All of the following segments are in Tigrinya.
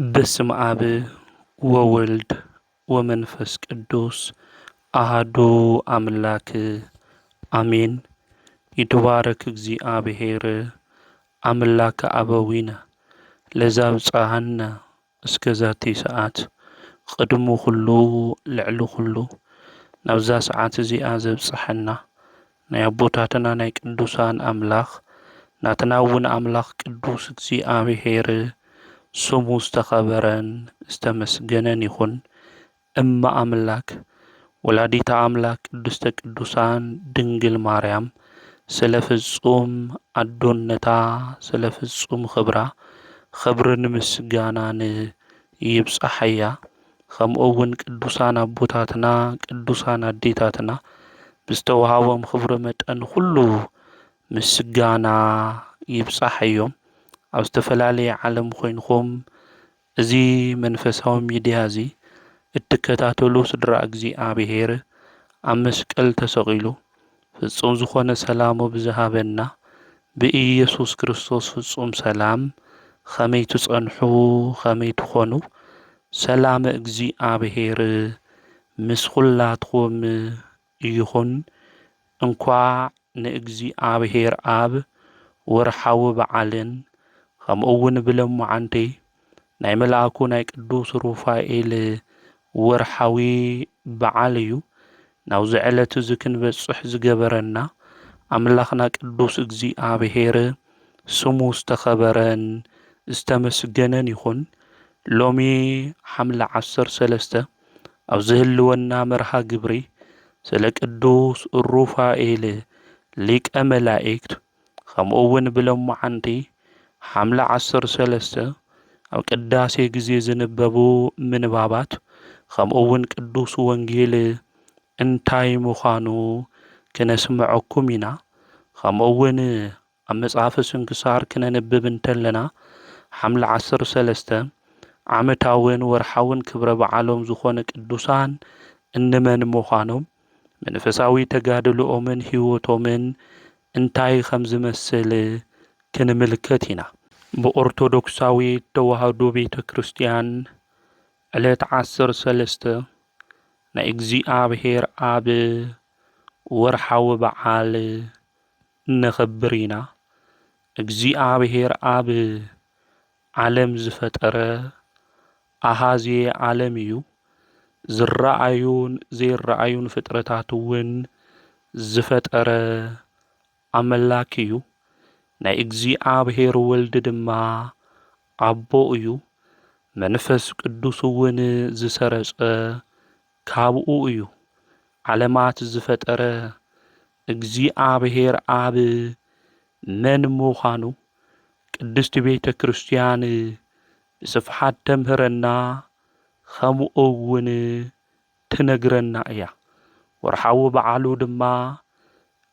በስመ አብ ወወልድ ወመንፈስ ቅዱስ አሐዱ አምላክ አሜን። ይትባረክ እግዚአብሔር አምላከ አበዊነ ለዘአብጽሐነ እስከ ዛቲ ሰዓት ቅድሙ ኩሉ ልዕሊ ኩሉ ናብዛ ሰዓት እዚኣ ዘብጽሐና ናይ አቦታትና ናይ ቅዱሳን አምላኽ ናትና እውን አምላኽ ቅዱስ እግዚአብሔር ስሙ ዝተኸበረን ዝተመስገነን ይኹን። እማ አምላክ ወላዲተ አምላክ ቅድስተ ቅዱሳን ድንግል ማርያም ስለ ፍጹም አዶነታ ስለ ፍጹም ክብራ ክብርን ምስጋናን ይብጽሐያ። ከምኡ እውን ቅዱሳን አቦታትና ቅዱሳን አዴታትና ብዝተወሃቦም ክብሪ መጠን ኩሉ ምስጋና ይብጽሐዮም። ኣብ ዝተፈላለየ ዓለም ኮይንኩም እዚ መንፈሳዊ ሚድያ እዚ እትከታተሉ ስድራ እግዚአብሔር ኣብ መስቀል ተሰቂሉ ፍጹም ዝኾነ ሰላሙ ብዝሃበና ብኢየሱስ ክርስቶስ ፍጹም ሰላም ከመይ ትጸንሑ ከመይ ትኾኑ ሰላም እግዚአብሔር ምስ ኩላትኩም ይኹን። እንኳዕ ንእግዚአብሔር አብ ወርሓዊ በዓልን ከምኡ እውን ብለሙዓንቲ ናይ መልአኩ ናይ ቅዱስ ሩፋኤል ወርሓዊ በዓል እዩ። ናብዚ ዕለት እዚ ክንበጽሕ ዝገበረና ኣምላኽና ቅዱስ እግዚአብሔር ስሙ ዝተኸበረን ዝተመስገነን ይኹን። ሎሚ ሓምለ 13 ኣብ ዝህልወና መርሃ ግብሪ ስለ ቅዱስ ሩፋኤል ሊቀ መላእክት ከምኡ እውን ብለሙዓንቲ ሓምለ 13 ኣብ ቅዳሴ ጊዜ ዝንበቡ ምንባባት ከምኡ እውን ቅዱስ ወንጌል እንታይ ምዃኑ ክነስምዐኩም ኢና። ከምኡ እውን ኣብ መጽሓፈ ስንክሳር ክነንብብ እንተለና ሓምለ 13 ዓመታውን ወርሓውን ክብረ በዓሎም ዝኾነ ቅዱሳን እንመን ምዃኖም መንፈሳዊ ተጋድልኦምን ህይወቶምን እንታይ ከም ዝመስል ክንምልከት ኢና። ብኦርቶዶክሳዊት ተዋህዶ ቤተ ክርስቲያን ዕለት 13 ናይ እግዚአብሔር አብ ወርሓዊ በዓል ነኽብር ኢና። እግዚአብሔር አብ ዓለም ዝፈጠረ ኣሃዜ ዓለም እዩ። ዝረአዩን ዘይረአዩን ፍጥረታት እውን ዝፈጠረ ኣምላክ እዩ። ናይ እግዚአብሔር ወልዲ ድማ ኣቦ እዩ። መንፈስ ቅዱስ እውን ዝሰረጸ ካብኡ እዩ። ዓለማት ዝፈጠረ እግዚአብሔር አብ መን ምዃኑ ቅድስቲ ቤተ ክርስቲያን ብስፍሓት ተምህረና ከምኡ እውን ትነግረና እያ። ወርሓዊ በዓሉ ድማ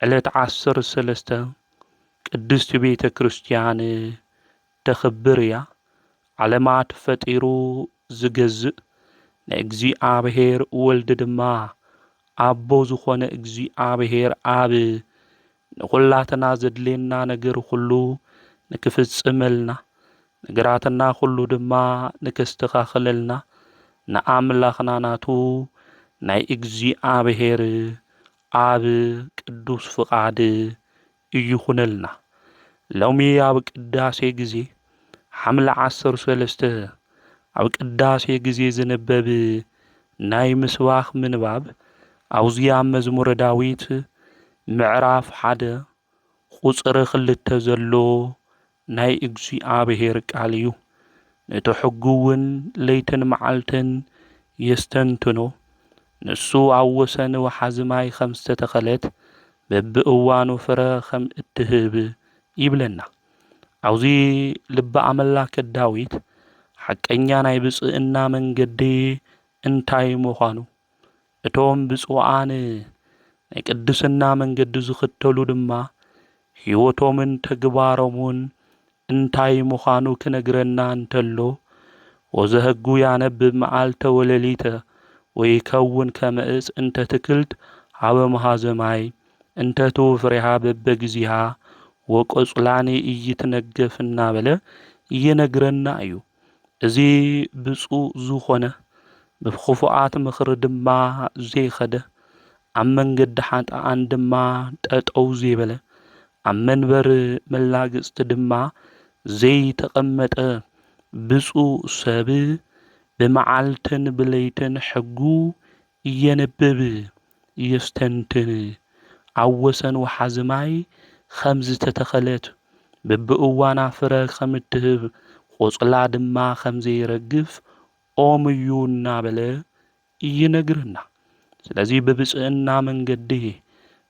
ዕለት 13 ቅድስቲ ቤተ ክርስቲያን ተኽብር እያ። ዓለማት ፈጢሩ ዝገዝእ ናይ እግዚአብሔር ወልዲ ድማ ኣቦ ዝኾነ እግዚአብሔር አብ ንኹላትና ዘድልየና ነገር ኩሉ ንክፍጽመልና ነገራትና ኩሉ ድማ ንከስተኻኽለልና ንኣምላኽና ናቱ ናይ እግዚአብሔር አብ ቅዱስ ፍቓድ ይኹነልና። ሎሚ ኣብ ቅዳሴ ጊዜ ሓምለ 13 ኣብ ቅዳሴ ጊዜ ዝንበብ ናይ ምስባኽ ምንባብ ኣውዝያ መዝሙረ ዳዊት ምዕራፍ 1 ቁጽሪ 2 ዘሎ ናይ እግዚአብሔር ቃል እዩ። ነቲ ሕጉ እውን ለይትን መዓልትን የስተንትኖ ንሱ ኣብ ወሰን ወሓዚ ማይ ከም ዝተተኸለት በብእዋኑ ፍረ ከም እትህብ ይብለና። ኣብዚ ልበ ኣምላክ ዳዊት ሓቀኛ ናይ ብፅዕና መንገዲ እንታይ ምዃኑ እቶም ብፁዓን ናይ ቅድስና መንገዲ ዝኽተሉ ድማ ህይወቶምን ተግባሮምን እንታይ ምዃኑ ክነግረና እንተሎ ወዘህጉ ያነብብ መዓልተ ወለሊተ ወይከውን ከመ ዕፅ እንተ ትክልት ሃበ መሃዘ ማይ እንተ ትህብ ፍሬሃ በበግዚሃ ወቆጽላኔ ኢይትነገፍ እናበለ ይነግረና እዩ። እዚ ብፁዕ ዝኾነ ብኽፉኣት ምኽሪ ድማ ዘይኸደ ኣብ መንገዲ ሓጥኣን ድማ ጠጠው ዘይበለ ኣብ መንበር መላግጽቲ ድማ ዘይተቐመጠ ብፁዕ ሰብ ብመዓልትን ብለይትን ሕጉ የነብብ የስተንትን ኣብ ወሰን ወሓዚ ማይ ከም ዝተተኸለት በብእዋና ፍረ ከም እትህብ ቆጽላ ድማ ከም ዘይረግፍ ኦም እዩ እናበለ ይነግረና። ስለዚ በብጽዕና መንገዲ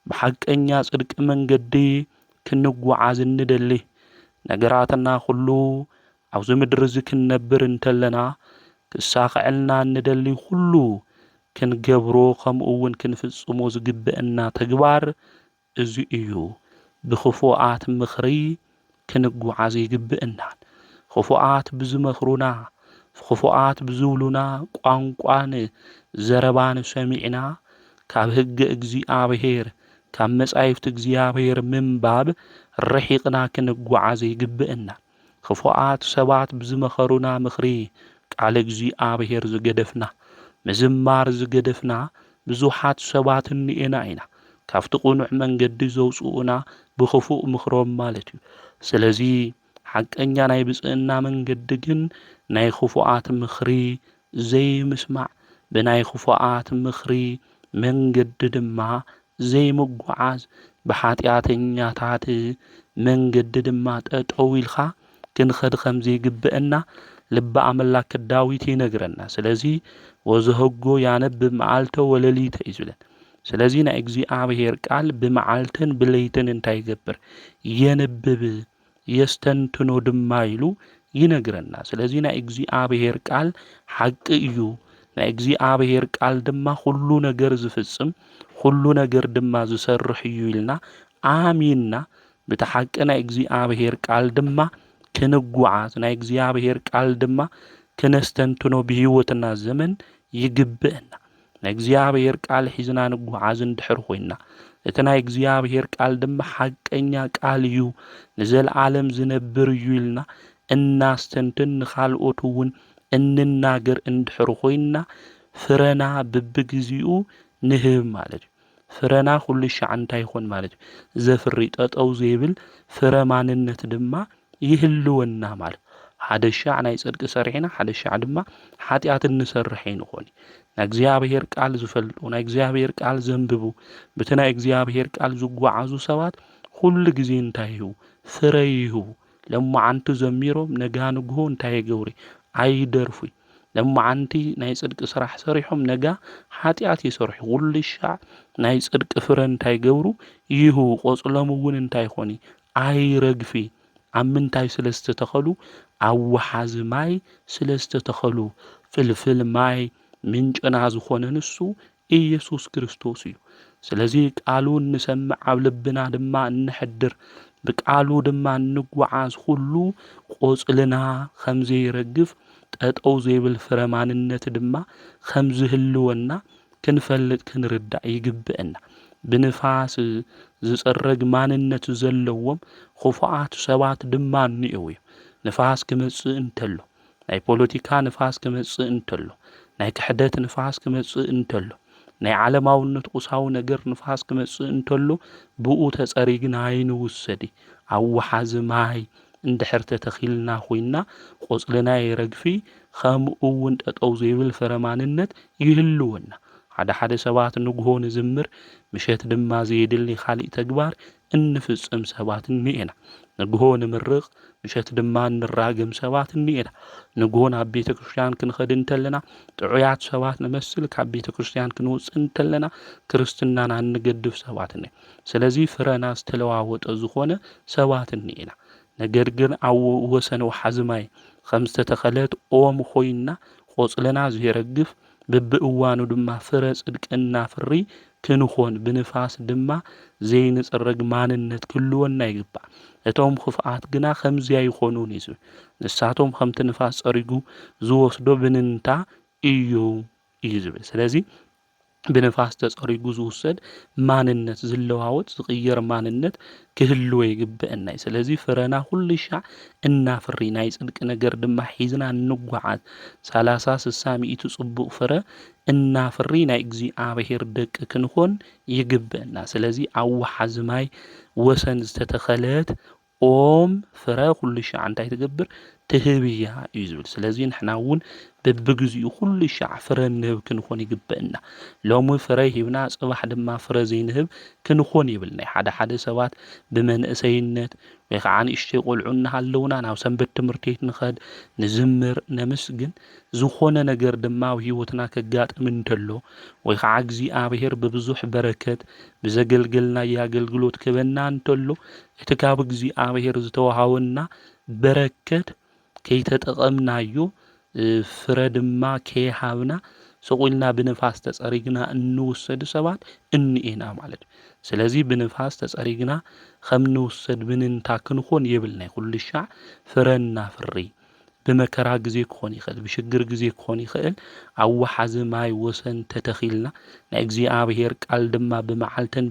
ብሓቀኛ ጽድቂ መንገዲ ክንጓዓዝ እንደሊ ነገራትና ኩሉ ኣብዚ ምድሪ እዚ ክንነብር እንተለና ክሳኽዐልና እንደሊ ኩሉ ክንገብሮ ከምኡ እውን ክንፍጽሞ ዝግብአና ተግባር እዚ እዩ። ብኽፉኣት ምኽሪ ክንጓዓዝ ይግብአና። ክፉኣት ብዝመኽሩና ክፉኣት ብዝብሉና ቋንቋን ዘረባን ሰሚዕና ካብ ሕጊ እግዚኣብሔር ካብ መጻሕፍቲ እግዚኣብሔር ምንባብ ርሒቕና ክንጓዓዝ ይግብአና። ክፉኣት ሰባት ብዝመኸሩና ምኽሪ ቃል እግዚኣብሔር ዝገደፍና ምዝማር ዝገደፍና ብዙሓት ሰባት እኒአና ኢና ካብቲ ቁኑዕ መንገዲ ዘውፅኡና ብኽፉእ ምኽሮም ማለት እዩ። ስለዚ ሓቀኛ ናይ ብፅዕና መንገዲ ግን ናይ ክፉኣት ምኽሪ ዘይምስማዕ ብናይ ክፉኣት ምኽሪ መንገዲ ድማ ዘይምጓዓዝ ብሓጢኣተኛታት መንገዲ ድማ ጠጠው ኢልኻ ክንኸድ ከም ዘይግብአና ልበ ኣምላክ ዳዊት ይነግረና። ስለዚ ወዝህጎ ያነብብ መዓልተ ወለሊተ እዩ ዝብለን። ስለዚ ናይ እግዚኣብሔር ቃል ብመዓልትን ብለይትን እንታይ ይገብር የነብብ የስተንትኖ ድማ ኢሉ ይነግረና። ስለዚ ናይ እግዚኣብሔር ቃል ሓቂ እዩ። ናይ እግዚኣብሔር ቃል ድማ ኩሉ ነገር ዝፍጽም ኩሉ ነገር ድማ ዝሰርሕ እዩ ኢልና ኣሚንና በቲ ሓቂ ናይ እግዚኣብሔር ቃል ድማ ክንጓዓዝ ናይ እግዚኣብሔር ቃል ድማ ክነስተንትኖ ብሂወትና ዘመን ይግብአና። ናይ እግዚኣብሔር ቃል ሒዝና ንጓዓዝ እንድሕር ኮይና እቲ ናይ እግዚኣብሔር ቃል ድማ ሓቀኛ ቃል እዩ ንዘለዓለም ዝነብር እዩ ኢልና እናስተንትን ንኻልኦት እውን እንናገር እንድሕር ኮይና ፍረና በብግዚኡ ንህብ ማለት እዩ። ፍረና ኩሉ ሻዕ እንታይ ይኾን ማለት እዩ ዘፍሪ ጠጠው ዘይብል ፍረ ማንነት ድማ ይህልወና ማለት ሓደ ሻዕ ናይ ጽድቂ ሰሪሕና ሓደ ሻዕ ድማ ሓጢኣት እንሰርሕ ይንኾን። ናይ እግዚኣብሔር ቃል ዝፈልጡ ናይ እግዚኣብሔር ቃል ዘንብቡ በቲ ናይ እግዚኣብሔር ቃል ዝጓዓዙ ሰባት ኩሉ ግዜ እንታይ ይህቡ ፍረ ይህቡ። ለማዓንቲ ዘሚሮም ነጋ ንግሆ እንታይ ይገብሩ ኣይደርፉ። ለማዓንቲ ናይ ጽድቂ ስራሕ ሰሪሖም ነጋ ሓጢኣት ይሰርሑ። ኩሉ ሻዕ ናይ ጽድቂ ፍረ እንታይ ይገብሩ ይህቡ። ቆጽሎም እውን እንታይ ይኾን ኣይረግፊ። ኣብ ምንታይ ስለ ዝተተኸሉ ኣብ ወሓዚ ማይ ስለ ዝተተኸሉ ፍልፍል ማይ ምንጭና ዝኾነ ንሱ ኢየሱስ ክርስቶስ እዩ። ስለዚ ቃሉ እንሰምዕ ኣብ ልብና ድማ እንሕድር ብቃሉ ድማ እንጓዓዝ ኩሉ ቆጽልና ከም ዘይረግፍ ጠጠው ዘይብል ፍረ ማንነት ድማ ከም ዝህልወና ክንፈልጥ ክንርዳእ ይግብአና። ብንፋስ ዝጸረግ ማንነት ዘለዎም ክፉኣት ሰባት ድማ እኒአው እዮም። ንፋስ ክመጽእ እንተሎ ናይ ፖለቲካ ንፋስ ክመጽእ እንተሎ ናይ ክሕደት ንፋስ ክመጽእ እንተሎ ናይ ዓለማውነት ቁሳዊ ነገር ንፋስ ክመጽእ እንተሎ ብኡ ተጸሪግና ኣይንውሰድ። ኣብ ወሓዚ ማይ እንድሕር ተተኺልና ኮይና ቆጽልና ይረግፊ ከምኡ እውን ጠጠው ዘይብል ፍረ ማንነት ይህልወና። ሓደ ሰባት ንግሆ ንዝምር ምሸት ድማ ዘይድሊ ካልእ ተግባር እንፍጽም ሰባት እኒአና። ንግሆ ንምርቕ ምሸት ድማ እንራገም ሰባት እኒአና። ንግሆ ናብ ቤተ ክርስቲያን ክንኸድ እንተለና ጥዑያት ሰባት ንመስል ካብ ቤተ ክርስቲያን ክንወፅእ እንተለና ክርስትናና እንገድፍ ሰባት እኒአና። ስለዚ ፍረና ዝተለዋወጠ ዝኾነ ሰባት እኒአና። ነገር ግን ኣብ ወሰን ወሓዚ ማይ ከም ዝተተኸለት ኦም ኮይና ቆጽልና ዘይረግፍ በብእዋኑ ድማ ፍረ ጽድቂ እናፍሪ ክንኾን ብንፋስ ድማ ዘይንጽረግ ማንነት ክህልወና ይግባእ። እቶም ክፉኣት ግና ከምዚ ኣይኮኑን እዩ ዝብል። ንሳቶም ከምቲ ንፋስ ጸሪጉ ዝወስዶ ብንንታ እዩ ዝብል። ስለዚ بنفاس تصريق زوسد ماننت زلواوت زغير ماننت كهلو يجبئنا ስለዚህ ፍረና ሁሉ ሻ እና ፍሪና ይጽድቅ ነገር ድማ ሒዝና ንጓዓት 30 60 ሚኢቱ ጽቡቅ ፍረ እና ፍሪና እግዚአብሔር ደቅ ክንኾን ይግብእና ስለዚህ አዋሐዝማይ ወሰን ዝተተኸለት ኦም ፍረ ሁሉ ሻ እንታይ ትገብር ትህብያ እዩ ዝብል ስለዚህ ንሕና እውን በብግዚኡ ሁሉ ሻዕ ፍረ ንህብ ክንኾን ይግብአና ሎሙ ፍረ ሂብና ጽባሕ ድማ ፍረ ዘይንህብ ክንኾን ይብልና ሓደ ሓደ ሰባት ብመንእሰይነት ወይ ከዓ ንእሽተይ ቆልዑ እናሃለውና ናብ ሰንበት ትምህርቲ ቤት ንኸድ ንዝምር ነምስግን ዝኾነ ነገር ድማ ኣብ ሂወትና ከጋጥም እንተሎ ወይ ከዓ እግዚአብሔር ብብዙሕ በረከት ብዘገልግልና የአገልግሎት ክበና እንተሎ እቲ ካብ እግዚአብሔር ዝተወሃበና በረከት ከይተጠቐምናዮ ፍረ ድማ ከይሃብና ሰቁልና ብንፋስ ተጸሪግና እንውሰድ ሰባት እንኤና ማለት ስለዚህ ብንፋስ ተጸሪግና ከም ንውሰድ ብንንታ ክንኾን ይብልና ኩሉ ሻዕ ፍረና ፍሪ بمكرا جزي كوني خل بشجر جزي كوني خل أو حزماي وسن تتخيلنا نأجزي أبهير قال دما بمعلتن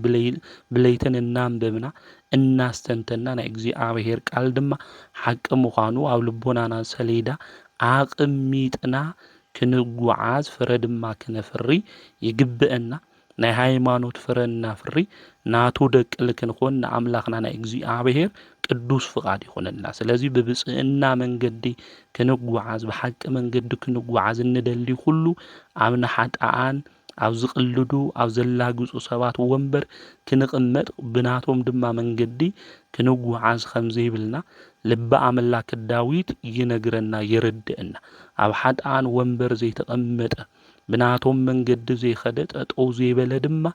بليتن النام بمنا الناس تنتنا نأجزي أبهير قال دما حق مخانو أو لبونانا سليدا عاقم ميتنا كنقعاز فرد ما كنفري يجبئنا ናይ ሃይማኖት ፍረና ፍሪ ናቱ ደቅ ልክንኾን ንኣምላኽና ናይ እግዚአብሔር ቅዱስ ፍቃድ ይኹነና ስለዚህ በብጽዕና መንገዲ ክንጓዓዝ በሐቅ መንገዲ ክንጓዓዝ እንደሊ ሁሉ ኣብ ንሓጣኣን ኣብ ዝቕልዱ ኣብ ዘላግጹ ሰባት ወንበር ክንቕመጥ ብናቶም ድማ መንገዲ ክንጓዓዝ ከም ዘይብልና ልበ ኣምላክ ዳዊት ይነግረና ይርድእና ኣብ ሓጣኣን ወንበር ዘይተቐመጠ بناتهم من قد زي خدت أو زي بلدما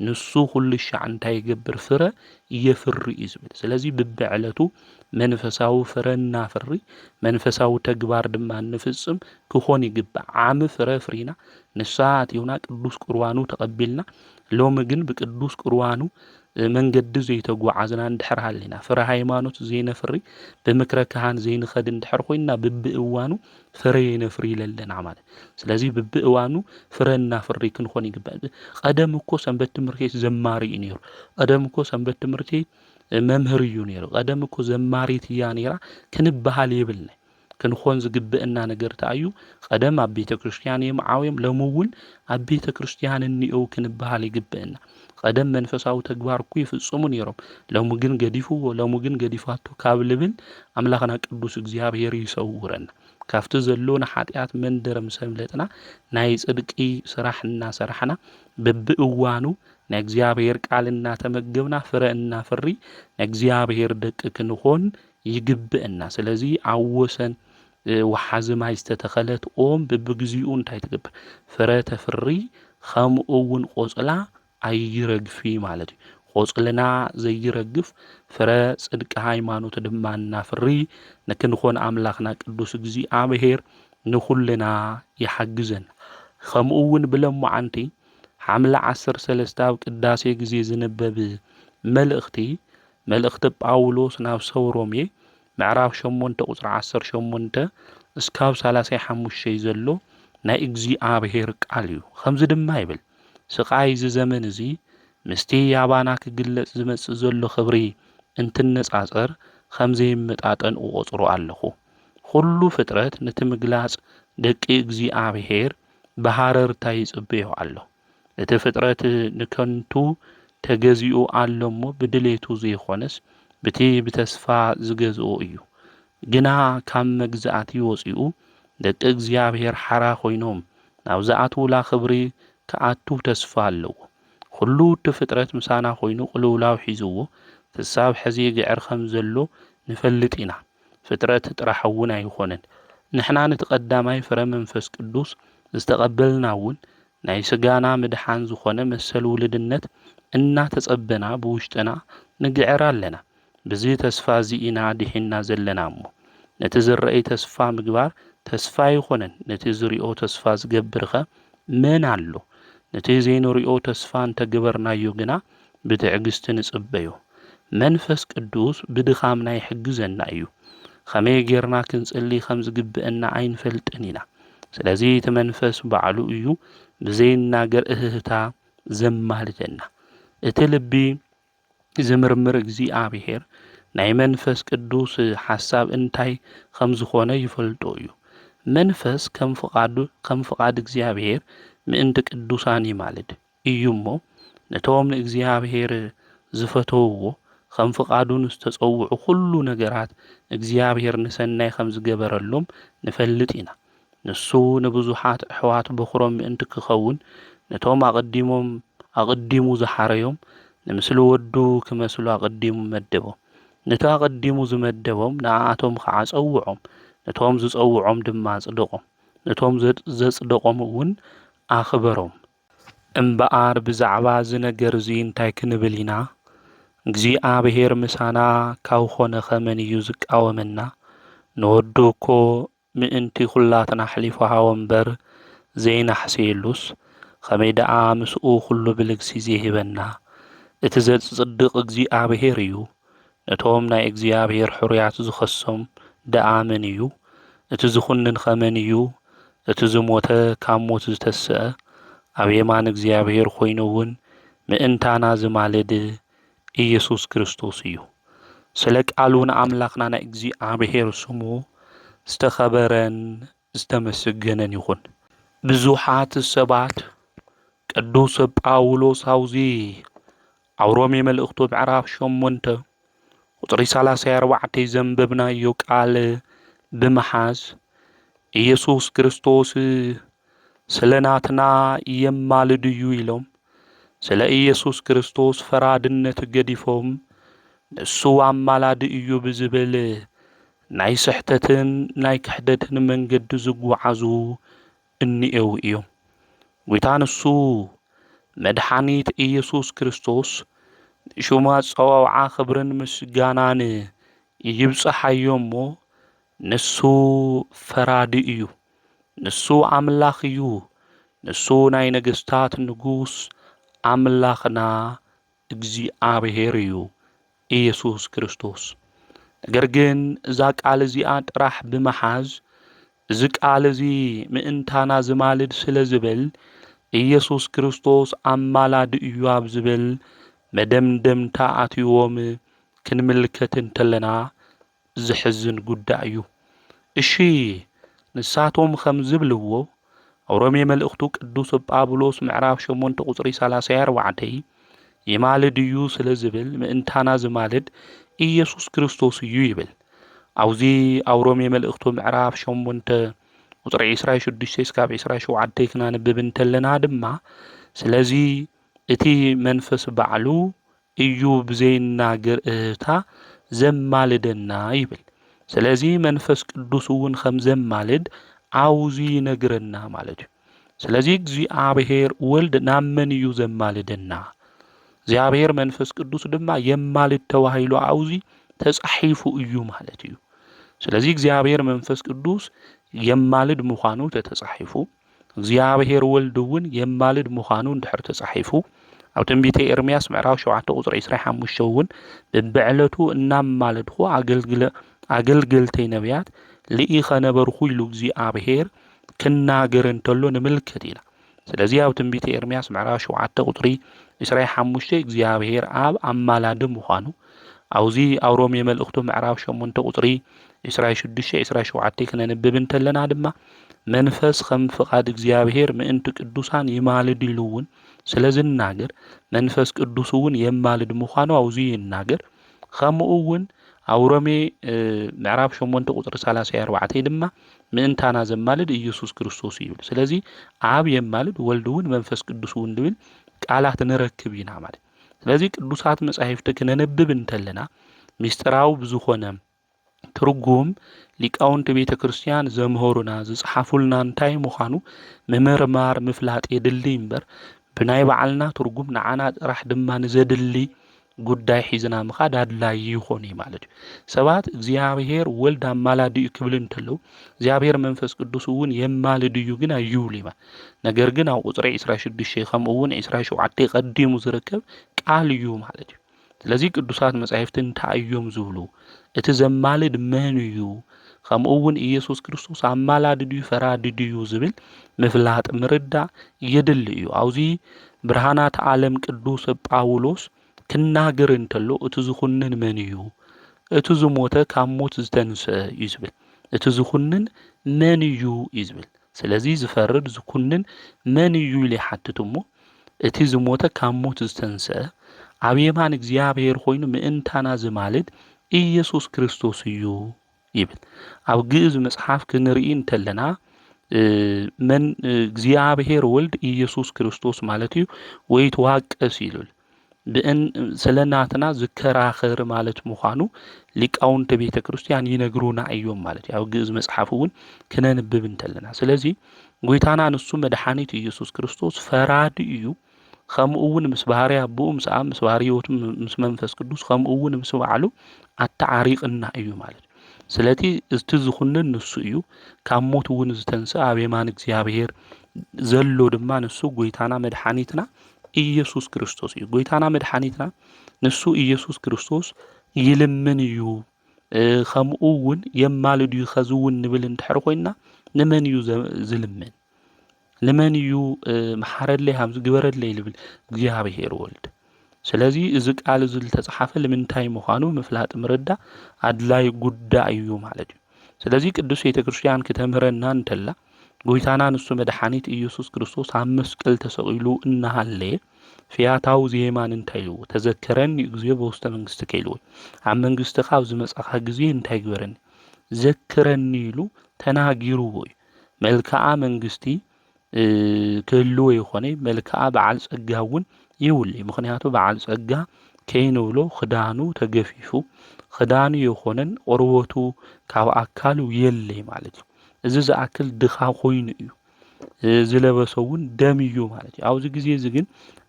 نسو كل الشعن تايقبر فرا يفر إزبل سلازي ببعلتو منفساو فرنا فري منفساو تقبار دما نفسم كخوني قبع عام فرا فرينا نساعت يونا قدوس قروانو تقبلنا لو مجن بقدوس قروانو من قد زي تقوعزنا ندحرها لنا فرا هايمانوت زي نفري بمكرا كهان زي نخد ندحر خوينا ببقوانو فري نفري للنا عمال سلازي ببقوانو فرنا فري كنخوني قبع قدمكو سنبت تمركي زماري نيرو قدمكو سنبت تمركي ممهريو نيرو قدمكو زماري تيانيرا كنبها ليبلنا كنخون زقبئنا نقر تعيو قدم أبيت كريستيان يمعاويم لمول أبيت كريستيان النيو كنبها ليقبئنا قدم منفساو تقبار كوي في الصمون يروم لو مجن قديفو ولو مجن قديفاتو كابلبن أملاخنا قدوس እግዚአብሔር ይሰውረን ካፍቱ ዘሎና ኃጢአት መንደር ምሰምለጥና ናይ ጽድቂ ስራሕና ስራሕና በብእዋኑ ናይ እግዚአብሔር ቃልና ተመገብና ፍረና ፍሪ ናይ እግዚአብሔር ደቅ ክንሆን ይግብእና ስለዚህ አወሰን ወሐዝማይ ዝተተኸለት ኦም በብግዚኡ እንታይ ትገብር ፍረ ተፍሪ ከምኡውን ቆጽላ አይረግፊ ማለት ቆጽልና ዘይረግፍ ፍረ ጽድቅ ሃይማኖት ድማና ፍሪ ንክንኾን አምላኽና ቅዱስ እግዚአብሔር ንኹልና ይሐግዘን ከምኡውን ብለሙ ዓንቲ ሐምለ 13 ኣብ ቅዳሴ ጊዜ ዝነበብ መልእኽቲ ጳውሎስ ናብ ሰው ሮሜ ምዕራፍ 8 ቁጽሪ 18 እስካብ 35 ዘሎ ናይ እግዚአብሔር ቃል እዩ ከምዚ ድማ ይብል ስቃይ ዘመን እዚ ምስቲ ያባና ክግለጽ ዝመጽእ ዘሎ ክብሪ እንትነጻጸር ከምዘይ መጣጠን ቆጽሮ ኣለኹ ሁሉ ፍጥረት ነቲ ምግላጽ ደቂ እግዚአብሔር በሃረርታ ይጽበዮ ኣሎ እቲ ፍጥረት ንከንቱ ተገዚኡ ኣሎሞ ብድሌቱ ዘይኾነስ ብቲ ብተስፋ ዝገዝኦ እዩ ግና ካብ መግዛእቲ ወፂኡ ደቂ እግዚአብሔር ሓራ ኮይኖም ናብ ዝኣትውላ ክብሪ ከኣቱ ተስፋ ኣለዎ ኩሉ ፍጥረት ምሳና ኮይኑ ቅልውላው ሒዝዎ ተሳብ ሕዚ ግዕር ከም ዘሎ ንፈልጥ ኢና ፍጥረት ጥራሕ እውን ኣይኮነን ንሕና ንተቀዳማይ ፍረ መንፈስ ቅዱስ ዝተቀበልናውን ናይ ስጋና ምድሓን ዝኾነ መሰል ውልድነት እናተጸበና ብውሽጥና ንግዕር ኣለና በዚ ተስፋ ኢና ድሒና ዘለና እሞ ነቲ ዝረአይ ተስፋ ምግባር ተስፋ ይኾነን ነቲ ዝሪኦ ተስፋ ዝገብርኸ ምን ኣሎ ነቲ ዘይንሪኦ ተስፋ እንተገበርናዮ ግና ብትዕግስቲ ንጽበዮ መንፈስ ቅዱስ ብድኻምና ይሕግዘና እዩ ከመይ ጌርና ክንጽሊ ከም ዝግብአና ኣይንፈልጥን ኢና ስለዚህ እቲ መንፈስ ባዕሉ እዩ ብዘይናገር እህታ ዘማልደና እቲ ልቢ ዝምርምር እግዚአብሔር ናይ መንፈስ ቅዱስ ሓሳብ እንታይ ከም ዝኾነ ይፈልጦ እዩ። መንፈስ ከም ፍቃድ እግዚአብሔር ምእንቲ ቅዱሳን ይማልድ እዩ እሞ ነቶም ንእግዚአብሔር ዝፈተውዎ ከም ፍቃዱን ዝተጸውዑ ኩሉ ነገራት እግዚአብሔር ንሰናይ ከም ዝገበረሎም ንፈልጥ ኢና። ንሱ ንብዙሓት ኣሕዋት በኩሮም ምእንቲ ክኸውን ነቶም ኣቐዲሙ ዝሓረዮም ንምስሊ ወዱ ክመስሉ ኣቐዲሙ መደቦም። ነቲ ኣቐዲሙ ዝመደቦም ንኣቶም ከዓ ጸውዖም፣ ነቶም ዝጸውዖም ድማ ጽድቆም፣ ነቶም ዘጽድቆም እውን ኣኽበሮም። እምበኣር ብዛዕባ ዝነገር እዙይ እንታይ ክንብል ኢና? እግዚአብሔር ምሳና ካብ ኾነ ኸመን እዩ ዝቃወመና? ንወዱ እኮ ምእንቲ ኩላትና ኣሕሊፉ ሃቦ እምበር ዘይናሕሰየሉስ ኸመይ ደኣ ምስኡ ኩሉ ብልግሲ ዘይሂበና? እቲ ዘጽድቕ እግዚአብሔር እዩ። ነቶም ናይ እግዚአብሔር ሕሩያት ዝኸሶም ደኣ መን እዩ? እቲ ዝኹንን ኸመን እዩ? እቲ ዝሞተ ካብ ሞት ዝተስአ ኣብ የማን እግዚአብሔር ኾይኑ እውን ምእንታና ዝማልድ ኢየሱስ ክርስቶስ እዩ። ስለ ቃሉ ንኣምላኽና ናይ እግዚአብሔር ስሙ ዝተኸበረን ዝተመስገነን ይኹን። ብዙሓት ሰባት ቅዱስ ጳውሎስ አውዚ ኣብ ሮሜ መልእኽቱ ምዕራፍ 8 ቁጥሪ 34 ዘንበብናዮ ቃል ብምሓዝ ኢየሱስ ክርስቶስ ስለ ናትና የማልድ እዩ ኢሎም ስለ ኢየሱስ ክርስቶስ ፈራድነት ገዲፎም ንሱ ኣማላዲ እዩ ብዝብል ናይ ስሕተትን ናይ ክሕደትን መንገዲ ዝጓዓዙ እኒኤው እዮም። ጌታ ንሱ መድኃኒት ኢየሱስ ክርስቶስ ንሹም ኣጸዋውዓ ክብርን ምስጋናን ይብጽሓዮ እሞ ንሱ ፈራዲ እዩ፣ ንሱ ኣምላኽ እዩ፣ ንሱ ናይ ነገሥታት ንጉስ ኣምላኽና እግዚአብሔር እዩ ኢየሱስ ክርስቶስ። ነገር ግን እዛ ቃል እዚኣ ጥራሕ ብምሓዝ እዚ ቃል እዚ ምእንታና ዝማልድ ስለ ዝብል ኢየሱስ ክርስቶስ ኣማላዲ እዩ ኣብ ዝብል መደምደምታ ኣትይዎም ክንምልከት እንተለና ዝሕዝን ጉዳይ እዩ። እሺ ንሳቶም ከም ዝብልዎ ኣብ ሮሜ መልእኽቱ ቅዱስ ጳውሎስ ምዕራፍ 8 ቁጽሪ 34 ይማልድ እዩ ስለ ዝብል ምእንታና ዝማልድ ኢየሱስ ክርስቶስ እዩ ይብል። አውዚ ኣብ ሮሜ መልእኽቱ ምዕራፍ 8 ቁጽሪ 26 እስካብ 27 ክናንብብ እንተለና ድማ ስለዚ እቲ መንፈስ ባዕሉ እዩ ብዘይናገር እህታ ዘማልደና ይብል። ስለዚ መንፈስ ቅዱስ እውን ከም ዘማልድ አውዚ ይነግረና ማለት እዩ። ስለዚ እግዚአብሔር ወልድ ናብ መን እዩ ዘማልደና? እግዚአብሔር መንፈስ ቅዱስ ድማ የማልድ ተባሂሉ አውዚ ተጻሒፉ እዩ ማለት እዩ። ስለዚ እግዚአብሔር መንፈስ ቅዱስ የማልድ ምዃኑ ተጻሒፉ፣ እግዚአብሔር ወልድ እውን የማልድ ምዃኑ እንድሕር ተጻሒፉ ኣብ ትንቢተ ኤርምያስ ምዕራፍ 7 ቁጽሪ 25 እውን በብዕለቱ እናማልድኹ ኣገልገልተይ ነቢያት ልኢኸ ነበርኹ ኢሉ እግዚአብሔር ክናገር እንተሎ ንምልከት ኢና። ስለዚ ኣብ ትንቢተ ኤርምያስ ምዕራፍ 7 ቁጽሪ 25 እግዚአብሔር ኣብ ኣማላዲ ምዃኑ አውዚ ኣብ ሮሜ መልእኽቱ ምዕራፍ 8 ቁጽሪ 26-27 ክነንብብ እንተለና ድማ መንፈስ ከም ፍቃድ እግዚአብሔር ምእንቲ ቅዱሳን ይማልድ ኢሉ እውን ስለ ዝናገር መንፈስ ቅዱስ እውን የማልድ ምዃኑ አውዚ ይናገር። ከምኡ እውን ኣብ ሮሜ ምዕራፍ 8 ቁጽሪ 34 ድማ ምእንታና ዘማልድ ኢየሱስ ክርስቶስ ይብል። ስለዚ ኣብ የማልድ ወልድ እውን መንፈስ ቅዱስ እውን ልብል ቃላት ንረክብ ኢና ማለት። ስለዚ ቅዱሳት መጻሕፍቲ ክነንብብ እንተለና ምስጢራዊ ብዝኾነ ትርጉም ሊቃውንቲ ቤተ ክርስቲያን ዘምህሩና ዝጽሓፉልና እንታይ ምዃኑ ምምርማር ምፍላጥ የድሊ እምበር ብናይ ባዕልና ትርጉም ንዓና ጥራሕ ድማ ንዘድሊ ጉዳይ ሒዝና ምኻድ ኣድላይ ይኾን ማለት እዩ። ሰባት እግዚአብሔር ወልድ ኣማላዲ እዩ ክብል እንተለው እግዚአብሔር መንፈስ ቅዱስ እውን የማልድ እዩ ግን ኣይብሉ ኢማ። ነገር ግን ኣብ ቁጽሪ 26 ከምኡ እውን 27 ቀዲሙ ዝርከብ ቃል እዩ ማለት እዩ። ስለዚ ቅዱሳት መጻሕፍቲ እንታይ እዮም ዝብሉ? እቲ ዘማልድ መን እዩ? ከምኡውን ኢየሱስ ክርስቶስ ኣማላዲ ድዩ ፈራዲ ድዩ ዝብል ምፍላጥ ምርዳእ የድሊ እዩ። ኣብዚ ብርሃናት ዓለም ቅዱስ ጳውሎስ ክናገር እንተሎ እቲ ዝኹንን መን እዩ? እቲ ዝሞተ ካብ ሞት ዝተንስአ እዩ ዝብል። እቲ ዝኹንን መን እዩ እዩ ዝብል። ስለዚ ዝፈርድ ዝኩንን መን እዩ ኢሉ ይሓትት እሞ እቲ ዝሞተ ካብ ሞት ዝተንስአ ኣብ የማን እግዚኣብሔር ኮይኑ ምእንታና ዝማልድ ኢየሱስ ክርስቶስ እዩ ይብል። ኣብ ግእዝ መጽሓፍ ክንርኢ እንተለና መን እግዚኣብሔር ወልድ ኢየሱስ ክርስቶስ ማለት እዩ ወይ ተዋቀስ ይሉል ብእን ስለናትና ዝከራኸር ማለት ምዃኑ ሊቃውንተ ቤተ ክርስቲያን ይነግሩና እዮም ማለት እዩ። ኣብ ግእዝ መጽሓፍ እውን ክነንብብ እንተለና ስለዚ ጎይታና ንሱ መድኃኒት ኢየሱስ ክርስቶስ ፈራዲ እዩ። ከምኡውን ምስ ባህሪ ኣቦኡ ምስ ኣብ ምስ ባህሪ ሕይወቱ ምስ መንፈስ ቅዱስ ከምኡውን ምስ ባዕሉ ኣተዓሪቕና እዩ ማለት እዩ። ስለቲ እቲ ዝኹንን ንሱ እዩ። ካብ ሞት እውን ዝተንስአ ኣብ የማን እግዚኣብሔር ዘሎ ድማ ንሱ ጎይታና መድኃኒትና ኢየሱስ ክርስቶስ እዩ። ጎይታና መድኃኒትና ንሱ ኢየሱስ ክርስቶስ ይልምን እዩ። ከምኡውን የማልድ እዩ ኸዝውን ንብል እንድሕር ኮይና ንመን እዩ ዝልምን? ንመን እዩ መሓረለይ ሃም ዝግበረለይ ልብል? እግዚኣብሔር ወልድ። ስለዚ እዚ ቃል እዚ ዝተጻሓፈ ንምንታይ ምዃኑ ምፍላጥ ምርዳእ ኣድላይ ጉዳይ እዩ ማለት እዩ። ስለዚ ቅዱስ ቤተ ክርስቲያን ከተምህረና እንተላ ጎይታና ንሱ መድኃኒት ኢየሱስ ክርስቶስ ኣብ መስቀል ተሰቂሉ እናሃለየ ፍያታዊ ዜማን እንታይ ኢልዎ? ተዘከረኒ እግዚኦ በውስተ መንግስቲ ከይልዎ ኣብ መንግስቲ ካብ ዝመጻኻ ጊዜ እንታይ ግበረኒ ዘክረኒ ኢሉ ተናጊሩዎ እዩ። መልክዓ መንግስቲ ክህልዎ ይኾነ መልክዓ በዓል ጸጋ እውን ይውል። ምክንያቱ በዓል ጸጋ ከይንብሎ ክዳኑ ተገፊፉ ክዳኑ የኾነን ቆርበቱ ካብ ኣካሉ የለይ ማለት እዩ። እዚ ዝኣክል ድኻ ኮይኑ እዩ ዝለበሰ እውን ደም እዩ ማለት እዩ። ኣብዚ ግዜ እዚ ግን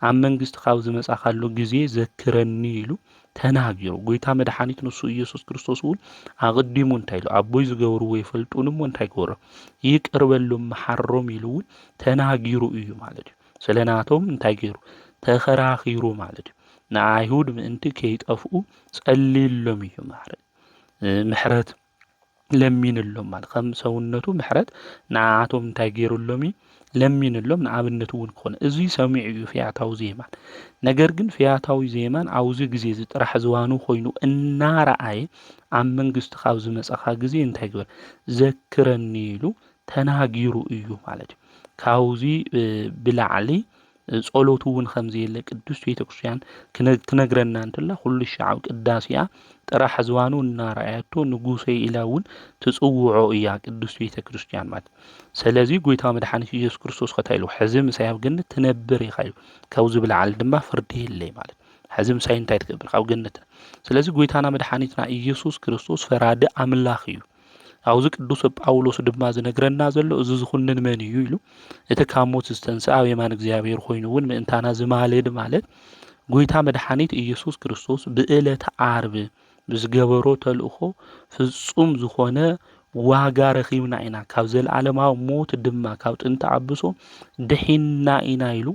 ኣብ መንግስቲ ካብ ዝመጻኻሉ ጊዜ ዘክረኒ ኢሉ ተናጊሩ ጎይታ መድኃኒት ንሱ ኢየሱስ ክርስቶስ እውን ኣቅዲሙ እንታይ ኢሉ ኣቦይ ዝገብርዎ ይፈልጡን እሞ እንታይ ገበሮ ይቅር በሎም መሓሮም ኢሉ እውን ተናጊሩ እዩ ማለት እዩ። ስለናቶም እንታይ ገይሩ ተኸራኺሩ ማለት እዩ። ንኣይሁድ ምእንቲ ከይጠፍኡ ጸሊሎም እዩ ማለት ምሕረት ለሚንሎም ማለት ከም ሰውነቱ ምሕረት ንዓቶም እንታይ ገይሩሎም ለሚንሎም ንኣብነት እውን ክኾነ እዚ ሰሚዕ እዩ ፍያታዊ ዜማን። ነገር ግን ፍያታዊ ዜማን ኣብዚ ግዜ ዝጥራሕ ዝዋኑ ኮይኑ እናረኣየ ኣብ መንግስቲ ካብ ዝመጻኻ ጊዜ እንታይ ግበር ዘክረኒ ኢሉ ተናጊሩ እዩ ማለት እዩ። ካብዚ ብላዕሊ ጸሎቱ እውን ከምዚ የለ ቅዱስ ቤተ ክርስቲያን ክነግረና እንተላ ኩሉ ሻዕ ቅዳሴያ ጥራሕ ዝዋኑ እናረኣያቶ ንጉሰይ ኢላ እውን ትጽውዖ እያ ቅዱስ ቤተ ክርስቲያን ማለት። ስለዚ ጎይታ መድኃኒት ኢየሱስ ክርስቶስ ከታይሉ ሕዚ ምሳይ ኣብ ገነት ትነብር ኢኻ ኢሉ ካብዚ ብላዕሊ ድማ ፍርዲ የለይ ማለት ሕዚ ምሳይ እንታይ ትገብር ካብ ገነት። ስለዚ ጎይታና መድኃኒትና ኢየሱስ ክርስቶስ ፈራዲ ኣምላኽ እዩ። ኣብዚ ቅዱስ ጳውሎስ ድማ ዝነግረና ዘሎ እዚ ዝኹንን መን እዩ ኢሉ እቲ ካብ ሞት ዝተንስአ ኣብ የማን እግዚኣብሔር ኮይኑ እውን ምእንታና ዝማልድ ማለት ጎይታ መድኃኒት ኢየሱስ ክርስቶስ ብዕለተ ዓርብ ብዝገበሮ ተልእኾ ፍጹም ዝኾነ ዋጋ ረኺብና ኢና ካብ ዘለዓለማዊ ሞት ድማ ካብ ጥንቲ ዓብሶ ድሒና ኢና ኢሉ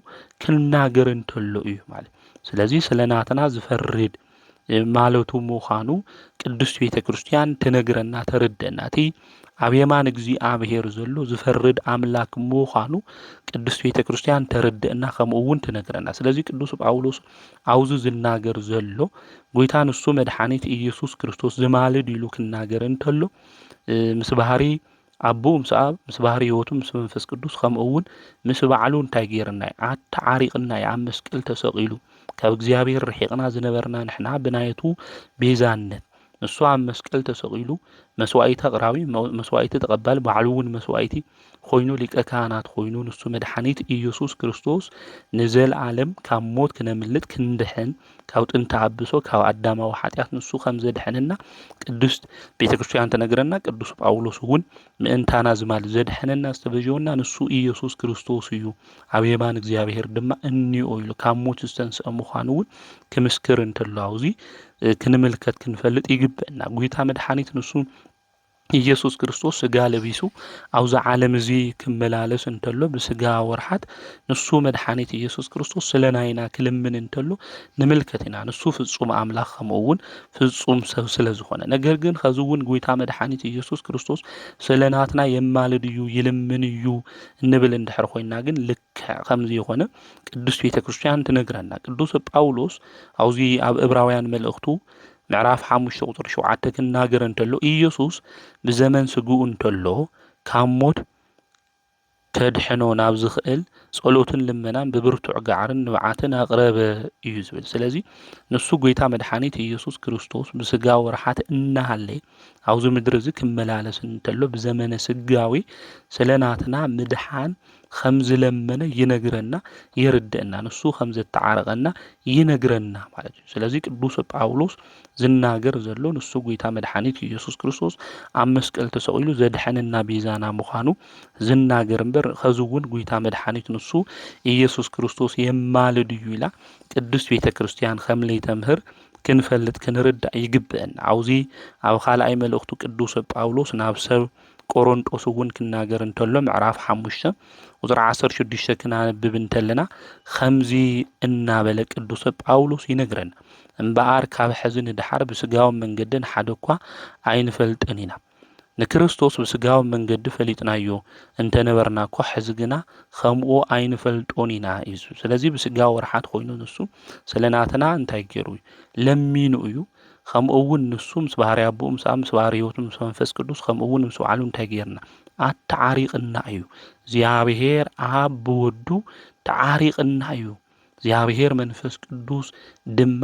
ክናገር እንተሎ እዩ ማለት። ስለዚ ስለናትና ዝፈርድ ማለቱ ምዃኑ ቅዱስ ቤተ ክርስቲያን ትነግረና ተርድአና። እቲ ኣብ የማን እግዚኣብሔር ዘሎ ዝፈርድ ኣምላክ ምዃኑ ቅዱስ ቤተ ክርስቲያን ተርድአና ከምኡውን ትነግረና። ስለዚ ቅዱስ ጳውሎስ ኣብዚ ዝናገር ዘሎ ጎይታ ንሱ መድኃኒት ኢየሱስ ክርስቶስ ዝማልድ ኢሉ ክናገር እንተሎ ምስ ባህሪ ኣቦኡ ምስ ኣብ ምስ ባህሪ ሕይወቱ ምስ መንፈስ ቅዱስ ከምኡውን ምስ ባዕሉ እንታይ ገይርና ኣተዓሪቕና ኣብ መስቀል ተሰቂሉ ካብ እግዚአብሔር ርሒቕና ዝነበርና ንሕና ብናይቱ ቤዛነት ንሱ ኣብ መስቀል ተሰቂሉ መስዋዕቲ ኣቕራቢ መስዋዕቲ ተቐባሊ ባዕሉ እውን መስዋዕቲ ኮይኑ ሊቀ ካህናት ኮይኑ ንሱ መድኃኒት ኢየሱስ ክርስቶስ ንዘለዓለም ካብ ሞት ክነምልጥ ክንድሕን ካብ ጥንቲ ዓብሶ ካብ ኣዳማዊ ኃጢአት ንሱ ከም ዘድሕነና ቅዱስ ቤተ ክርስቲያን ተነግረና። ቅዱስ ጳውሎስ እውን ምእንታና ዝማል ዘድሕነና ዝተበጀወና ንሱ ኢየሱስ ክርስቶስ እዩ ኣብ የማን እግዚአብሔር ድማ እንዮ ኢሉ ካብ ሞት ዝተንስአ ምዃኑ እውን ክምስክር እንተሎ ኣብዚ ክንምልከት ክንፈልጥ ይግብአና። ጎይታ መድኃኒት ንሱ ኢየሱስ ክርስቶስ ስጋ ለቢሱ አውዛ ዓለም እዚ ክመላለስ እንተሎ ብስጋ ወርሓት ንሱ መድሓኒት ኢየሱስ ክርስቶስ ስለናይና ክልምን እንተሎ ንምልከት ኢና ንሱ ፍጹም አምላኽ ከምኡውን ፍጹም ሰብ ስለ ዝኾነ ነገር ግን ከዚ እውን ጎይታ መድሓኒት ኢየሱስ ክርስቶስ ስለናትና የማልድ እዩ ይልምን እዩ እንብል እንድሕር ኮይና ግን ልክዕ ከምዚ የኾነ ቅዱስ ቤተ ክርስቲያን ትነግረና ቅዱስ ጳውሎስ አውዚ ኣብ ዕብራውያን መልእኽቱ ምዕራፍ 5 ቁጥር 7 ክናገር እንተሎ ኢየሱስ ብዘመን ስጉኡ እንተሎ ካብ ሞት ከድሕኖ ናብ ዝኽእል ጸሎትን ልመናን ብብርቱዕ ጋዕርን ንብዓትን ኣቕረበ እዩ ዝብል ስለዚ ንሱ ጎይታ መድሓኒት ኢየሱስ ክርስቶስ ብስጋ ወርሓት እናሃለየ ኣብዚ ምድሪ እዚ ክመላለስ እንተሎ ብዘመነ ስጋዊ ስለናትና ምድሓን ከም ዝለመነ ይነግረና ይርድአና ንሱ ከም ዝተዓረቀና ይነግረና ማለት እዩ ስለዚ ቅዱስ ጳውሎስ ዝናገር ዘሎ ንሱ ጎይታ መድሓኒት ኢየሱስ ክርስቶስ ኣብ መስቀል ተሰቂሉ ዘድሐነና ቤዛና ምዃኑ ዝናገር እምበር ከዚ እውን ጎይታ መድሓኒት ንሱ ኢየሱስ ክርስቶስ የማልድ እዩ ኢላ ቅዱስ ቤተ ክርስቲያን ከም ለይተምህር ክንፈልጥ ክንርዳእ ይግብአና አውዚ ኣብ ካልኣይ መልእኽቱ ቅዱስ ጳውሎስ ናብ ሰብ ቆሮንጦስ እውን ክናገር እንተሎ ምዕራፍ 5 ቁጥር 16 ክናነብብ እንተለና ከምዚ እናበለ ቅዱስ ጳውሎስ ይነግረና እምበኣር ካብ ሕዚ ንድሓር ብስጋዊ መንገድን ሓደ እኳ ኣይንፈልጥን ኢና ንክርስቶስ ብስጋዊ መንገዲ ፈሊጥናዮ እንተነበርና እኳ ሕዚ ግና ከምኡ ኣይንፈልጦን ኢና እዩ ስለዚ ብስጋዊ ወርሓት ኮይኑ ንሱ ስለናትና እንታይ ገይሩ ለሚኑ እዩ ከምኡውን ንሱ ምስ ባህርይ ኣቦኡ ምስ ባህርይ ህይወቱ ምስ መንፈስ ቅዱስ ከምኡውን ምስ ባዕሉ እንታይ ገይርና ኣተዓሪቅና እዩ እግዚአብሔር ኣብ ብወዱ ተዓሪቅና እዩ እግዚአብሔር መንፈስ ቅዱስ ድማ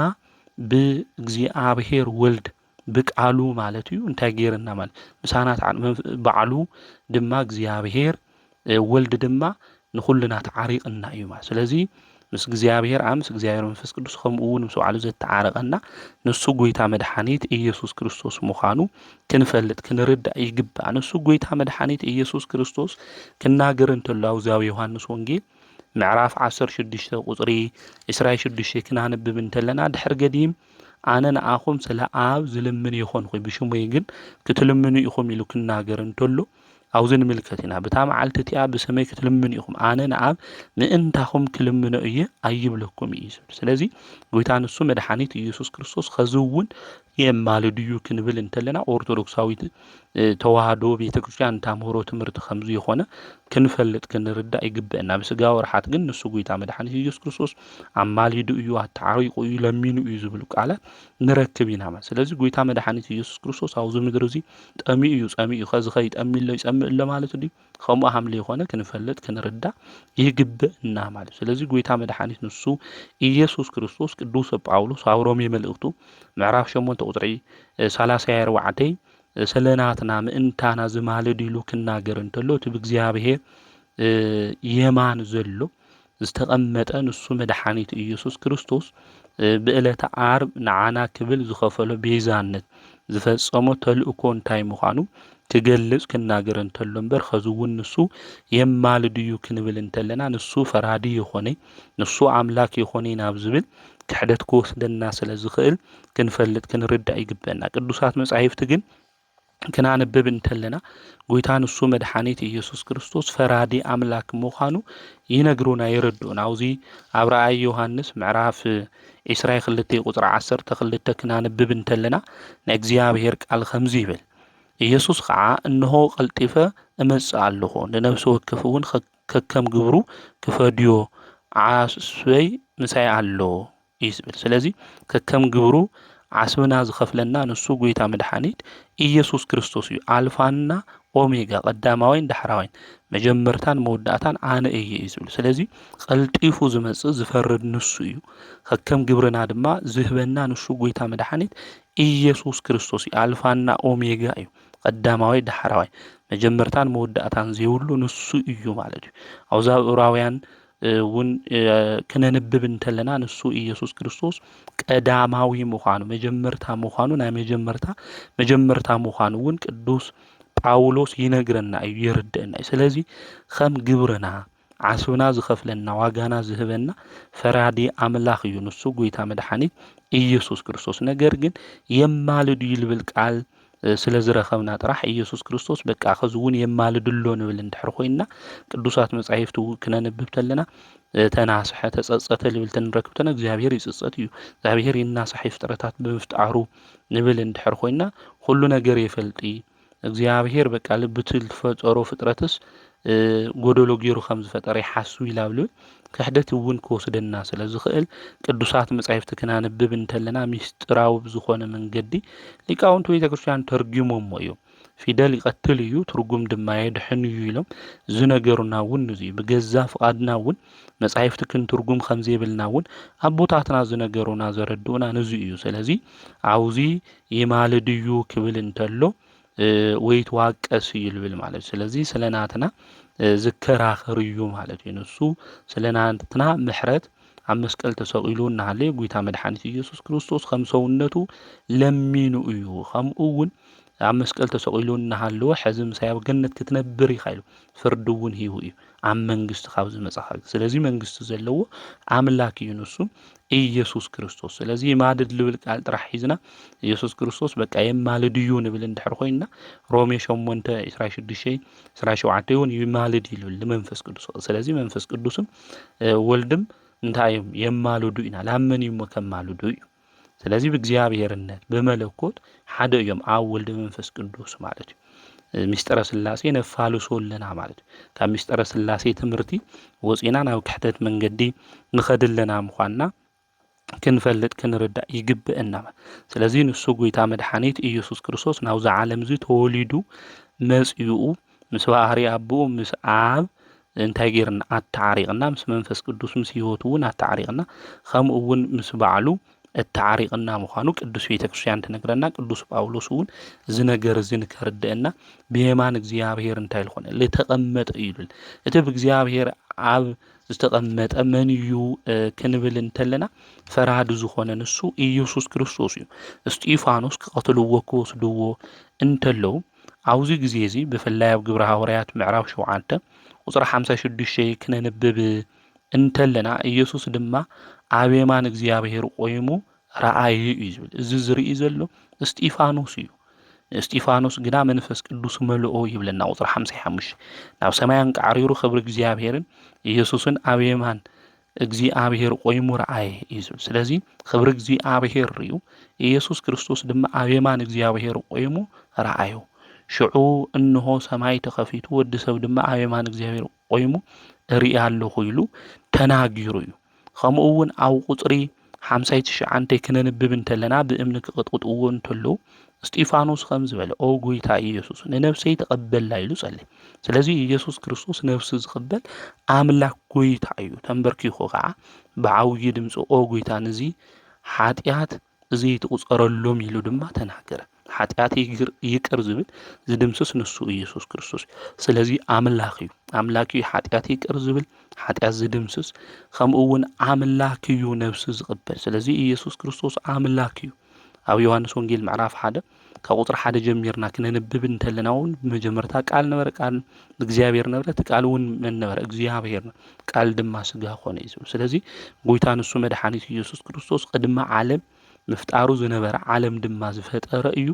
ብእግዚአብሔር ወልድ ብቃሉ ማለት እዩ እንታይ ገይርና ማለት ምሳናት ባዕሉ ድማ እግዚአብሔር ወልድ ድማ ንኹልና ተዓሪቅና እዩ ማለት ስለዚ ምስ እግዚአብሔር ምስ እግዚአብሔር መንፈስ ቅዱስ ከምኡውን ምስ ባዕሉ ዘተዓረቀና ንሱ ጎይታ መድሓኒት ኢየሱስ ክርስቶስ ምዃኑ ክንፈልጥ ክንርዳእ ይግባእ ንሱ ጎይታ መድሓኒት ኢየሱስ ክርስቶስ ክናገር እንተሎ ኣብ ዮሐንስ ወንጌል ምዕራፍ 16 ቁጥሪ 26 ክናነብብ እንተለና ድሕር ገዲም ኣነ ንኣኹም ስለ ኣብ ዝልምን ይኾንኩ ብሽሙይ ግን ክትልምኑ ኢኹም ኢሉ ክናገር እንተሎ ኣብዚ ንምልከት ኢና ብታ መዓልቲ እቲኣ ብሰመይ ክትልምኑ ኢኹም ኣነ ንኣብ ምእንታኹም ክልምኑ እየ ኣይብለኩም እዩ ስለዚ ጎይታ ንሱ መድሓኒት ኢየሱስ ክርስቶስ ከዚ እውን የማልድ እዩ ክንብል እንተለና ኦርቶዶክሳዊት ተዋህዶ ቤተክርስቲያን ታምህሮ ትምህርቲ ከምዚ የኾነ ክንፈልጥ ክንርዳእ ይግብአና ብስጋ ወርሓት ግን ንሱ ጎይታ መድሓኒት ኢየሱስ ክርስቶስ ኣማሊዱ እዩ ኣተዓሪቁ እዩ ለሚኑ እዩ ዝብሉ ቃላት ንረክብ ኢና ማለት ስለዚ ጎይታ መድሓኒት ኢየሱስ ክርስቶስ ኣብዚ ምድሪ እዚ ጠሚኡ እዩ ጸሚኡ ከዚ ከይጠሚሎ ይጸምእ ማለት እዩ ከምኡ ሃምለ የኾነ ክንፈልጥ ክንርዳእ ይግብአና ማለት ስለዚ ጎይታ መድሓኒት ንሱ ኢየሱስ ክርስቶስ ቅዱስ ጳውሎስ ኣብ ሮሜ መልእኽቱ ምዕራፍ 8 ቁጥሪ 34 ስለናትና ምእንታና ዝማልድ ኢሉ ክናገር እንተሎ እቲ ብእግዚአብሔር የማን ዘሎ ዝተቐመጠ ንሱ መድሓኒት ኢየሱስ ክርስቶስ ብዕለተ ዓርብ ንዓና ክብል ዝኸፈሎ ቤዛነት ዝፈጸሞ ተልእኮ እንታይ ምዃኑ ክገልጽ ክናገር እንተሎ እምበር ከዚ እውን ንሱ የማልድ እዩ ክንብል እንተለና ንሱ ፈራዲ የኾነ ንሱ ኣምላክ የኾነ ናብ ዝብል ክሕደት ክወስደና ስለ ዝኽእል ክንፈልጥ ክንርዳእ ይግበአና ቅዱሳት መጻሕፍቲ ግን ክናነብብ እንተለና ጎይታ ንሱ መድሓኒት ኢየሱስ ክርስቶስ ፈራዲ ኣምላክ ምዃኑ ይነግሩና ይረድኡና ኣብዚ ኣብ ራእይ ዮሐንስ ምዕራፍ 22 ቁጥሪ 12 ክናነብብ እንተለና ናይ እግዚአብሔር ቃል ከምዚ ይብል ኢየሱስ ከዓ እንሆ ቀልጢፈ እመጽእ ኣለኹ ንነፍሲ ወከፍ እውን ከከም ግብሩ ክፈድዮ ዓስበይ ምሳይ ኣሎ ይስብል ስለዚ ከከም ግብሩ ዓስብና ዝኸፍለና ንሱ ጎይታ መድሓኒት ኢየሱስ ክርስቶስ እዩ ኣልፋና ኦሜጋ ቀዳማዊን ዳሕራዋይን መጀመርታን መወዳእታን ኣነ እየ እዩ ዝብል ስለዚ ቀልጢፉ ዝመጽእ ዝፈርድ ንሱ እዩ ከከም ግብርና ድማ ዝህበና ንሱ ጎይታ መድሓኒት ኢየሱስ ክርስቶስ እዩ ኣልፋና ኦሜጋ እዩ ቀዳማዊ ዳሕራዋይ መጀመርታን መወዳእታን ዘይብሉ ንሱ እዩ ማለት እዩ ኣብዛ ዕብራውያን እውን ክነንብብ እንተለና ንሱ ኢየሱስ ክርስቶስ ቀዳማዊ ምዃኑ መጀመርታ ምዃኑ ናይ መጀመርታ ምዃኑ እውን ቅዱስ ጳውሎስ ይነግረና እዩ ይርድአና እዩ ስለዚ ከም ግብርና ዓስብና ዝኸፍለና ዋጋና ዝህበና ፈራዲ ኣምላኽ እዩ ንሱ ጎይታ መድሓኒት ኢየሱስ ክርስቶስ ነገር ግን የማልድ እዩ ዝብል ቃል ስለዝረኸብና ጥራሕ ኢየሱስ ክርስቶስ በቃ ኸዝውን የማልድሎ ንብል እንድሕር ኮይና ቅዱሳት መጻሕፍቲ ክነንብብ ተለና ተናስሐ ተጸጸተ ልብል ተንረክብተና እግዚአብሔር ይጽጸት እዩ እግዚአብሔር ይናስሐ ፍጥረታት በመፍጣሩ ንብል እንድሕር ኮይና ሁሉ ነገር ይፈልጢ እግዚአብሔር በቃ ልብትል ተፈጠሮ ፍጥረትስ ጎደሎ ገይሩ ከም ዝፈጠረ ይሓስቡ ይላብሉ ክሕደት እውን ክወስደና ስለዝኽእል ቅዱሳት መጻሕፍቲ ክናንብብ እንተለና ሚስጥራዊ ዝኾነ መንገዲ ሊቃውንት ቤተክርስቲያን ተርጉሞሞ እዮም ፊደል ይቀትል እዩ ትርጉም ድማ የድሕን እዩ ኢሎም ዝነገሩና እውን እዚ ብገዛ ፍቃድና እውን መጻሕፍቲ ክንትርጉም ከም ዘይብልና እውን አቦታትና ዝነገሩና ዘረድኡና ነዚ እዩ ስለዚ አውዚ የማልድዩ ክብል እንተሎ ወይ ተዋቀስ ይልብል ማለት ስለዚ ስለናትና ዝከራኸር እዩ ማለት እዩ ንሱ ስለናትና ምሕረት ኣብ መስቀል ተሰቂሉ እናሃለ ጌታ መድኃኒት ኢየሱስ ክርስቶስ ከም ሰውነቱ ለሚኑ እዩ ከምኡ እውን ኣብ መስቀል ተሰቂሉ እናሃለወ ሕዚ ምሳይ ኣብ ገነት ክትነብር ይኽእል ፍርድ እውን ሂቡ እዩ ኣብ መንግስቲ ካብ ዝመጻእ ስለዚ መንግስቲ ዘለዎ አምላክ እዩ ንሱ ኢየሱስ ክርስቶስ ስለዚ ማድድ ልብል ቃል ጥራሕ ሒዝና ኢየሱስ ክርስቶስ በቃ የማልድዩ ንብል እንድሕር ኮይና ሮሜ 8:26-27 እውን ይማልድ ይብል መንፈስ ቅዱስ ስለዚ መንፈስ ቅዱስም ወልድም እንታይም የማልዱ ኢና ላመን ይመከማልዱ እዩ ስለዚ በእግዚአብሔርነት በመለኮት ሓደ እዮም ኣብ ወልድ መንፈስ ቅዱስ ማለት እዩ ሚስጥረ ስላሴ ነፋልሶለና ማለት ካብ ሚስጥረ ስላሴ ትምህርቲ ወፂና ናብ ክሕተት መንገዲ ንኸድለና ምዃንና ክንፈልጥ ክንርዳእ ይግብአና ስለዚ ንሱ ጌታ መድኃኒት ኢየሱስ ክርስቶስ ናብዚ ዓለም እዚ ተወሊዱ መጽኡ ምስ ባህሪ አቦ ምስ አብ እንታይ ጌርና አታሪቅና ምስ መንፈስ ቅዱስ ምስ ህይወቱ እውን አታሪቅና ከም እውን ምስ ባዕሉ التعريقنا مخانو قدوس ቤተክርስቲያን ተነግረና ቅዱስ ጳውሎስ እውን እዚ ነገር እዚ ንከርደና በየማን እግዚአብሔር እንታይ ልኾነ ለተቀመጠ ይብል እቲ በእግዚአብሔር አብ ዝተቀመጠ መንዩ ክንብል እንተለና ፈራድ ዝኾነ ንሱ ኢየሱስ ክርስቶስ እዩ እስጢፋኖስ ከቀትልዎ ወስድዎ እንተለው አውዚ ጊዜ እዚ በፈላይ ኣብ ግብረ ሐዋርያት ምዕራፍ 7 ቁጥር 56 ክነንብብ እንተለና ኢየሱስ ድማ ኣብ የማን እግዚአብሔር ቆይሙ ረአይ ይዝብል እዚ ዝርኢ ዘሎ እስጢፋኖስ እዩ እስጢፋኖስ ግና መንፈስ ቅዱስ መልኦ ይብለና ቁጥር 55 ናብ ሰማያን ቃሪሩ ክብር እግዚአብሔርን ኢየሱስን ኣብ የማን እግዚአብሔር ቆይሙ ረአይ ይዝብል ስለዚ ክብር እግዚአብሔር እዩ ኢየሱስ ክርስቶስ ድማ ኣብ የማን እግዚአብሔር ቆይሙ ረአዩ ሽዑ እንሆ ሰማይ ተኸፊቱ ወዲ ሰብ ድማ ኣብ የማን እግዚአብሔር ቆይሙ ርኢ ኣለኹ ኢሉ ተናጊሩ እዩ ከምኡውን ኣብ ቁጥሪ 59 ክነንብብ እንተለና ብእምነት ክቅጥቅጥዎ እንተለው እስጢፋኖስ ከም ዝበለ ኦ ጌታ ኢየሱስ ነፍሰይ ተቀበል ኢሉ ጸለየ ስለዚ ኢየሱስ ክርስቶስ ነፍስ ዝቀበል አምላክ ጌታ እዩ ተንበርኪኹ ከዓ ብዓውይ ድምጽ ኦ ጌታ ነዚ ኃጢአት እዚ ተቆጸረሎም ኢሉ ድማ ተናገረ ኃጢአት ይቅር ዝብል ዝድምስስ ንሱ ኢየሱስ ክርስቶስ ስለዚ አምላክ እዩ አምላክ እዩ ኃጢአት ይቅር ዝብል ኃጢአት ዝድምስስ ከምኡውን አምላክ እዩ ነፍስ ዝቀበል ስለዚ ኢየሱስ ክርስቶስ አምላክ እዩ ኣብ ዮሐንስ ወንጌል ምዕራፍ 1 ከቁጥር 1 ጀሚርና ክነንብብ እንተለናውን መጀመርታ ቃል ነበረ ቃል እግዚአብሔር ነበረ ቃልውን ነበረ እግዚአብሔር ቃል ድማ ስጋ ሆነ እዩ ስለዚ ጌታ ንሱ መድኃኒት ኢየሱስ ክርስቶስ ቅድመ ዓለም ምፍጣሩ ዝነበረ ዓለም ድማ ዝፈጠረ እዩ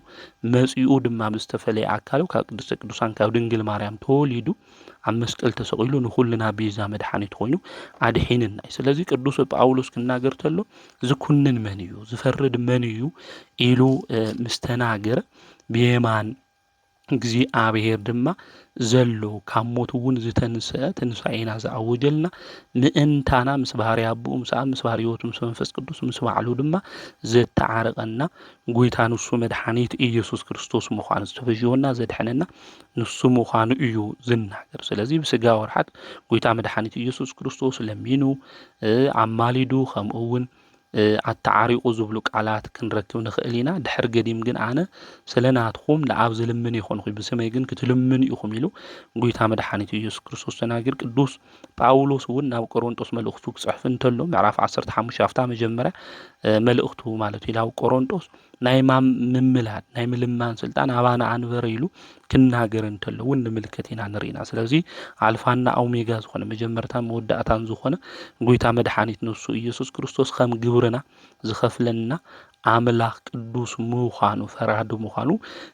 መጽኡ ድማ ምስተፈለየ አካሉ ካብ ቅድስተ ቅዱሳን ካብ ድንግል ማርያም ተወሊዱ ኣብ መስቀል ተሰቂሉ ንኹልና ቤዛ መድኃኒት ኮይኑ አድሒንና ስለዚ ቅዱስ ጳውሎስ ክናገር ተሎ ዝኩንን መን እዩ ዝፈርድ መን እዩ ኢሉ ምስተናገረ በየማን እግዚአብሔር ድማ ዘሎ ካብ ሞት እውን ዝተንሰአ ትንሳኤና ዘአወጀልና ምእንታና ምስ ባህሪ አቦ ምስ ባህሪ ህይወቱ ምስ መንፈስ ቅዱስ ምስ ባዕሉ ድማ ዘተዓረቀና ጌታ ንሱ መድኃኒት ኢየሱስ ክርስቶስ ምዃኑ ዝተፈጅወና ዘድሐነና ንሱ ምዃኑ እዩ ዝናገር ስለዚ ብስጋ ወርሓት ጌታ መድኃኒት ኢየሱስ ክርስቶስ ለሚኑ አማሊዱ ከምኡውን አታዓሪቁ ዝብሉ ቃላት ክንረክብ ንኽእል ኢና ድሕር ገዲም ግን አነ ስለናትኩም ለአብ ዝልምን ይኹንኩ ብሰመይ ግን ክትልምን ኢኹም ኢሉ ጌታ መድኃኒት ኢየሱስ ክርስቶስ ተናገር ቅዱስ ጳውሎስ እውን ናብ ቆሮንጦስ መልእክቱ ክጽሕፍ እንተሎ ምዕራፍ 15 አፍታ መጀመሪያ መልእክቱ ማለት ኢላው ቆሮንጦስ ናይ ምምላድ ናይ ምልማን ስልጣን አባና አንበረ ኢሉ ክናገር እንተሎ እውን ንምልከቴና ንሪና ስለዚ አልፋና ኦሜጋ ዝኾነ መጀመርታ መወዳእታን ዝኾነ ጌታ መድኃኒት ንሱ ኢየሱስ ክርስቶስ ከም ግብርና ዝኸፍለና አምላኽ ቅዱስ ምዃኑ ፈራዲ ምዃኑ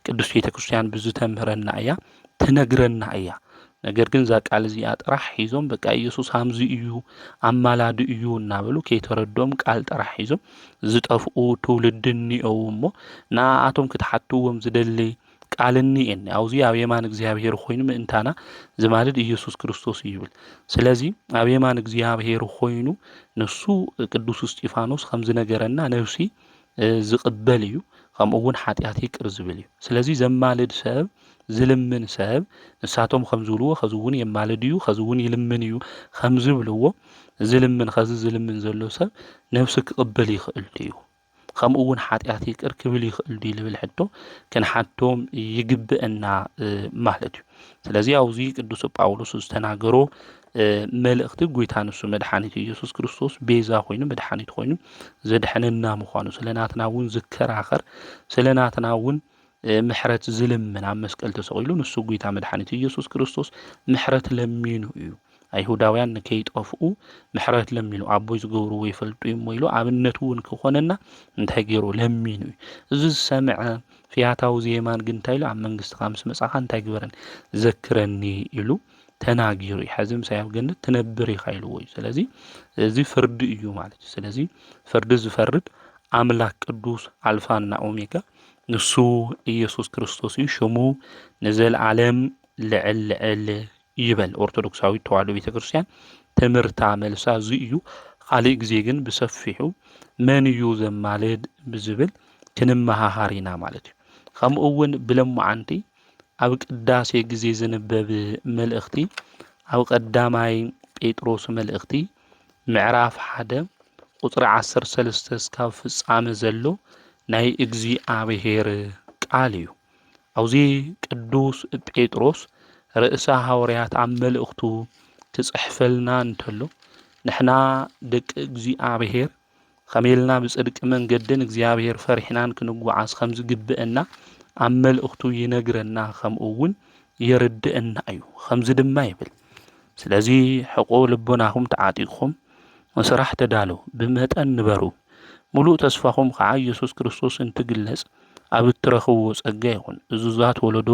ቅዱስ ቤተክርስቲያን ብዝተምህረና እያ ትነግረና እያ። ነገር ግን እዛ ቃል እዚኣ ጥራሕ ሒዞም በቃ ኢየሱስ ሃምዚ እዩ ኣማላዲ እዩ እናበሉ ከይተረዶም ቃል ጥራሕ ሒዞም ዝጠፍኡ ትውልድ እኒአው እሞ ንኣቶም ክትሓትዎም ዝደሊ ቃል እኒአኒ ኣብዚ ኣብ የማን እግዚኣብሔር ኮይኑ ምእንታና ዝማልድ ኢየሱስ ክርስቶስ ይብል። ስለዚ ኣብ የማን እግዚኣብሔር ኮይኑ ንሱ ቅዱስ እስጢፋኖስ ከም ዝነገረና ነፍሲ ዝቕበል እዩ ከምኡ እውን ሓጢኣት ይቅር ዝብል እዩ። ስለዚ ዘማልድ ሰብ ዝልምን ሰብ ንሳቶም ከም ዝብልዎ ከዚ እውን የማልድ እዩ ከዚ እውን ይልምን እዩ ከም ዝብልዎ ዝልምን ከዚ ዝልምን ዘሎ ሰብ ነፍሲ ክቕበል ይኽእል እዩ ከምኡ እውን ሓጢኣት ይቅር ክብል ይኽእል እዩ ልብል ሕቶ ክንሓቶም ይግብአና ማለት እዩ። ስለዚ ኣብዚ ቅዱስ ጳውሎስ ዝተናገሮ መልእኽቲ ጎይታ ንሱ መድሓኒት ኢየሱስ ክርስቶስ ቤዛ ኮይኑ መድሓኒት ኮይኑ ዘድሕነና ምዃኑ ስለናትና እውን ዝከራኸር ስለናትና እውን ምሕረት ዝልምን ኣብ መስቀል ተሰቂሉ ንሱ ጎይታ መድሓኒት ኢየሱስ ክርስቶስ ምሕረት ለሚኑ እዩ። ኣይሁዳውያን ንከይጠፍኡ ምሕረት ለሚኑ ኣቦይ ዝገብርዎ ይፈልጡ እሞ ኢሉ ኣብነት እውን ክኾነና እንታይ ገይሩ ለሚኑ እዩ። እዚ ዝሰምዐ ፍያታዊ ዜማን ግን እንታይ ኢሉ ኣብ መንግስትኻ ምስ መጻኻ እንታይ ግበረኒ ዘክረኒ ኢሉ ተናጊሩ እዩ። ሕዚ ምሳይ ኣብ ገነት ትነብር ኢኻ ኢልዎ እዩ። ስለዚ እዚ ፍርዲ እዩ ማለት እዩ። ስለዚ ፍርዲ ዝፈርድ ኣምላኽ ቅዱስ ኣልፋና ኦሜጋ ንሱ ኢየሱስ ክርስቶስ እዩ። ሽሙ ንዘለዓለም ልዕል ልዕል ይበል። ኦርቶዶክሳዊት ተዋህዶ ቤተክርስቲያን ትምህርታ መልሳ እዚ እዩ። ካልእ ግዜ ግን ብሰፊሑ መን እዩ ዘማልድ ብዝብል ክንመሃሃር ኢና ማለት እዩ። ከምኡ እውን ብለማዓንቲ ኣብ ቅዳሴ ግዜ ዝንበብ መልእኽቲ ኣብ ቀዳማይ ጴጥሮስ መልእኽቲ ምዕራፍ 1 ቁፅሪ 13 እስካብ ፍጻመ ዘሎ ናይ እግዚኣብሔር ቃል እዩ። ኣብዚ ቅዱስ ጴጥሮስ ርእሰ ሐዋርያት ኣብ መልእኽቱ ክጽሕፈልና እንተሎ ንሕና ደቂ እግዚኣብሔር ከመይልና ብጽድቂ መንገድን እግዚኣብሔር ፈሪሕናን ክንጓዓዝ ከም ዝግብአና ኣብ መልእኽቱ ይነግረና ከምኡ እውን የርድአና እዩ። ከምዚ ድማ ይብል ስለዚ ሕቆ ልቦናኹም ተዓጢቕኹም መስራሕ ተዳለዉ ብመጠን ንበሩ ሙሉእ ተስፋኹም ከዓ ኢየሱስ ክርስቶስ እንትግለጽ ኣብ እትረኽብዎ ጸጋ ይኹን። እዙዛት ወለዶ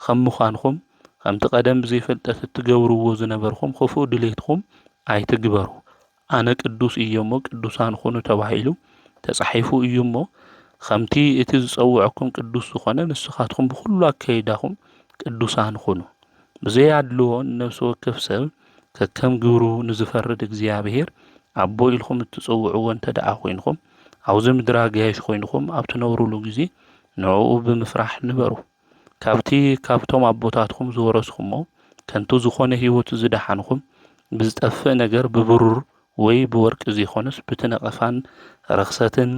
ከም ምዃንኹም ከምቲ ቀደም ብዘይፈልጠት እትገብርዎ ዝነበርኹም ክፉእ ድሌትኹም ኣይትግበሩ ኣነ ቅዱስ እየ እሞ ቅዱሳን ኮኑ ተባሂሉ ተጻሒፉ እዩ እሞ ከምቲ እቲ ዝጸውዐኩም ቅዱስ ዝኾነ ንስኻትኩም ብኩሉ ኣከይዳኹም ቅዱሳን ኮኑ። ብዘያድልዎ ነፍሲ ወከፍ ሰብ ከከም ግብሩ ንዝፈርድ እግዚኣብሔር ኣቦ ኢልኩም እትጸውዕዎ እንተደኣ ኮይንኩም ኣብዚ ምድራ ጋያሽ ኮይንኩም ኣብ ትነብሩሉ ግዜ ንዕኡ ብምፍራሕ ንበሩ። ካብቶም ኣቦታትኩም ዝወረስኩሞ ከንቱ ዝኾነ ህይወት ዝደሓንኩም ብዝጠፍእ ነገር ብብሩር ወይ ብወርቂ ዘይኮነስ ብትነቐፋን ረኽሰትን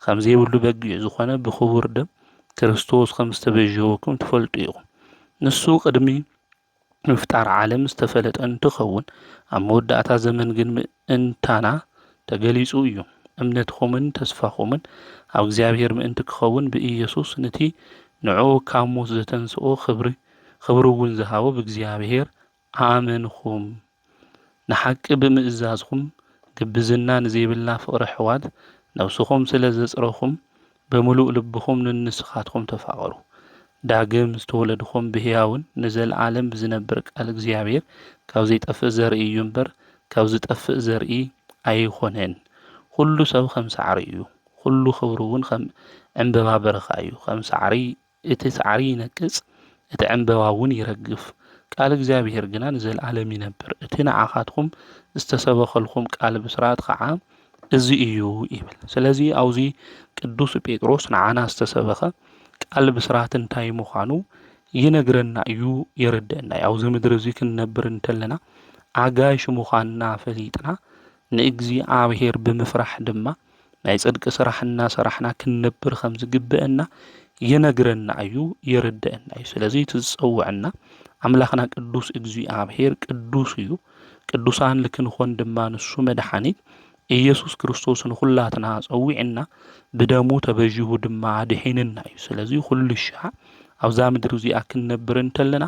ከም ዘይብሉ በጊዕ ዝኾነ ብኽቡር ደም ክርስቶስ ከም ዝተበጀወኩም ትፈልጡ ኢኹም። ንሱ ቅድሚ ምፍጣር ዓለም ዝተፈለጠ እንትኸውን ኣብ መወዳእታ ዘመን ግን ምእንታና ተገሊጹ እዩ። እምነትኹምን ተስፋኹምን ኣብ እግዚኣብሔር ምእንቲ ክኸውን ብኢየሱስ ነቲ ንዕኡ ካብ ሞት ዘተንስኦ ክብሪ እውን ዝሃቦ ብእግዚኣብሔር ኣመንኹም። ንሓቂ ብምእዛዝኹም ግብዝና ንዘይብላ ፍቕሪ ሕዋት ነብስኹም ስለ ዘጽረኹም ብምሉእ ልብኹም ንንስኻትኩም ተፋቐሩ። ዳግም ዝተወለድኹም ብሕያውን ንዘለዓለም ብዝነብር ቃል እግዚኣብሔር ካብ ዘይጠፍእ ዘርኢ እዩ እምበር ካብ ዝጠፍእ ዘርኢ ኣይኮነን። ኩሉ ሰብ ከም ሳዕሪ እዩ፣ ኩሉ ክብሪ እውን ከም ዕምበባ በረኻ እዩ። ከም ሳዕሪ እቲ ሳዕሪ ይነቅጽ፣ እቲ ዕምበባ እውን ይረግፍ፣ ቃል እግዚኣብሔር ግና ንዘለዓለም ይነብር። እቲ ንዓኻትኩም ዝተሰበኸልኩም ቃል ብስራት ከዓ እዚ እዩ ይብል። ስለዚ ኣብዚ ቅዱስ ጴጥሮስ ንዓና ዝተሰበኸ ቃል ብስራት እንታይ ምዃኑ ይነግረና እዩ፣ የርድአና እዩ። ኣብዚ ምድሪ እዚ ክንነብር እንተለና ኣጋይሽ ምዃንና ፈሊጥና ንእግዚኣብሔር ብምፍራሕ ድማ ናይ ጽድቂ ስራሕና ሰራሕና ክንነብር ከም ዝግብአና ይነግረና እዩ፣ የርድአና እዩ። ስለዚ ትዝጸውዐና ኣምላኽና ቅዱስ እግዚኣብሔር ቅዱስ እዩ። ቅዱሳን ልክንኾን ድማ ንሱ መድሓኒት ኢየሱስ ክርስቶስ ንኹላትና ጸዊዕና ብደሙ ተበዥሁ ድማ ድሒንና እዩ። ስለዚ ኩሉ ሻዕ ኣብዛ ምድሪ እዚኣ ክንነብር እንተለና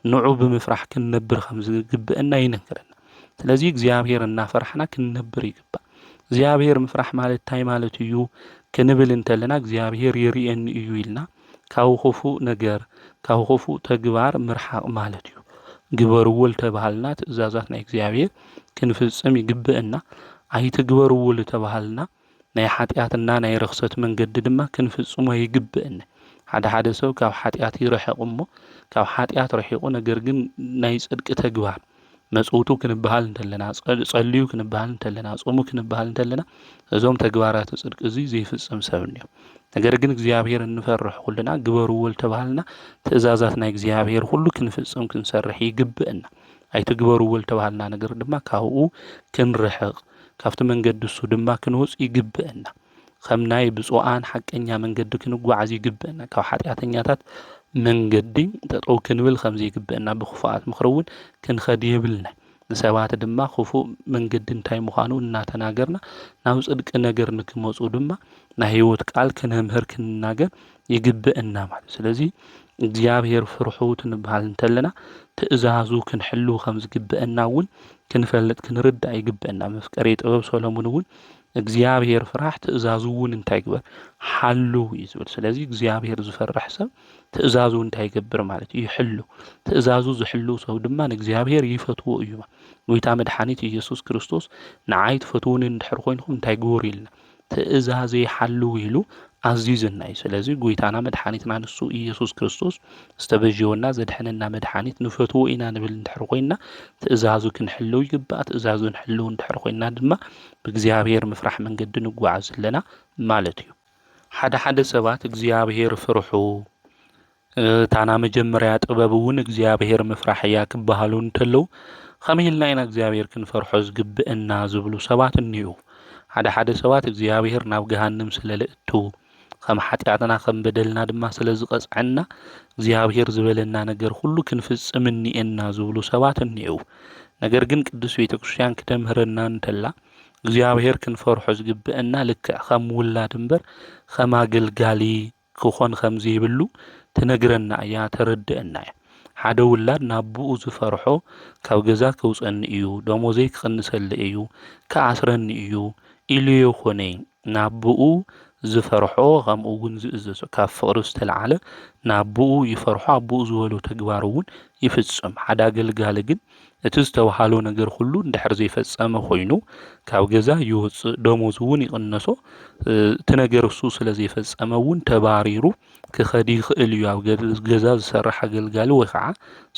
ንዑ ብምፍራሕ ክንነብር ከም ዝግብአና ይነግረና። ስለዚ እግዚኣብሔር እናፈራሕና ክንነብር ይግባእ። እግዚኣብሔር ምፍራሕ ማለት እንታይ ማለት እዩ ክንብል እንተለና እግዚአብሔር ይርኤኒ እዩ ኢልና ካብ ክፉእ ነገር ካብ ክፉእ ተግባር ምርሓቅ ማለት እዩ። ግበርዎ ዝተባሃልና ትእዛዛት ናይ እግዚአብሔር ክንፍጽም ይግብአና። ኣይትግበርዎ ዝተባሃልና ናይ ሓጢኣትና ናይ ርክሰት መንገዲ ድማ ክንፍጽሞ ይግብአና። ሓደ ሰብ ካብ ሓጢኣት ይርሕቕ እሞ ካብ ሓጢኣት ረሒቁ ነገር ግን ናይ ጽድቂ ተግባር መጽውቱ ክንበሃል እንተለና ጸልዩ ክንበሃል እንተለና ጾሙ ክንበሃል እንተለና እዞም ተግባራት ጽድቂ እዚ ዘይፍጽም ሰብ እዩ። ነገር ግን እግዚአብሔር እንፈርሕ ኩልና ግበርዎ ዝተባሃልና ትእዛዛት ናይ እግዚአብሔር ሁሉ ክንፍጽም ክንሰርሕ ይግብአና። ኣይትግበርዎ ዝተባሃልና ነገር ድማ ካብኡ ክንርሕቕ ካብቲ መንገዲ እሱ ድማ ክንወጽእ ይግብአና። ከም ናይ ብፁዓን ሓቀኛ መንገዲ ክንጓዓዝ ይግብአና። ካብ ሓጢኣተኛታት መንገዲ ጠጠው ክንብል ከም ዘይግብአና ብኽፉኣት ምኽሪ እውን ክንኸድ የብልና። ንሰባት ድማ ክፉእ መንገዲ እንታይ ምዃኑ እናተናገርና ናብ ጽድቂ ነገር ንክመፁ ድማ ናይ ህይወት ቃል ክንምህር ክንናገር ይግብአና ማለት። ስለዚ እግዚአብሔር ፍርሑ ክንበሃል እንተለና ትእዛዙ ክንሕሉ ከም ዝግብአና እውን ክንፈልጥ ክንርዳእ ይግብአና። መፍቀሬ ጥበብ ሰሎሞን እውን እግዚአብሔር ፍራሕ ትእዛዙ እውን እንታይ ይግበር ሓሉ እዩ ዝብል። ስለዚ እግዚአብሔር ዝፈርሕ ሰብ ትእዛዙ እንታይ ይገብር ማለት እዩ ይሕሉ። ትእዛዙ ዝሕሉ ሰብ ድማ ንእግዚአብሔር ይፈትዎ እዩ። ጎይታ መድሓኒት ኢየሱስ ክርስቶስ ንዓይ ትፈትውኒ እንድሕር ኮይንኩም እንታይ ግበሩ ኢልና ትእዛዘይ ሓሉ ኢሉ ኣዚዝና እዩ። ስለዚ ጎይታና መድሓኒትና ንሱ ኢየሱስ ክርስቶስ ዝተበጀወና ዘድሐነና መድሓኒት ንፈትዎ ኢና ንብል እንድሕር ኮይንና ትእዛዙ ክንሕልው ይግባእ። ትእዛዙ ንሕልው እንድሕር ኮይንና ድማ ብእግዚአብሔር ምፍራሕ መንገዲ ንጓዓዝ ኣለና ማለት እዩ። ሓደ ሰባት እግዚአብሔር ፍርሑ ታና መጀመርያ ጥበብ እውን እግዚአብሔር ምፍራሕ እያ ክበሃሉ እንተለው ከመይ ኢልና ኢና እግዚአብሔር ክንፈርሖ ዝግብአና ዝብሉ ሰባት እኒኡ። ሓደ ሰባት እግዚአብሔር ናብ ገሃነም ስለለእቱ ከም ሓጢኣትና ከም በደልና ድማ ስለ ዝቐጽዐና እግዚአብሔር ዝበለና ነገር ሁሉ ክንፍጽም እኒአና ዝብሉ ሰባት እኒኡ። ነገር ግን ቅዱስ ቤተ ክርስቲያን ክተምህረና እንተላ እግዚአብሔር ክንፈርሖ ዝግብአና ልክዕ ከም ውላድ እምበር ከም ኣገልጋሊ ክኾን ከም ዘይብሉ ትነግረና እያ ተረድአና እያ። ሓደ ውላድ ናብኡ ዝፈርሖ ካብ ገዛ ከውፀኒ እዩ፣ ደሞዘይ ክቕንሰሊ እዩ፣ ከኣስረኒ እዩ ኢሉ ይኾነ ናብኡ ዝፈርሖ ከምኡ እውን ዝእዘዞ ካብ ፍቅሪ ዝተልዓለ ናብኡ ይፈርሖ ኣቦኡ ዝበሎ ተግባር እውን ይፍጽም። ሓደ ኣገልጋሊ ግን እቲ ዝተባሃሎ ነገር ሁሉ እንድሕር ዘይፈጸመ ኮይኑ ካብ ገዛ ይወፅእ፣ ደሞዝ እውን ይቕነሶ፣ እቲ ነገር እሱ ስለ ዘይፈጸመ እውን ተባሪሩ ክኸድ ይኽእል እዩ። ኣብ ገዛ ዝሰርሕ ኣገልጋሊ ወይ ከዓ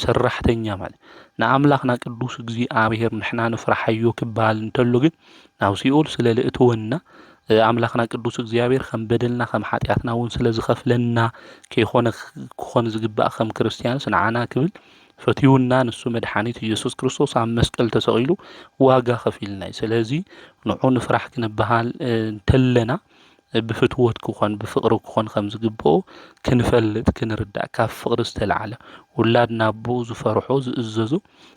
ሰራሕተኛ ማለት ንኣምላኽና ቅዱስ እግዚአብሔር ንሕና ንፍራሓዮ ክበሃል እንተሎ ግን ናብ ሲኦል ስለ ልእትወና ኣምላኽና ቅዱስ እግዚአብሔር ከም በደልና ከም ሓጢኣትና እውን ስለ ዝኸፍለና ክኾን ዝግባእ ከም ክርስቲያንስ ንዓና ክብል ፈትዩና ንሱ መድሓኒት ኢየሱስ ክርስቶስ ኣብ መስቀል ተሰቂሉ ዋጋ ከፊልና እዩ። ስለዚ ንዑ ንፍራሕ ክንበሃል እንተለና ብፍትወት ክኾን ብፍቅሪ ክኾን ከም ዝግብኦ ክንፈልጥ ክንርዳእ ካብ ፍቅሪ ዝተልዓለ ውላድ ናብኡ ዝፈርሖ ዝእዘዙ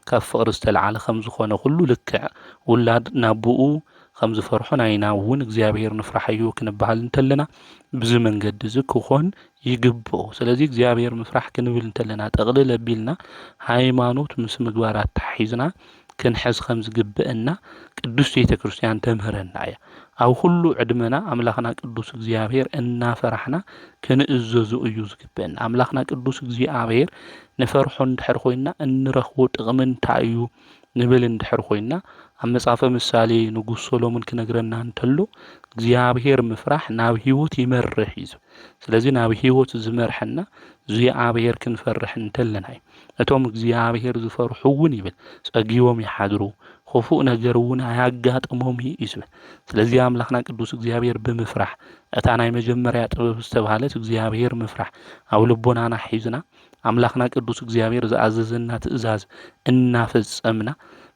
ካብ ፍቅሪ ዝተልዓለ ከም ዝኾነ ኩሉ ልክዕ ውላድ ናብኡ ከም ዝፈርሖ ናይና እውን እግዚአብሔር ንፍራሕዩ ክንበሃል እንተለና ብዚ መንገዲ እዚ ክኾን ይግብኦ። ስለዚ እግዚአብሔር ምፍራሕ ክንብል እንተለና ጠቕልል ኣቢልና ሃይማኖት ምስ ምግባራት ተሓሒዝና ክንሕዝ ከም ዝግብአና ቅዱስ ቤተ ክርስቲያን ተምህረና እያ። ኣብ ኩሉ ዕድመና ኣምላኽና ቅዱስ እግዚአብሔር እናፈራሕና ክንእዘዙ እዩ ዝግብአና። ኣምላኽና ቅዱስ እግዚአብሔር ንፈርሖ እንድሕር ኮይና እንረኽቦ ጥቕሚ እንታይ እዩ ንብል እንድሕር ኮይና ኣብ መጽሓፈ ምሳሌ ንጉስ ሰሎሞን ክነግረና እንተሎ እግዚአብሔር ምፍራሕ ናብ ህይወት ይመርሕ እዩ። ስለዚ ናብ ህይወት ዝመርሐና እግዚአብሔር ክንፈርሕ እንተለና እዩ። እቶም እግዚአብሔር ዝፈርሑ እውን ይብል ጸጊቦም ይሓድሩ ክፉእ ነገር እውን ኣያጋጥሞም እዩ ዝብል። ስለዚ ኣምላኽና ቅዱስ እግዚአብሔር ብምፍራሕ እታ ናይ መጀመርያ ጥበብ ዝተባሃለት እግዚአብሔር ምፍራሕ ኣብ ልቦናና ሒዝና ኣምላኽና ቅዱስ እግዚአብሔር ዝኣዘዘና ትእዛዝ እናፈጸምና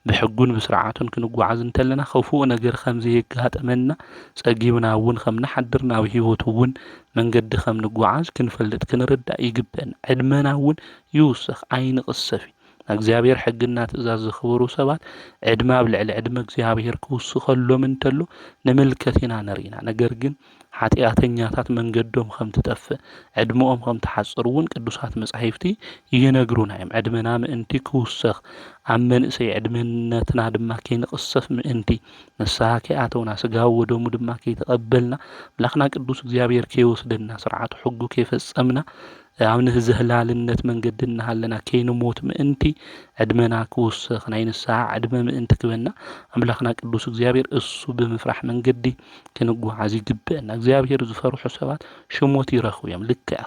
ብሕጉን ብስርዓቱን ክንጓዓዝ እንተለና ክፉእ ነገር ከም ዘይጋጠመና ጸጊብና እውን ከም ንሓድር ናብ ህይወት እውን መንገዲ ከም ንጓዓዝ ክንፈልጥ ክንርዳእ ይግብአና። ዕድመና እውን ይውስኽ ኣይንቕሰፍ። እግዚአብሔር ሕግና ትእዛዝ ዝኽበሩ ሰባት ዕድመ ኣብ ልዕሊ ዕድመ እግዚአብሔር ክውስኸሎም እንተሎ ንምልከት ኢና ነሪኢና። ነገር ግን ሓጢኣተኛታት መንገዶም ከም ትጠፍእ ዕድመኦም ከም ትሓፅር እውን ቅዱሳት መጻሕፍቲ ይነግሩና እዮም። ዕድመና ምእንቲ ክውሰኽ ኣብ መንእሰይ ዕድመነትና ድማ ከይንቕሰፍ ምእንቲ ንስሓ ከይኣተውና ስጋዊ ወደሙ ድማ ከይተቐበልና ኣምላኽና ቅዱስ እግዚኣብሔር ከይወስደና ስርዓቱ ሕጉ ከይፈጸምና ኣብ ንዝህላልነት መንገዲ እናሃለና ከይንሞት ምእንቲ ዕድመና ክውስኽ ናይ ንስሓ ዕድመ ምእንቲ ክበና ኣምላኽና ቅዱስ እግዚኣብሔር እሱ ብምፍራሕ መንገዲ ክንጓዓዝ ይግብአና። እግዚኣብሔር ዝፈርሑ ሰባት ሽሞት ይረኽቡ እዮም። ልክዕ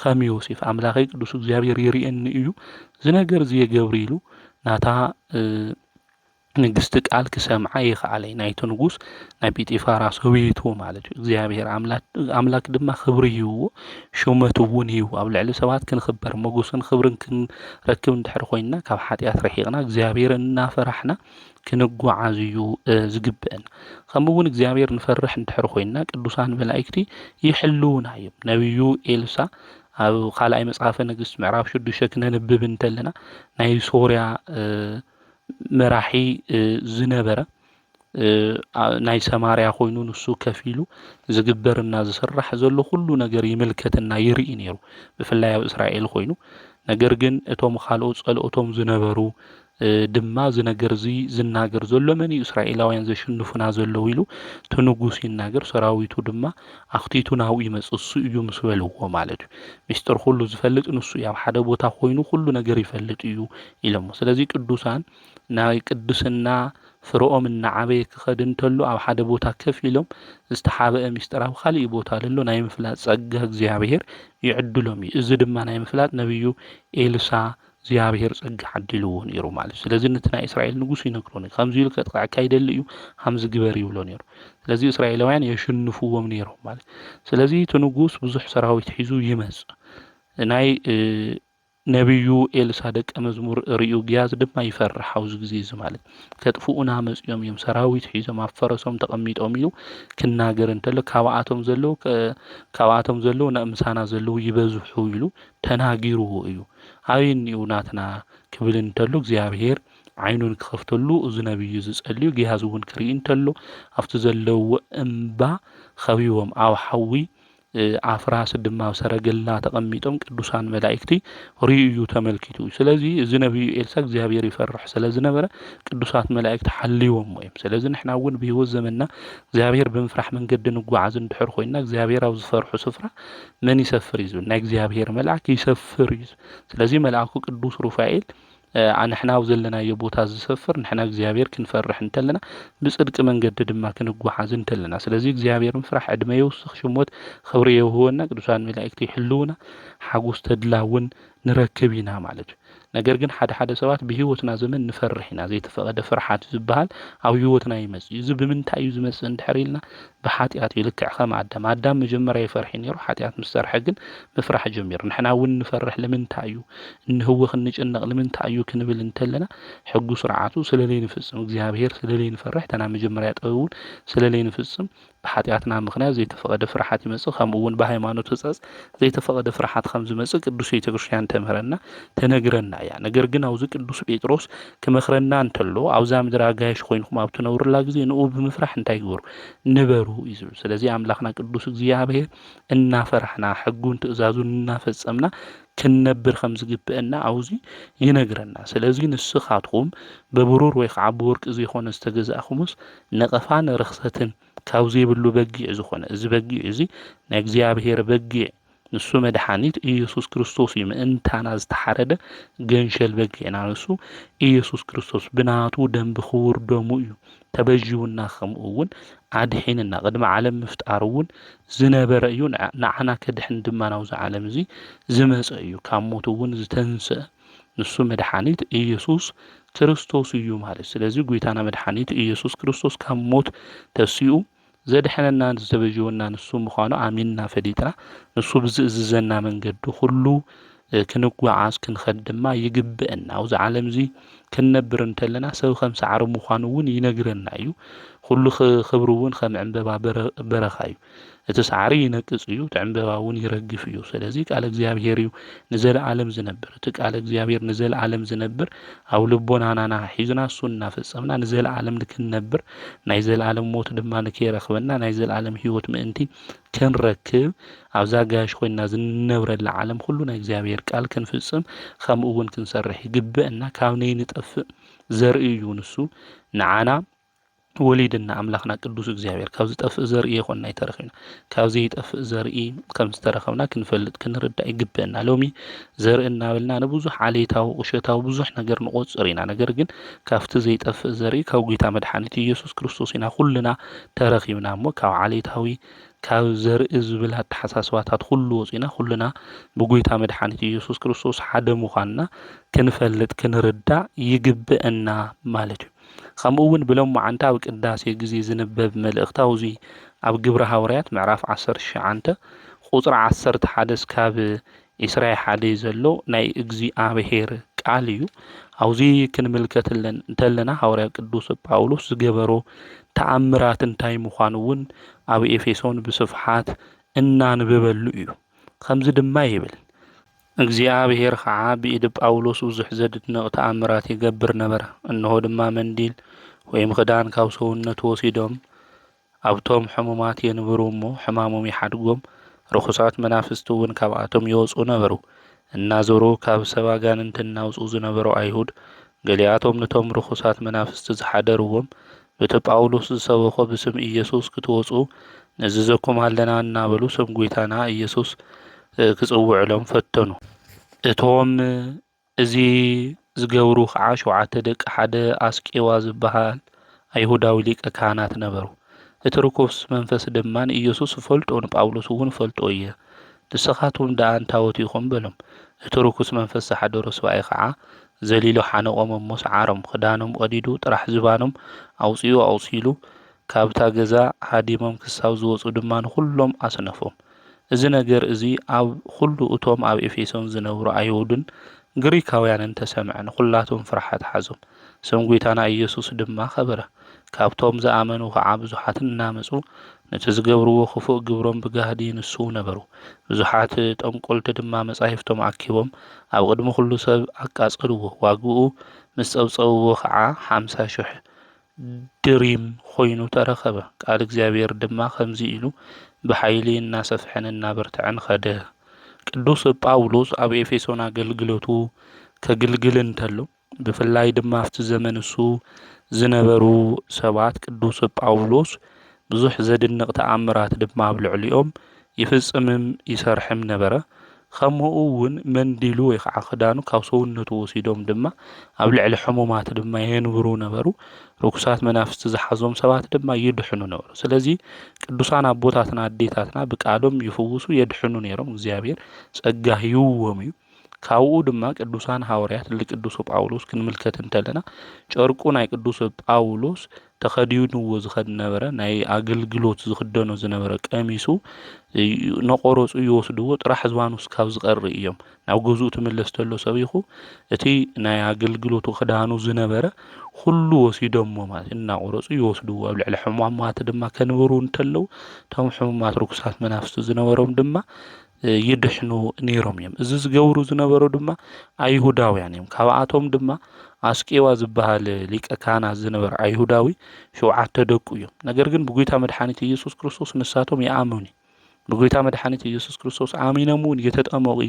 ከም ዮሴፍ ኣምላኸይ ቅዱስ እግዚኣብሔር ይርአኒ እዩ ዝነገር ዝየገብር ኢሉ ናታ ንግስቲ ቃል ክሰምዓ ይኽኣለይ ናይቲ ንጉስ ናይ ጲጢፋራ ሰበይቱ ማለት እዩ። እግዚኣብሔር ኣምላክ ድማ ክብሪ ይህብዎ ሹመት እውን ይህቡ ኣብ ልዕሊ ሰባት ክንኽበር ሞገስን ክብርን ክንረክብ እንድሕር ኮይንና ካብ ሓጢኣት ረሒቕና እግዚኣብሔር እናፈራሕና ክንጓዓዝ እዩ ዝግብአና። ከምኡ እውን እግዚኣብሔር ንፈርሕ እንድሕር ኮይንና ቅዱሳን መላእክቲ ይሕልውና እዮም። ነቢዩ ኤልሳ ኣብ ካልኣይ መጽሓፈ ነገሥት ምዕራፍ 6 ክነንብብ እንተለና ናይ ሶርያ መራሒ ዝነበረ ናይ ሰማርያ ኮይኑ ንሱ ከፊሉ ዝግበርና ዝስራሕ ዘሎ ኩሉ ነገር ይምልከትና ይርኢ ነይሩ ብፍላይ ኣብ እስራኤል ኮይኑ። ነገር ግን እቶም ካልኦት ጸልኦቶም ዝነበሩ ድማ ዝነገር ዝናገር ዘሎ መን እስራኤላውያን ዘሽንፉና ዘለው ኢሉ ትንጉስ ይናገር ሰራዊቱ ድማ ኣኽቲቱ ናብኡ ይመጽእ እሱ እዩ ምስ በልዎ ማለት እዩ። ምስጢር ሁሉ ዝፈልጥ ንሱ ኣብ ሓደ ቦታ ኮይኑ ሁሉ ነገር ይፈልጥ እዩ ኢሎሞ። ስለዚ ቅዱሳን ናይ ቅድስና ፍርኦም እናዓበየ ክኸድ እንተሎ ኣብ ሓደ ቦታ ከፍ ኢሎም ዝተሓበአ ምስጢር ኣብ ካሊእ ቦታ ዘሎ ናይ ምፍላጥ ጸጋ እግዚኣብሔር ይዕድሎም እዩ። እዚ ድማ ናይ ምፍላጥ ነቢዩ ኤልሳ እግዚኣብሔር ጸጋ ዓዲልዎ ነይሩ ማለት እዩ። ስለዚ ነቲ ናይ እስራኤል ንጉስ ይነግሮ ነይሩ ከምዚ ኢሉ ከጥቃዕካ ይደሊ እዩ ከምዚ ግበር ይብሎ ነይሩ። ስለዚ እስራኤላውያን የሽንፍዎም ነይሮም ማለት ስለዚ እቲ ንጉስ ብዙሕ ሰራዊት ሒዙ ይመጽእ ናይ ነቢዩ ኤልሳ ደቀ መዝሙር ርዩ ግያዝ ድማ ይፈርሕ ኣብዚ ግዜ እዚ ማለት ከጥፍኡና መጽኦም እዮም ሰራዊት ሒዞም ኣብ ፈረሶም ተቐሚጦም ኢሉ ክናገር እንተሎ ካብኣቶም ዘለው ንእምሳና ዘለው ይበዝሑ ኢሉ ተናጊርዎ እዩ። ኣብይኒኡ ናትና ክብል እንተሎ እግዚኣብሔር ዓይኑን ክኸፍተሉ እዚ ነቢዩ ዝጸልዩ ግያዝ እውን ክርኢ እንተሎ ኣብቲ ዘለዎ እምባ ኸቢቦም ኣብ ሓዊ ኣፍራስ ድማ ሰረገላ ተቐሚጦም ቅዱሳን መላእክቲ ርዩ ተመልኪቱ። ስለዚ እዚ ነቢዩ ኤልሳ እግዚኣብሔር ይፈርሕ ስለ ዝነበረ ቅዱሳት መላእክቲ ሓልይዎም እዮም። ስለዚ ንሕና እውን ብህይወት ዘመንና እግዚኣብሔር ብምፍራሕ መንገዲ ንጓዓዝ እንድሕር ኮይንና እግዚኣብሔር ኣብ ዝፈርሑ ስፍራ መን ይሰፍር እዩ? ናይ እግዚኣብሔር መልአክ ይሰፍር እዩ። ስለዚ መልአኩ ቅዱስ ሩፋኤል ንሕና ኣብ ዘለናዮ ቦታ ዝሰፍር ንሕና እግዚኣብሔር ክንፈርሕ እንተለና ብጽድቂ መንገዲ ድማ ክንጓዓዝ እንተለና። ስለዚ እግዚኣብሔር ምፍራሕ ዕድመ ይውስኽ ሽሞት ክብሪ የውህበና ቅዱሳን መላእክቲ ይሕልውና ሓጎስ ተድላ እውን ንረክብ ኢና ማለት እዩ። ነገር ግን ሓደ ሰባት ብህይወትና ዘመን ንፈርሕ ኢና ዘይተፈቐደ ፍርሓት ዝበሃል ኣብ ህይወትና ይመጽእ። እዚ ብምንታይ እዩ ዝመጽእ እንድሕር ኢልና ብሓጢኣት እዩ። ልክዕ ከም ኣዳም መጀመርያ ይፈርሕ ነይሩ ሓጢኣት ምስ ሰርሐ ግን ምፍራሕ ጀሚሩ። ንሕና እውን ንፈርሕ ንምንታይ እዩ እንህወኽ እንጭነቕ ንምንታይ እዩ ክንብል እንተለና ሕጉ ስርዓቱ ስለለይ ንፍጽም እግዚኣብሔር ስለለይ ንፈርሕ ተና መጀመርያ ጥበቡን ስለለይ ንፍጽም ብሓጢኣትና ምክንያት ዘይተፈቐደ ፍርሓት ይመጽእ ከምኡ እውን ብሃይማኖት ህጸጽ ዘይተፈቐደ ፍርሓት ከም ዝመጽእ ቅዱስ ቤተ ክርስቲያን ተምህረና ተነግረና እያ። ነገር ግን ኣብዚ ቅዱስ ጴጥሮስ ክመኽረና እንተሎ ኣብዛ ምድር ኣጋይሽ ኮይንኩም ኣብ ትነብሩላ ግዜ ንኡ ብምፍራሕ እንታይ ግበሩ ንበሩ እዩ ዝብል። ስለዚ ኣምላኽና ቅዱስ እግዚኣብሔር እናፈራሕና ሕጉን ትእዛዙን እናፈጸምና ክንነብር ከም ዝግብአና ኣብዚ ይነግረና። ስለዚ ንስኻትኩም በብሩር ወይ ከዓ ብወርቂ ዘይኮነ ዝተገዛእኹምስ ነቐፋን ርኽሰትን ካብ ዘይብሉ በጊዕ ዝኾነ እዚ በጊዕ እዚ ናይ እግዚኣብሔር በጊዕ ንሱ መድሓኒት ኢየሱስ ክርስቶስ እዩ። ምእንታና ዝተሓረደ ገንሸል በጊዕና ንሱ ኢየሱስ ክርስቶስ ብናቱ ደም ብኽቡር ደሙ እዩ ተበዥውና ከምኡ እውን ኣድሒንና ቅድሚ ዓለም ምፍጣር እውን ዝነበረ እዩ። ንዓና ከድሕን ድማ ናብዚ ዓለም እዚ ዝመፀ እዩ። ካብ ሞት እውን ዝተንስአ ንሱ መድሓኒት ኢየሱስ ክርስቶስ እዩ ማለት። ስለዚ ጎይታና መድሓኒት ኢየሱስ ክርስቶስ ካብ ሞት ተሲኡ ዘድሐነና ዝተበዥወና ንሱ ምዃኑ ኣሚንና ፈሊጥና ንሱ ብዝእዝዘና መንገዲ ሁሉ ክንጓዓዝ ክንኸድ ድማ ይግብአና። ኣብዚ ዓለም እዚ ክንነብር እንተለና ሰብ ከም ሳዕሪ ምዃኑ እውን ይነግረና እዩ። ኩሉ ክብሪ እውን ከም ዕንበባ በረኻ እዩ። እትሳዕሪ ይነቅጽ እዩ ተዕምበባውን ይረግፍ እዩ ስለዚህ ቃል እግዚአብሔር እዩ ንዘለዓለም ዝነብር እቲ ቃል እግዚአብሔር ንዘለዓለም ዝነብር ኣብ ልቦናና ሒዝና እሱ እናፈጸምና ንዘለዓለም ንክንነብር ናይ ዘለዓለም ሞት ድማ ንከይረኽበና ናይ ዘለዓለም ህይወት ምእንቲ ክንረክብ ኣብዛ ጋሽ ኮይና ዝነብረላ ዓለም ኩሉ ናይ እግዚአብሔር ቃል ክንፍጽም ከምኡ እውን ክንሰርሕ ይግብአና ካብ ናይ ንጠፍእ ዘርኢ እዩ ንሱ ንዓና ወሊድና ኣምላኽና ቅዱስ እግዚአብሔር ካብ ዝጠፍእ ዘርኢ ይኾንና ይተረኺብና ካብ ዘይጠፍእ ዘርኢ ከም ዝተረኸብና ክንፈልጥ ክንርዳእ ይግብአና ሎሚ ዘርኢ እናበልና ንብዙሕ ዓሌታዊ ቁሸታዊ ብዙሕ ነገር ንቆፅር ኢና ነገር ግን ካብቲ ዘይጠፍእ ዘርኢ ካብ ጌታ መድሓኒት ኢየሱስ ክርስቶስ ኢና ኩልና ተረኺብና እሞ ካብ ዓሌታዊ ካብ ዘርኢ ዝብል ኣተሓሳስባታት ኩሉ ወፂና ኩልና ብጎይታ መድሓኒት ኢየሱስ ክርስቶስ ሓደ ምዃንና ክንፈልጥ ክንርዳእ ይግብአና ማለት እዩ ከምኡ እውን ብሎም መዓንታ ኣብ ቅዳሴ ግዜ ዝንበብ መልእኽቲ ኣብዚ ኣብ ግብረ ሐዋርያት ምዕራፍ 19 ቁፅሪ 11 እስካብ 21 ዘሎ ናይ እግዚአብሔር ቃል እዩ ኣብዚ ክንምልከት እንተለና ሐዋርያ ቅዱስ ጳውሎስ ዝገበሮ ተኣምራት እንታይ ምዃኑ እውን ኣብ ኤፌሶን ብስፍሓት እናንብበሉ እዩ ከምዚ ድማ ይብል እግዚአብሔር ከዓ ብኢድ ጳውሎስ ብዙሕ ዘድንቕ ተኣምራት ይገብር ነበረ እንሆ ድማ መንዲል ወይም ክዳን ካብ ሰውነቱ ወሲዶም ኣብቶም ሕሙማት የንብሩ እሞ ሕማሞም ይሓድጎም ርኩሳት መናፍስቲ እውን ካብኣቶም ይወፁ ነበሩ እናዞሩ ካብ ሰብ ኣጋንንቲ እናውፁ ዝነበሩ ኣይሁድ ገሊኣቶም ነቶም ርኩሳት መናፍስቲ ዝሓደርዎም በቲ ጳውሎስ ዝሰበኾ ብስም ኢየሱስ ክትወፁ ንዝዘኩም ኣለና እናበሉ ስም ጐይታና ኢየሱስ ክጽውዕሎም ፈተኑ እቶም እዚ ዝገብሩ ከዓ 7 ደቂ ሓደ ኣስቄዋ ዝበሃል ኣይሁዳዊ ሊቀ ካህናት ነበሩ እቲ ርኩስ መንፈስ ድማ ንኢየሱስ ፈልጦ ንጳውሎስ እውን ፈልጦ እየ ንስኻትኩም ደኣ እንታወቲኹም በሎም እቲ ርኩስ መንፈስ ዝሓደሮ ሰብኣይ ከዓ ዘሊሉ ሓነቆም እሞ ሰዓሮም ክዳኖም ቀዲዱ ጥራሕ ዝባኖም ኣውፂኡ ኣውፂሉ ካብታ ገዛ ሃዲሞም ክሳብ ዝወፁ ድማ ንኩሎም ኣስነፎም እዚ ነገር እዚ ኣብ ኩሉ እቶም ኣብ ኤፌሶን ዝነብሩ ኣይሁድን ግሪካውያንን ተሰምዐ ንኩላቶም ፍርሓት ሓዞም ስም ጐይታና ኢየሱስ ድማ ኸበረ ካብቶም ዝኣመኑ ከዓ ብዙሓት እናመፁ ነቲ ዝገብርዎ ክፉእ ግብሮም ብጋህዲ ይንስኡ ነበሩ ብዙሓት ጠንቆልቲ ድማ መጻሕፍቶም ኣኪቦም ኣብ ቅድሚ ኩሉ ሰብ ኣቃጸልዎ ዋግኡ ምስ ፀብፀብዎ ከዓ 50,000 ድሪም ኮይኑ ተረኸበ ቃል እግዚአብሔር ድማ ከምዚ ኢሉ ብሓይሊ እናሰፍሐን እናበርትዐን ኸደ ቅዱስ ጳውሎስ ኣብ ኤፌሶን ኣገልግሎቱ ከግልግል እንተሎ ብፍላይ ድማ ኣብቲ ዘመን እሱ ዝነበሩ ሰባት ቅዱስ ጳውሎስ ብዙሕ ዘድንቕ ተኣምራት ድማ ኣብ ልዕሊኦም ይፍጽምም ይሰርሕም ነበረ ከምኡ እውን መንዲሉ ወይ ከዓ ክዳኑ ካብ ሰውነቱ ወሲዶም ድማ ኣብ ልዕሊ ሕሙማት ድማ የንብሩ ነበሩ ርኩሳት መናፍስቲ ዝሓዞም ሰባት ድማ ይድሕኑ ነበሩ ስለዚ ቅዱሳን ኣቦታትና ኣዴታትና ብቃሎም ይፍውሱ የድሕኑ ነይሮም እግዚአብሔር ጸጋ ሂብዎም እዩ ካብኡ ድማ ቅዱሳን ሐዋርያት ለቅዱስ ጳውሎስ ክንምልከት እንተለና ጨርቁ ናይ ቅዱስ ጳውሎስ ተኸዲንዎ ዝኸድ ነበረ ናይ ኣገልግሎት ዝኽደኖ ዝነበረ ቀሚሱ ነቆረፁ ይወስድዎ ጥራሕ ዝባኑስ ካብ ዝቐሪ እዮም ናብ ገዝኡ ትምለስ ተሎ ሰቢኹ እቲ ናይ ኣገልግሎቱ ክዳኑ ዝነበረ ኩሉ ወሲዶሞ ማለት እናቆረፁ ይወስድዎ ኣብ ልዕሊ ሕሙማት ድማ ከንብሩ እንተለው እቶም ሕሙማት ርኩሳት መናፍስቲ ዝነበሮም ድማ ይድሕኑ ነይሮም እዮም እዚ ዝገብሩ ዝነበሩ ድማ ኣይሁዳውያን እዮም ካብኣቶም ድማ ኣስቄዋ ዝበሃል ሊቀ ካህናት ዝነበረ ኣይሁዳዊ 7 ደቁ እዮም ነገር ግን ብጎይታ መድሓኒት ኢየሱስ ክርስቶስ ንሳቶም ይኣምኑ ብጎይታ መድሓኒት ኢየሱስ ክርስቶስ ኣሚኖም እውን የተጠመቁ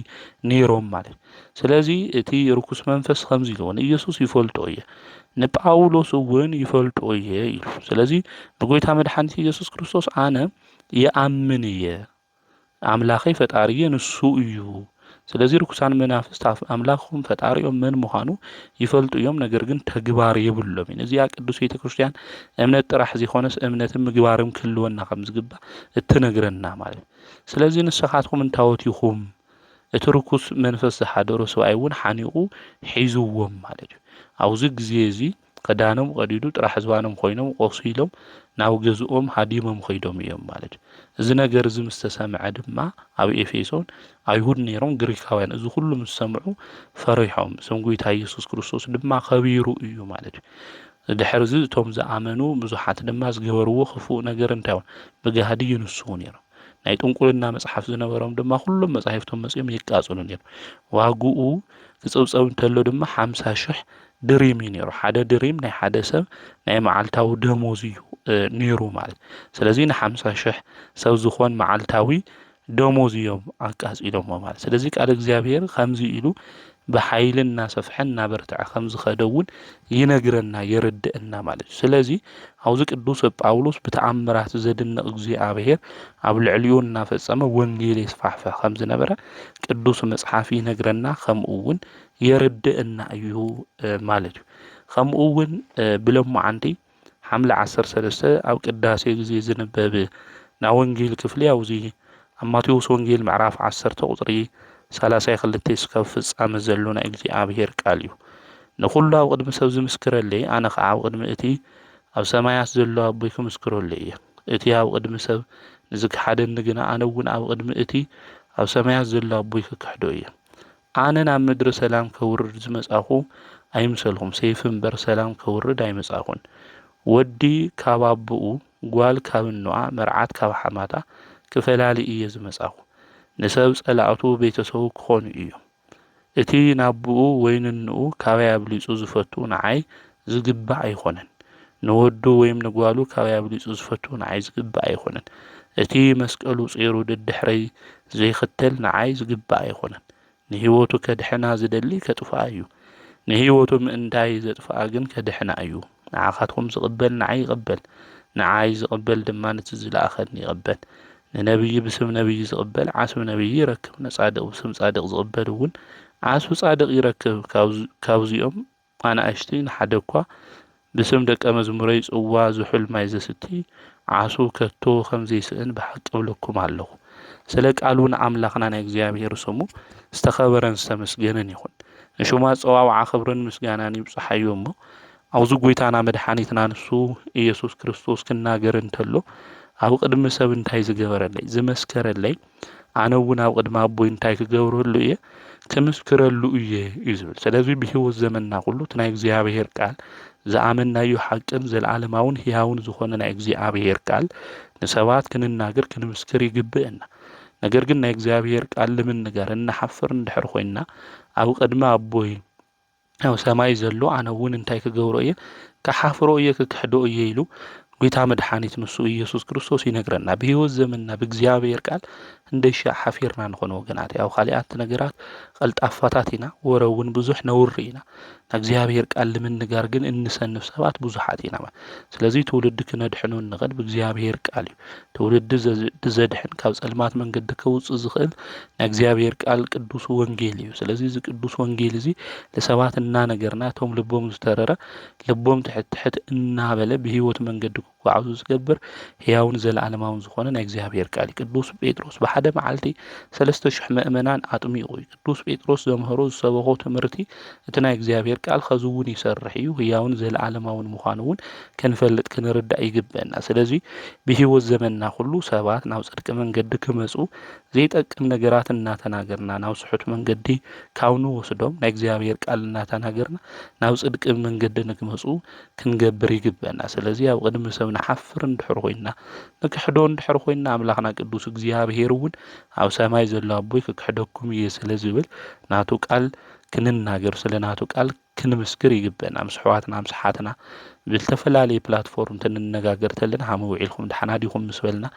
ነይሮም ማለት ስለዚ እቲ ርኩስ መንፈስ ከምዚ ኢሉ ኢየሱስ ይፈልጦ እየ ንጳውሎስ እውን ይፈልጦ እየ ኢሉ ስለዚ ብጎይታ መድሓኒት ኢየሱስ ክርስቶስ ኣነ ይኣምን እየ ኣምላኸይ ፈጣሪየ ንሱ እዩ ስለዚ ርኩሳን መናፍስት ኣምላኽኩም ፈጣሪኦም መን ምዃኑ ይፈልጡ እዮም ነገር ግን ተግባር የብሎም እዚኣ ቅዱስ ቤተ ክርስቲያን እምነት ጥራሕ ዘይኾነስ እምነትን ምግባርም ክህልወና ከም ዝግባእ እትነግረና ማለት ስለዚ ንስኻትኩም እንታወቲኹም እቲ ርኩስ መንፈስ ዝሓደሮ ሰብኣይ እውን ሓኒቑ ሒዝዎም ማለት እዩ ኣብዚ ግዜ እዚ ክዳኖም ቀዲዱ ጥራሕ ዝባኖም ኮይኖም ቆሲሎም ናብ ገዝኦም ሃዲሞም ኸይዶም እዮም ማለት እዩ እዚ ነገር እዚ ምስ ተሰምዐ ድማ ኣብ ኤፌሶን ኣይሁድ ነይሮም ግሪካውያን እዚ ኩሉ ምስ ሰምዑ ፈሪሖም ስም ጐይታ ኢየሱስ ክርስቶስ ድማ ከቢሩ እዩ ማለት እዩ ድሕሪ እዚ እቶም ዝኣመኑ ብዙሓት ድማ ዝገበርዎ ክፉእ ነገር እንታይ ብጋህዲ ይንስኡ ነይሮም ናይ ጥንቁልና መጽሓፍ ዝነበሮም ድማ ኩሎም መጻሕፍቶም መጽኦም ይቃጽሉ ነይሩ ዋጉኡ ክጽብጸብ እንተሎ ድማ 50,000 ድሪም እዩ ነይሩ ሓደ ድሪም ናይ ሓደ ሰብ ናይ መዓልታዊ ደሞዝ እዩ ነይሩ ማለት ስለዚ ን50,000 ሰብ ዝኾን መዓልታዊ ደሞዝ እዮም ኣቃጺሎም ማለት ስለዚ ቃል እግዚአብሔር ከምዚ ኢሉ بحيل الناس فحنا برتع خمس خدون ينقرنا يردنا مالج سلازي عاوزك الدوس باولوس بتعمرات زدنا اغزي ابهير اب العليون نافص اما ونجيل يصفحفح خمس نبره قدوس مصحافي ينقرنا خمؤون يردنا ايو مالج خمؤون بلم عندي حمله 10 او قداسي غزي زنبب نا ونجيل كفلي اوزي اما تيوس ونجيل معراف 10 قطري 30 እስከ ፍጻመ ዘሎና እግዚአብሔር ቃል እዩ ንኹሉ ኣብ ቅድሚ ሰብ ዝምስክረለይ ኣነ ከዓ ኣብ ቅድሚ እቲ ኣብ ሰማያት ዘሎ ኣቦይ ክምስክረለይ እየ እቲ ኣብ ቅድሚ ሰብ ንዝክሓደኒ ግና ኣነ እውን ኣብ ቅድሚ እቲ ኣብ ሰማያት ዘሎ ኣቦይ ክክሕዶ እየ ኣነ ናብ ምድሪ ሰላም ከውርድ ዝመጻኹ ኣይምሰልኩም ሰይፍ እምበር ሰላም ከውርድ ኣይመጻኹን ወዲ ካብ ኣቦኡ ጓል ካብ እንዋ መርዓት ካብ ሓማታ ክፈላሊ እየ ዝመጻኹ نسب صلاعته بيتسو كون ايو اتي نابو ويننو كاويا بليصو زفتو نعاي زغبا ايخونن نودو ويم نغوالو كاويا بليصو زفتو نعاي زغبا ايخونن اتي مسقلو صيرو ددحري زي ختل نعاي زغبا ايخونن نهيوتو كدحنا زدلي كطفا ايو نهيوتو منتاي زطفا غن كدحنا ايو نعاخاتكم زقبل نعاي قبل نعاي زقبل دما نتزلا اخدني قبل نبي بسم نبي زقبل عاصم نبي يركب نصادق بسم صادق زقبلون عاصم صادق يركب كاوزيوم انا اشتين حدكوا بسم دق مزموري صوا زحل مايزستي عاصو كتو خمزي سن بحق لكم الله سلك قالون املاخنا نا እግዚአብሔር ስሙ استخبرن استمسገነን ይሁን እሹማ ጸዋው አخبرن ምስጋናን ይብጽሐዩሞ አውዙ ጎይታና መድኃኒትና ንሱ ኢየሱስ ክርስቶስ ክናገር እንተሎ ኣብ ቅድሚ ሰብ እንታይ ዝገበረለይ ዝመስከረለይ ኣነውን ኣብ ቅድሚ ኣቦይ እንታይ ክገብረሉ እየ ክምስክረሉ እየ ይዝብል ስለዚ ብህይወት ዘመንና ሁሉ ናይ እግዚአብሔር ቃል ዝኣመናዩ ሓቅን ዘለዓለማውን ህያውን ዝኾነ ናይ እግዚአብሔር ቃል ንሰባት ክንናገር ክንምስክር ይግብእና ነገር ግን ናይ እግዚአብሔር ቃል ለምንጋር እንሐፍር እንድሕር ኮይና ኣብ ቅድሚ ኣቦይ ኣብ ሰማይ ዘሎ ኣነውን እንታይ ክገብሮ እየ ከሓፍሮ እየ ክክሕዶ እየ ኢሉ ጌታ መድኃኒት ንሱ ኢየሱስ ክርስቶስ ይነግረና በህይወት ዘመንና በእግዚአብሔር ቃል እንደሻ ሓፊርና ንኾነ ወገናት ያው ኻሊአት ነገራት ቀልጣፋታትና ወረውን ብዙሕ ነውሪና እግዚአብሔር ቃል ለምንጋር ግን እንሰንፍ ሰባት ብዙሓትና ስለዚ ትውልድ ክነድሕኑ ንቀድ በእግዚአብሔር ቃል ትውልድ ዘድሕን ካብ ጸልማት መንገድ ከውጽ ዝኽእል እግዚአብሔር ቃል ቅዱስ ወንጌል እዩ ስለዚ እዚ ቅዱስ ወንጌል እዚ ለሰባት እና ነገርና ቶም ልቦም ዝተረረ ልቦም ትሕት እናበለ በህይወት መንገድ ወዓዙ ዝገብር ህያውን ዘለዓለማውን ዝኾነ ናይ እግዚአብሔር ቃል ቅዱስ ጴጥሮስ በሓደ መዓልቲ 3000 ምእመናን አጥሚቁ ቅዱስ ጴጥሮስ ዘምህሮ ዝሰበኾ ትምህርቲ እቲ ናይ እግዚአብሔር ቃል ከዝውን ይሰርሕ እዩ ህያውን ዘለዓለማውን ምዃኑውን ከንፈልጥ ክንርዳእ ይግበና ስለዚ በህይወት ዘመንና ሁሉ ሰባት ናብ ጽድቅ መንገድ ክመጹ ዘይጠቅም ነገራት እናተናገርና ናብ ስሑት መንገዲ ካውኑ ወስዶም ናይ እግዚአብሔር ቃል እናተናገርና ናብ ጽድቅ መንገድ ንክመጹ ክንገብር ይግበና ስለዚ ኣብ ቅድሚ ሰብ نحفر እንድሕር ኮይና ንክሕዶ እንድሕር ኮይና አምላኽና ቅዱስ እግዚአብሔር እውን ኣብ ሰማይ ዘሎ ኣቦይ ክክሕደኩም እየ ስለዝብል ናቱ ቃል ክንናገር ስለናቱ ቃል ክንምስክር ይግበና ምስሕዋትና ምስሓትና بالتفلالي بلاتفورم تننغاغر تلنا حمو عيلكم دحناديكم مسبلنا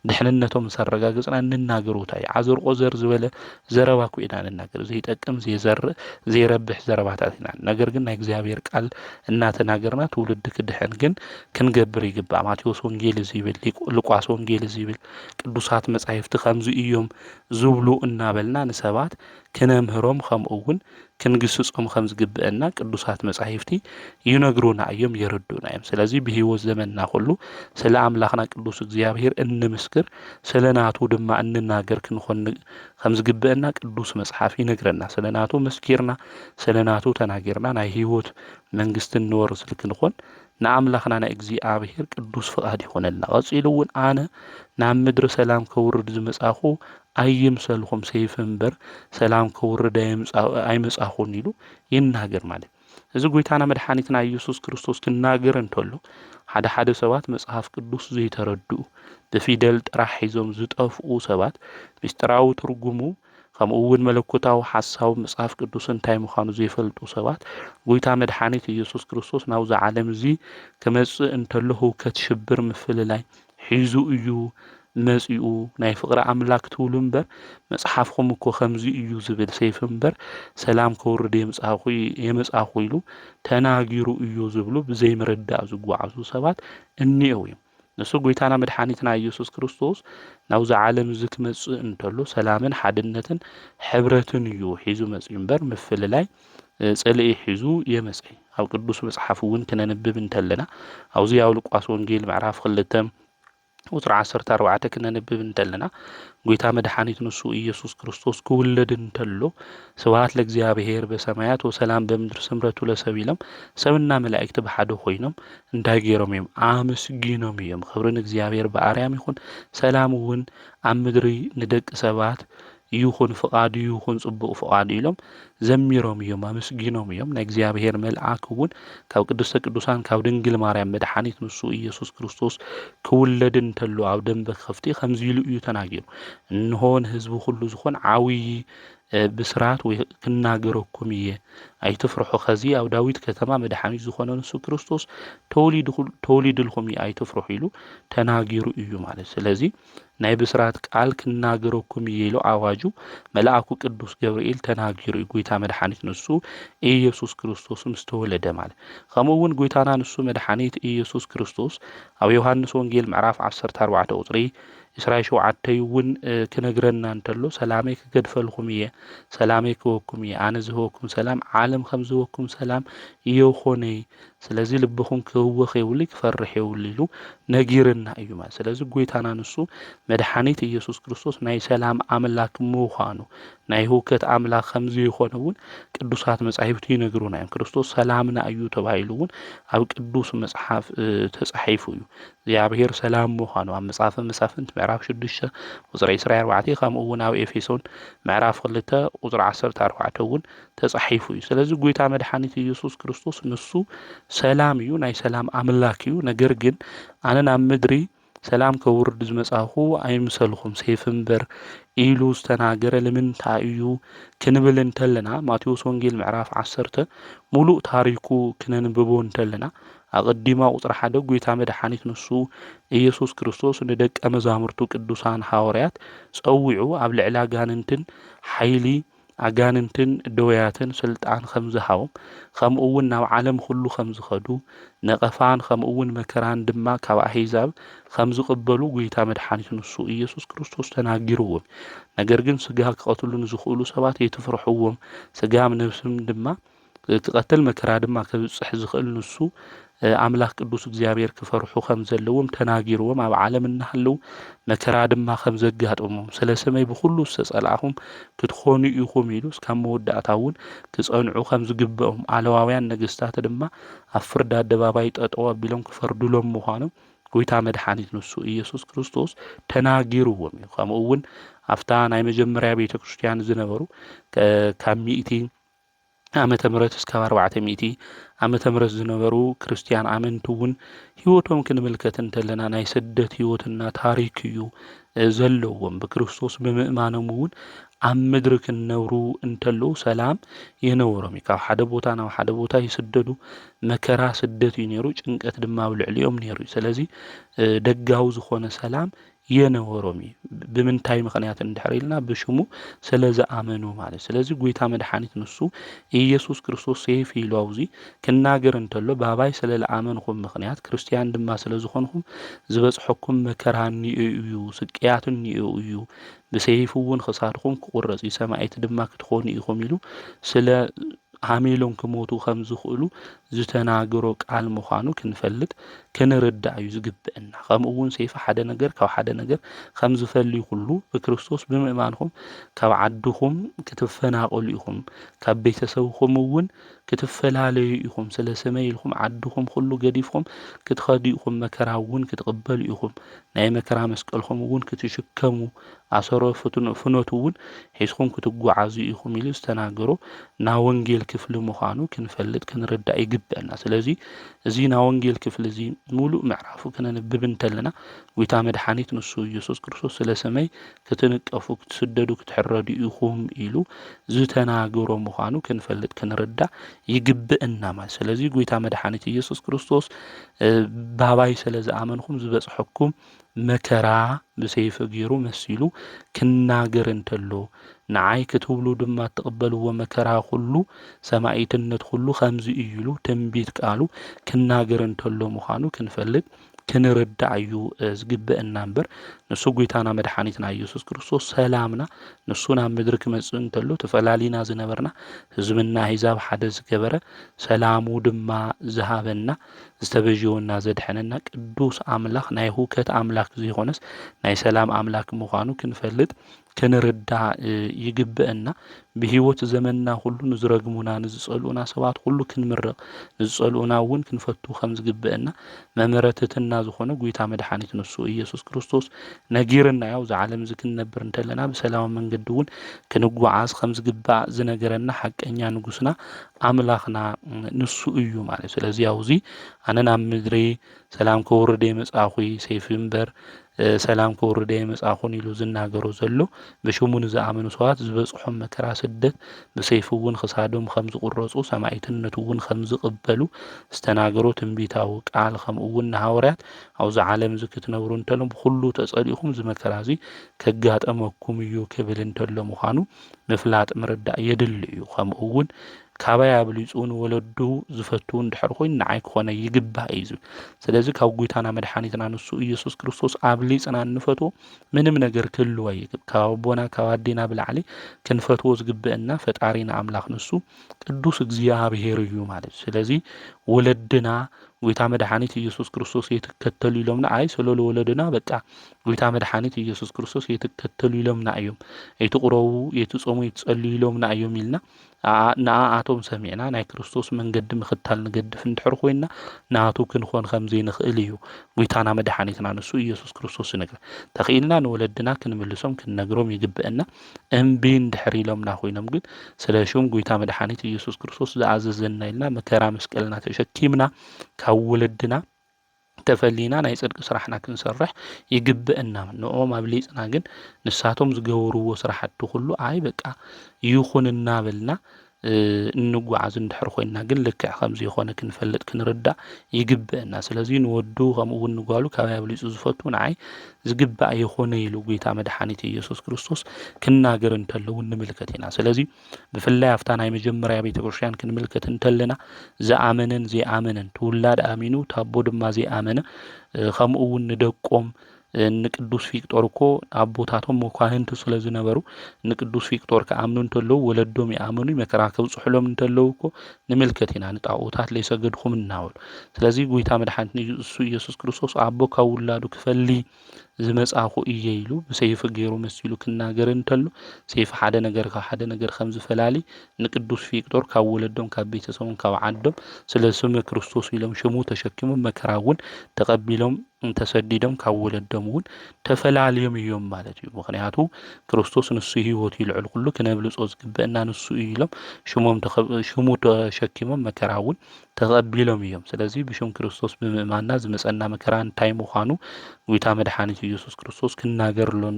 دحننتهم سرغاغصنا نناغروتاي عذر قزر زبله زرباكو إنا نناغر زي تقم زي زر زي ربح زرباتاتنا ነገር ግን ናይ እግዚአብሔር ቃል እናተናገርና ትውልድ ክድሕን ግን ክንገብር ይግባ ማቴዎስ ወንጌል ዝብል ሉቃስ ወንጌል ዝብል ቅዱሳት መጻሕፍት ከምዚ እዮም ዝብሉ እናበልና ንሰባት ከነምህሮም ከምኡውን ክንግስጾም ከም ዝግብአና ቅዱሳት መጻሕፍቲ ይነግሩና እዮም ይረዱና እዮም ስለዚህ በህይወት ዘመንና ሁሉ ስለ አምላኽና ቅዱስ እግዚአብሔር እንምስክር ስለናቱ ድማ እንናገር ክንኾን ከም ዝግብአና ቅዱስ መጽሐፍ ይነግረና ስለናቱ መስኪርና ስለናቱ ተናገርና ናይ ህይወት መንግስትን ንወርስ ልክንኾን ንአምላኽና ናይ እግዚአብሔር ቅዱስ ፍቃድ ይሆነልና ቀጽኢሉውን ኣነ ናብ ምድሪ ሰላም ከውርድ ዝመጻኹ ኣይምሰልኩም ሰይፍ እምበር ሰላም ከውርድ ኣይመጻኹን ኢሉ ይናገር ማለት እዚ ጎይታና መድኃኒትና ኢየሱስ ክርስቶስ ክናገር እንተሎ ሓደ ሰባት መጽሐፍ ቅዱስ ዘይተረድኡ ብፊደል ጥራሕ ሒዞም ዝጠፍኡ ሰባት ምስጢራዊ ትርጉሙ ከምኡ እውን መለኮታዊ ሐሳቡ መጽሐፍ ቅዱስ እንታይ ምዃኑ ዘይፈልጡ ሰባት ጎይታ መድኃኒት ኢየሱስ ክርስቶስ ናብዚ ዓለም እዚ ክመጽእ እንተሎ ህውከት ሽብር ምፍልላይ ሒዙ እዩ መጺኡ ናይ ፍቕሪ ኣምላክ ትብሉ እምበር መጽሓፍኩም እኮ ከምዚ እዩ ዝብል ሰይፍ እምበር ሰላም ከውርድ የመጽኣኹ ኢሉ ተናጊሩ እዩ ዝብሉ ብዘይምርዳእ ዝጓዓዙ ሰባት እኒአው እዮም። ንሱ ጎይታና መድኃኒትና ኢየሱስ ክርስቶስ ናብዚ ዓለም እዚ ክመጽእ እንተሎ ሰላምን ሓድነትን ሕብረትን እዩ ሒዙ መጺኡ እምበር ምፍልላይ ጸልኢ ሒዙ የመጽእ። ኣብ ቅዱስ መጽሓፍ እውን ክነንብብ እንተለና ኣብዚ ኣብ ሉቃስ ወንጌል ምዕራፍ 2 ቁጥሪ 14 ክነንብብ እንተለና ጎይታ መድኃኒት ንሱ ኢየሱስ ክርስቶስ ክውለድ እንተሎ ስብሐት ለእግዚአብሔር በሰማያት ወሰላም በምድር ስምረቱ ለሰብ ኢሎም ሰብና መላእክት በሓደ ኮይኖም እንታይ ገይሮም እዮም ኣመስጊኖም እዮም። ክብርን እግዚአብሔር በአርያም ይኹን ሰላም እውን ኣብ ምድሪ ንደቂ ሰባት ይኹን ፍቃዱ ይኹን ጽቡቕ ፍቃዱ ኢሎም ዘሚሮም እዮም ኣመስጊኖም እዮም። ናይ እግዚአብሔር መልአክ እውን ካብ ቅድስተ ቅዱሳን ካብ ድንግል ማርያም መድኃኒት ንሱ ኢየሱስ ክርስቶስ ክውለድ እንተሎ ኣብ ደም በከፍቲ ከምዚ ኢሉ እዩ ተናጊሩ እንሆ ንህዝቡ ሁሉ ዝኾን ዓብይ ብስራት ወይ ክናገረኩም እየ ኣይትፍርሑ ከዚ ኣብ ዳዊት ከተማ መድኃኒት ዝኾነ ንሱ ክርስቶስ ተወሊድልኩም እየ ኣይትፍርሑ ኢሉ ተናጊሩ እዩ ማለት። ስለዚ ናይ ብስራት ቃል ክናገረኩም እየ ኢሉ ኣዋጁ መልአኩ ቅዱስ ገብርኤል ተናጊሩ እዩ ጎይታ መድኃኒት ንሱ ኢየሱስ ክርስቶስ ምስ ተወለደ ማለት። ከምኡ እውን ጎይታና ንሱ መድኃኒት ኢየሱስ ክርስቶስ ኣብ ዮሐንስ ወንጌል ምዕራፍ 14 ቁጥሪ 27 እውን ክነግረና እንተሎ ሰላመይ ክገድፈልኩም እየ ሰላመይ ክወኩም እየ ኣነ ዝህበኩም ሰላም ዓለም ከም ዝህበኩም ሰላም ይኾነ ስለዚ ልብኹም ክህወኽ የብሉ ክፈርሕ የብሉ ኢሉ ነጊርና እዩ ማለት። ስለዚ ጎይታና ንሱ መድኃኒት ኢየሱስ ክርስቶስ ናይ ሰላም ኣምላክ ምዃኑ ናይ ህውከት ኣምላክ ከም ዘይኾነ እውን ቅዱሳት መጻሕፍቲ ይነግሩና እዮም። ክርስቶስ ሰላምና እዩ ተባሂሉ እውን ኣብ ቅዱስ መጽሓፍ ተጻሒፉ እዩ እግዚአብሔር ሰላም ምዃኑ ኣብ መጽሐፈ መሳፍንት ምዕራፍ 6 ቁጥሪ 24 ከምኡ እውን ኣብ ኤፌሶን ምዕራፍ 2 ቁጥሪ 14 እውን ተጻሒፉ እዩ። ስለዚ ጎይታ መድኃኒት ኢየሱስ ክርስቶስ ንሱ ሰላም እዩ ናይ ሰላም ኣምላክ እዩ። ነገር ግን ኣነ ናብ ምድሪ ሰላም ከውርድ ዝመጻኹ ኣይምሰልኩም ሰይፍ እምበር ኢሉ ዝተናገረ ንምንታይ እዩ ክንብል እንተለና ማቴዎስ ወንጌል ምዕራፍ 10 ሙሉእ ታሪኩ ክነንብቦ እንተለና ኣቀዲማ ቁጥሪ 1 ጎይታ መድኃኒት ንሱ ኢየሱስ ክርስቶስ ንደቀ መዛሙርቱ ቅዱሳን ሐዋርያት ጸዊዑ ኣብ ልዕሊ ኣጋንንትን ሓይሊ ኣጋንንትን ደወያትን ስልጣን ከም ዝሃቦም ከምኡ እውን ናብ ዓለም ሁሉ ከም ዝኸዱ ነቐፋን ከምኡ እውን መከራን ድማ ካብ ኣሕዛብ ከም ዝቕበሉ ጎይታ መድኃኒት ንሱ ኢየሱስ ክርስቶስ ተናጊሩዎም። ነገር ግን ስጋ ክቐትሉ ንዝኽእሉ ሰባት የትፍርሕዎም ስጋም ነፍስም ድማ ክቐትል መከራ ድማ ከብጽሕ ዝኽእል ንሱ ኣምላክ ቅዱስ እግዚአብሔር ክፈርሑ ከም ዘለዎም ተናጊሩዎም ኣብ ዓለም እናሃለው መከራ ድማ ከም ዘጋጥሞም ስለ ሰመይ ብኩሉ ዝተጸልኣኹም ክትኾኑ ኢኹም ኢሉ እስካብ መወዳእታ እውን ክጸንዑ ከም ዝግበኦም ዓለዋውያን ነገስታት ድማ ኣብ ፍርዲ ኣደባባይ ጠጠው ኣቢሎም ክፈርዱሎም ምዃኖም ጎይታ መድኃኒት ንሱ ኢየሱስ ክርስቶስ ተናጊሩዎም እዩ። ከምኡ እውን ኣፍታ ናይ መጀመርያ ቤተ ክርስቲያን ዝነበሩ ካብ 100 ዓመተ ምህረት እስከ 400 ዓመተ ምህረት ዝነበሩ ክርስቲያን ኣመንቲ እውን ህይወቶም ክንምልከት እንተለና ናይ ስደት ህይወትና ታሪክ እዩ ዘለዎም። በክርስቶስ ብምእማኖም እውን ኣብ ምድሪ ክነብሩ እንተለው ሰላም የነወሮም ካብ ሓደ ቦታ ናብ ሓደ ቦታ ይስደዱ መከራ ስደት እዩ ነይሩ ጭንቀት ድማ ኣብ ልዕሊኦም ነይሩ። ስለዚ ደጋው ዝኾነ ሰላም የነወሮም ብምንታይ ምኽንያት እንድሕሪልና ብሽሙ ስለዝኣመኑ ማለት። ስለዚ ጎይታ መድኃኒት ንሱ ኢየሱስ ክርስቶስ ሰይፍ ኢሉ ኣብዚ ክናገር እንተሎ ባባይ ስለለኣመንኩም ምኽንያት ክርስቲያን ድማ ስለዝኾንኩም ዝበጽሐኩም መከራ እዩ ስቅያት እዩ ብሰይፍ እውን ክሳድኩም ክቁረጽ ሰማዕት ድማ ክትኾኑ ኢኹም ኢሉ ስለ ሃሜሎም ክሞቱ ከም ዝኽእሉ ዝተናገሮ ቃል ምዃኑ ክንፈልጥ ክንርዳእ እዩ ዝግብአና። ከምኡ እውን ሰይፍ ሓደ ነገር ካብ ሓደ ነገር ከም ዝፈልይ ሁሉ በክርስቶስ ብምእማንኩም ካብ ዓድኩም ክትፈናቀሉ ኢኹም ካብ ቤተሰብኩም እውን ክትፈላለዩ ኢኹም ስለ ሰመይ ኢልኩም ዓድኩም ሁሉ ገዲፍኩም ክትኸዱ ኢኹም መከራ እውን ክትቅበሉ ኢኹም ናይ መከራ መስቀልኩም እውን ክትሽከሙ ኣሰሮ ፍኖቱ እውን ሒዝኩም ክትጓዓዙ ኢኹም ኢሉ ዝተናገሮ ና ወንጌል ክፍሊ ምዃኑ ክንፈልጥ ክንርዳእ ይግብአና ስለዚህ እዚና ወንጌል ክፍሊ እዚ ሙሉእ ምዕራፉ ክነንብብ እንተለና ጎይታ መድሓኒት ንሱ ኢየሱስ ክርስቶስ ስለ ሰመይ ክትንቀፉ ክትስደዱ ክትሕረዱ ኢኹም ኢሉ ዝተናገሮ ምዃኑ ክንፈልጥ ክንርዳእ ይግብአና ማለት ስለዚህ ጎይታ መድሓኒት ኢየሱስ ክርስቶስ ባባይ ስለ ዝኣመንኩም ዝበፅሐኩም መከራ ብሰይፊ ገይሩ መሲሉ ክናገር እንተሎ ንዓይ ክትብሉ ድማ ተቀበልዎ መከራ ሁሉ ሰማዕትነት ሁሉ ከምዚ ኢሉ ትንቢት ቃሉ ክናገር እንተሎ ምዃኑ ክንፈልጥ ክንርዳእ እዩ ዝግብአና እምበር ንሱ ጎይታና መድሓኒትና ኢየሱስ ክርስቶስ ሰላምና ንሱ ናብ ምድሪ ክመጽእ እንተሎ ተፈላሊና ዝነበርና ህዝብና ሂዛብ ሓደ ዝገበረ ሰላሙ ድማ ዝሃበና ዝተበጀወና ዘድሐነና ቅዱስ አምላኽ ናይ ሁከት አምላኽ ዘይኾነስ ናይ ሰላም አምላኽ ምዃኑ ክንፈልጥ ክንርዳእ ይግብአና ብህይወት ዘመንና ሁሉ ንዝረግሙና ንዝጸልኡና ሰባት ሁሉ ክንምርቕ ንዝጸልኡና እውን ክንፈቱ ከም ዝግብአና መምረትትና ዝኾነ ጎይታ መድሓኒት ንሱ ኢየሱስ ክርስቶስ ነጊርና ያው ዘዓለም ዝክንነብር እንተለና በሰላም መንገድ እውን ክንጓዓዝ ከም ዝግባእ ዝነገረና ሐቀኛ ንጉስና አምላኽና ንሱ እዩ ማለት ስለዚህ ያውዚ አነና ምድሪ ሰላም ከወረደ መጻኹ ሰይፍ እምበር ሰላም ከወረደ መጻኹን ኢሉ ዝናገሮ ዘሎ በሽሙን ዝኣመኑ ሰባት ዝበጽሖም መከራ ስደት በሰይፍ እውን ክሳዶም ከም ዝቁረጹ ሰማዕትነት እውን ከም ዝቅበሉ ዝተናገሮ ትንቢታዊ ቃል ከም እውን ሐዋርያት አው ዘዓለም ዝክትነብሩ እንተሎም ሁሉ ተጸሊኹም ዝመከራዚ ከጋጠመኩም እዩ ክብል እንተሎ ምዃኑ ምፍላጥ ምርዳእ የድል እዩ ከም እውን ካባይ አብሊጹን ወለዱ ዝፈቱ እንድሕር ኮይኑ ንዓይ ክኾነ ይግባእ እዩ ስለዚህ ካብ ጎይታና መድሓኒትና ንሱ ኢየሱስ ክርስቶስ አብሊጽና እንፈቶ ምንም ነገር ክልዋ ይግብ ካቦና ካዋዲና ብላዕሊ ክንፈትዎ ዝግብአና ፈጣሪና አምላኽ ንሱ ቅዱስ እግዚአብሔር እዩ ማለት ስለዚህ ወለድና ጎይታ መድሓኒት ኢየሱስ ክርስቶስ የተከተሉ ኢሎምና አይ ስለሎ ወለድና በቃ ጎይታ መድሓኒት ኢየሱስ ክርስቶስ የተከተሉ ኢሎምና እዮም የተቆረው የተጾሙ የተጸልዩ ኢሎምና እዮም ኢልና ንአቶም ሰሚዕና ናይ ክርስቶስ መንገዲ ምኽታል ንገድፍ እንድሕር ኮይና ናቱ ክንኾን ከም ዘይንኽእል እዩ ጎይታና መድሓኒትና ንሱ ኢየሱስ ክርስቶስ ነገር ተኺልና ንወለድና ክንምልሶም ክንነግሮም ይግብአና እምቢ እንድሕር ኢሎምና ኮይኖም ግን ስለሽም ጎይታ መድሓኒት ኢየሱስ ክርስቶስ ዝኣዘዘና ኢልና መከራ መስቀልና ተሸኪምና ካብ ወለድና ተፈሊና ናይ ጽድቅ ስራሕና ክንሰርሕ ይግብአና ንኦም አብሊጽና ግን ንሳቶም ዝገበርዎ ስራሕቲ ሁሉ አይ በቃ ይኹንና በልና እንጓዓዝ እንድሕር ኮይና ግን ልክዕ ከም ዘይኾነ ክንፈልጥ ክንርዳእ ይግብአና ስለዚህ ንወዱ ከምኡ ንጓሉ ካብ አብሊጹ ዝፈቱ ንዓይ ዝግባእ ይኾነ ኢሉ ጎይታ መድሓኒት ኢየሱስ ክርስቶስ ክናገር እንተሎ እንምልከት ኢና ስለዚህ ብፍላይ አፍታ ናይ መጀመርያ ቤተክርስቲያን ክንምልከት እንተለና ዘአመነን ዘይአመነን ትውላድ አሚኑ ታቦ ድማ ዘይአመነ ከምኡ ንደቆም ንቅዱስ ፊቅጦር እኮ አቦታቶም መኳንንት ስለዝነበሩ ንቅዱስ ፊቅጦር ከአምኑ እንተለው ወለዶም ያአምኑ መከራ ከብጽሕሎም እንተለው እኮ ንምልከትና ንጣዖታት ለይሰገድኩም እናወሉ ስለዚህ ጎይታ መድሓኒት ንሱ ኢየሱስ ክርስቶስ አቦ ካውላዱ ክፈሊ ዝመጻኹ እየ ኢሉ በሰይፍ ገይሩ መሲሉ ክናገር እንተሎ ሰይፍ ሓደ ነገር ከም ዝፈላሊ ንቅዱስ ፊቅጦር ካብ ወለዶም ካብ ቤተሰቦም ካብ ዓዶም ስለ ስም ክርስቶስ ኢሎም ሽሙ ተሸኪሞም መከራውን ተቀቢሎም ተሰዲዶም ካብ ወለዶም እውን ተፈላልዮም እዮም ማለት እዩ ምክንያቱ ክርስቶስ ንሱ ህይወት ይልዕል ሁሉ ከነብልጾ ዝግበአና ንሱ ኢሎም ሽሙ ተሸኪሞም መከራውን ተቀቢሎም እዮም ስለዚህ ብሽም ክርስቶስ ብምእማንና ዝመጸና መከራ እንታይ ምዃኑ ጎይታ መድሓኒት ኢየሱስ ክርስቶስ ክናገርሎን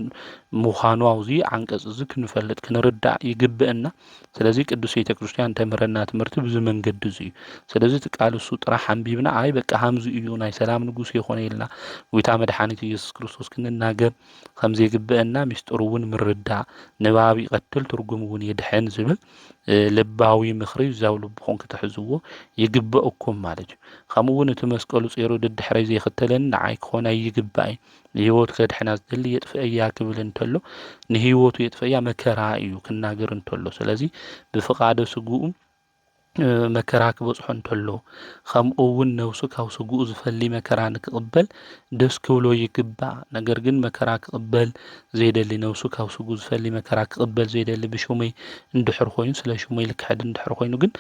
ምዃኑ አውዚ አንቀጽ እዚ ክንፈልጥ ክንርዳእ ይግብአና ስለዚህ ቅዱስ ቤተክርስቲያን ተምረና ትምህርት ብዙ መንገድ እዩ ስለዚህ ቃል እሱ ጥራህ አንቢብና አይ በቃ ሀምዙ እዩ ናይ ሰላም ንጉስ ይኾነ ይልና ጎይታ መድሓኒት ኢየሱስ ክርስቶስ ክንናገር ከም ዘይግብአና ምስጢሩውን ምርዳእ ንባብ ይቀትል ትርጉሙውን ይድሕን ዝብል ልባዊ ምኽሪ ዛው ልብኹም ክትሕዝዎ ይግብአኩም ማለት እዩ ከምኡውን እቲ መስቀሉ ጼሮ ድድሕረይ ዘይኽተለን ንዓይ ክኾነ ይግባእ ህይወት ከድሕና ዝደሊ የጥፍእያ ክብል እንተሎ ንህይወቱ የጥፍእያ መከራ እዩ ክናገር እንተሎ ስለዚህ ብፍቃደ ስጉኡ መከራ ክበጽሖ እንተሎ ከምኡውን ነውሱ ካብ ስጉኡ ዝፈሊ መከራ ንክቅበል ደስ ክብሎ ይግባእ ነገር ግን መከራ ክቅበል ዘይደሊ ነውሱ ካብ ስጉኡ ዝፈሊ መከራ ክቅበል ዘይደሊ ብሽሙይ እንድሕር ኮይኑ ስለ ሽሙይ ልክሕድ እንድሕር ኮይኑ ግን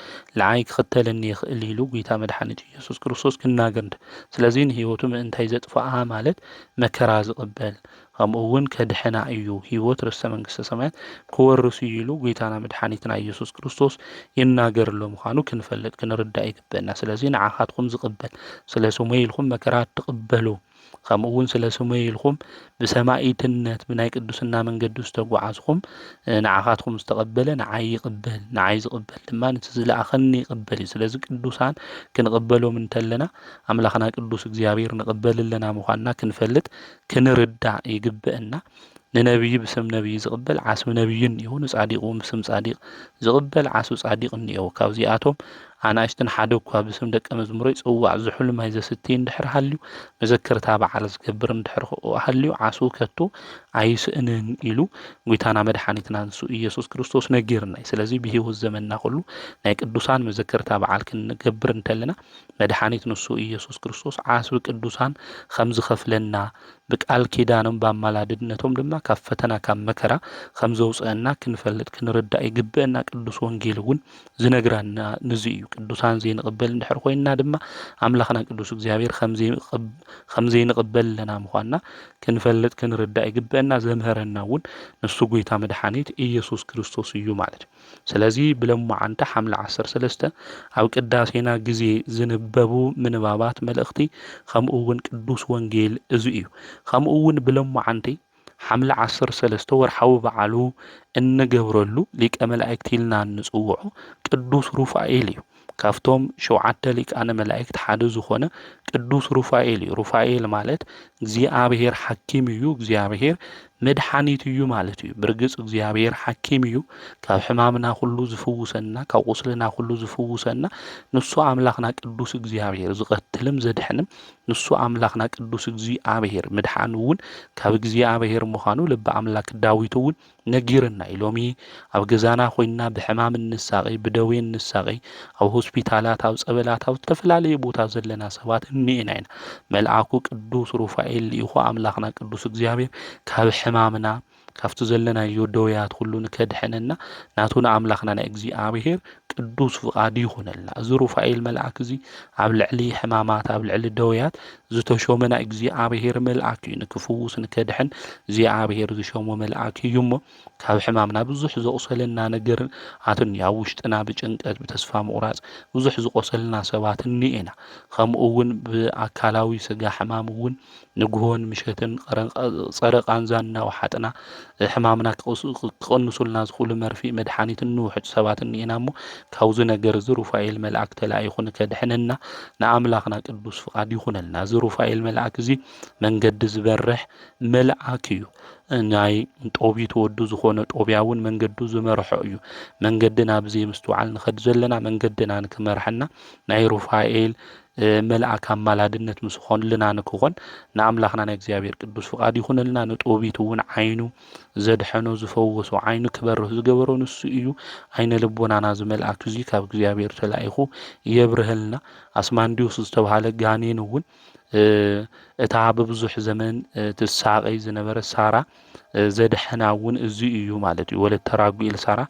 ለዓይ ክኽተለኒ ይኽእል ኢሉ ጎይታ መድሓኒት ኢየሱስ ክርስቶስ ክናገር ስለዚህ ንህይወቱ ምእንታይ ዘጥፋኣ ማለት መከራ ዝቅበል ከምኡውን ከድሕና እዩ ህይወት ርስተ መንግስተ ሰማያት ክወርሱ ኢሉ ጌታና መድኃኒትና ኢየሱስ ክርስቶስ ይናገርሎ ምዃኑ ክንፈልጥ ክንርዳእ ይግበአና። ስለዚ ንዓኻትኩም ዝቕበል ስለ ስሙይ ኢልኩም መከራ ትቕበሉ ከምኡውን ስለ ስሙይ ኢልኩም ብሰማዒትነት ብናይ ቅዱስና መንገዲ ዝተጓዓዝኩም ንዓኻትኩም ዝተቐበለ ንዓይ ይቕበል ንዓይ ዝቕበል ድማ ነቲ ዝለኣኸኒ ይቕበል እዩ። ስለዚ ቅዱሳን ክንቕበሎም እንተለና ኣምላኽና ቅዱስ እግዚኣብሔር ንቕበል ኣለና ምዃንና ክንፈልጥ ክንርዳእ ይግበአና። ንነቢይ ብስም ነቢይ ዝቕበል ዓስቢ ነቢይን እኒአው ንጻዲቕ ብስም ጻዲቕ ዝቕበል ዓስቢ ጻዲቕ እኒአው። ካብዚኣቶም ኣናእሽትን ሓደ እኳ ብስም ደቀ መዝሙሮ ይጽዋዕ ዝሑል ማይ ዘስቲ እንድሕር ሃልዩ መዘከርታ በዓል ዝገብር እንድሕር ሃልዩ ዓስቡ ከቶ ኣይስእንን ኢሉ ጌታና መድኃኒትና ንሱ ኢየሱስ ክርስቶስ ነጊርና። ስለዚ ብህይወት ዘመንና ኩሉ ናይ ቅዱሳን መዘከርታ በዓል ክንገብር እንተለና መድኃኒት ንሱ ኢየሱስ ክርስቶስ ዓስቢ ቅዱሳን ከም ዝኸፍለና ብቃል ኪዳኖም በአማላድነቶም ድማ ካብ ፈተና ካብ መከራ ከም ዘውፅአና ክንፈልጥ ክንርዳእ ይግበአና። ቅዱስ ወንጌል እውን ዝነግረና ንዚ እዩ። ቅዱሳን ዘይንቕበል እንድሕር ኮይንና ድማ ኣምላኽና ቅዱስ እግዚኣብሔር ከም ዘይንቕበል ለና ምዃንና ክንፈልጥ ክንርዳእ ይግበአና። ዘምህረና እውን ንሱ ጌታ መድኃኒት ኢየሱስ ክርስቶስ እዩ ማለት እዩ። ስለዚ ብለማዓንቲ ሓምለ 13 ኣብ ቅዳሴና ግዜ ዝንበቡ ምንባባት መልእኽቲ ከምኡ እውን ቅዱስ ወንጌል እዚ እዩ። ከምኡ እውን ብለማዓንቲ ሓምለ 13 ወርሓዊ በዓሉ እንገብረሉ ሊቀ መላእክት ኢልና እንጽውዖ ቅዱስ ሩፋኤል እዩ። ካብቶም 7 ሊቃነ መላእክት ሓደ ዝኾነ ቅዱስ ሩፋኤል እዩ። ሩፋኤል ማለት እግዚአብሔር ሐኪም እዩ፣ እግዚአብሔር መድኃኒት እዩ ማለት እዩ። ብርግጽ እግዚአብሔር ሐኪም እዩ፣ ካብ ሕማምና ሁሉ ዝፍውሰና ካብ ቁስልና ሁሉ ዝፍውሰና ንሱ ኣምላኽና ቅዱስ እግዚአብሔር ዝቐትልም ዘድሕንም ንሱ ኣምላኽና ቅዱስ እግዚአብሔር መድሓን እውን ካብ እግዚአብሔር ምዃኑ ልበ ኣምላክ ዳዊት እውን ነጊርና እዩ። ሎሚ ኣብ ገዛና ኮይንና ብሕማም እንሳቀይ ብደዌ እንሳቀይ ኣብ ሆስፒታላት ኣብ ጸበላት ኣብ ዝተፈላለዩ ቦታ ዘለና ሰባት እኒአና ኢና። መልአኩ ቅዱስ ሩፋኤል ኢኹ ኣምላኽና ቅዱስ እግዚአብሔር ካብ ሕማምና ካብቲ ዘለናዮ ደውያት ሁሉ ንከድሕነና ናቱና ኣምላኽና ናይ እግዚአብሔር ቅዱስ ፍቃድ ይኹነልና። እዚ ሩፋኤል መልአክ እዚ ኣብ ልዕሊ ሕማማት ኣብ ልዕሊ ደውያት ዝተሾመና እግዚአብሔር መልአክ እዩ። ንክፍውስ ንከድሕን እግዚአብሔር ዝሾሞ መልአክ እዩ እሞ ካብ ሕማምና ብዙሕ ዘቁሰለና ነገር ኣትን ኣብ ውሽጥና ብጭንቀት ብተስፋ ምቁራጽ ብዙሕ ዝቆሰልና ሰባት እኒአና። ከምኡ እውን ብኣካላዊ ስጋ ሕማም እውን ንግሆን ምሸትን ጸረቃን ዛናውሓጥና ሕማምና ክቕንሱልና ዝኽእሉ መርፊእ መድኃኒት ንውሕድ ሰባት እኒአና እሞ ካብዚ ነገር እዚ ሩፋኤል መልአክ ተላኢኹ ንከድሕነና ንኣምላኽና ቅዱስ ፍቃድ ይኹነልና። እዚ ሩፋኤል መልአክ እዚ መንገዲ ዝበርሕ መልአክ እዩ። ናይ ጦቢት ወዱ ዝኾነ ጦብያ እውን መንገዱ ዝመርሖ እዩ። መንገድና ብዘይ ምስትውዓል ንኸድ ዘለና መንገድና ንክመርሐና ናይ ሩፋኤል መልአክ ኣማላድነት ምስ ኾንልና ንክኾን ንኣምላኽና ናይ እግዚአብሔር ቅዱስ ፍቃድ ይኹነልና። ንጦቢት እውን ዓይኑ ዘድሐኖ ዝፈወሶ ዓይኑ ክበርህ ዝገበሮ ንሱ እዩ። ዓይነ ልቦናና ዝመልአክ እዚ ካብ እግዚአብሔር ተላኢኹ የብርህልና። ኣስማንዲዮስ ዝተባሃለ ጋኔን እውን እታ በብዙሕ ዘመን ትሳቀይ ዝነበረ ሳራ ዘድሐና እውን እዚ እዩ ማለት እዩ። ወለተ ራጉኤል ሳራ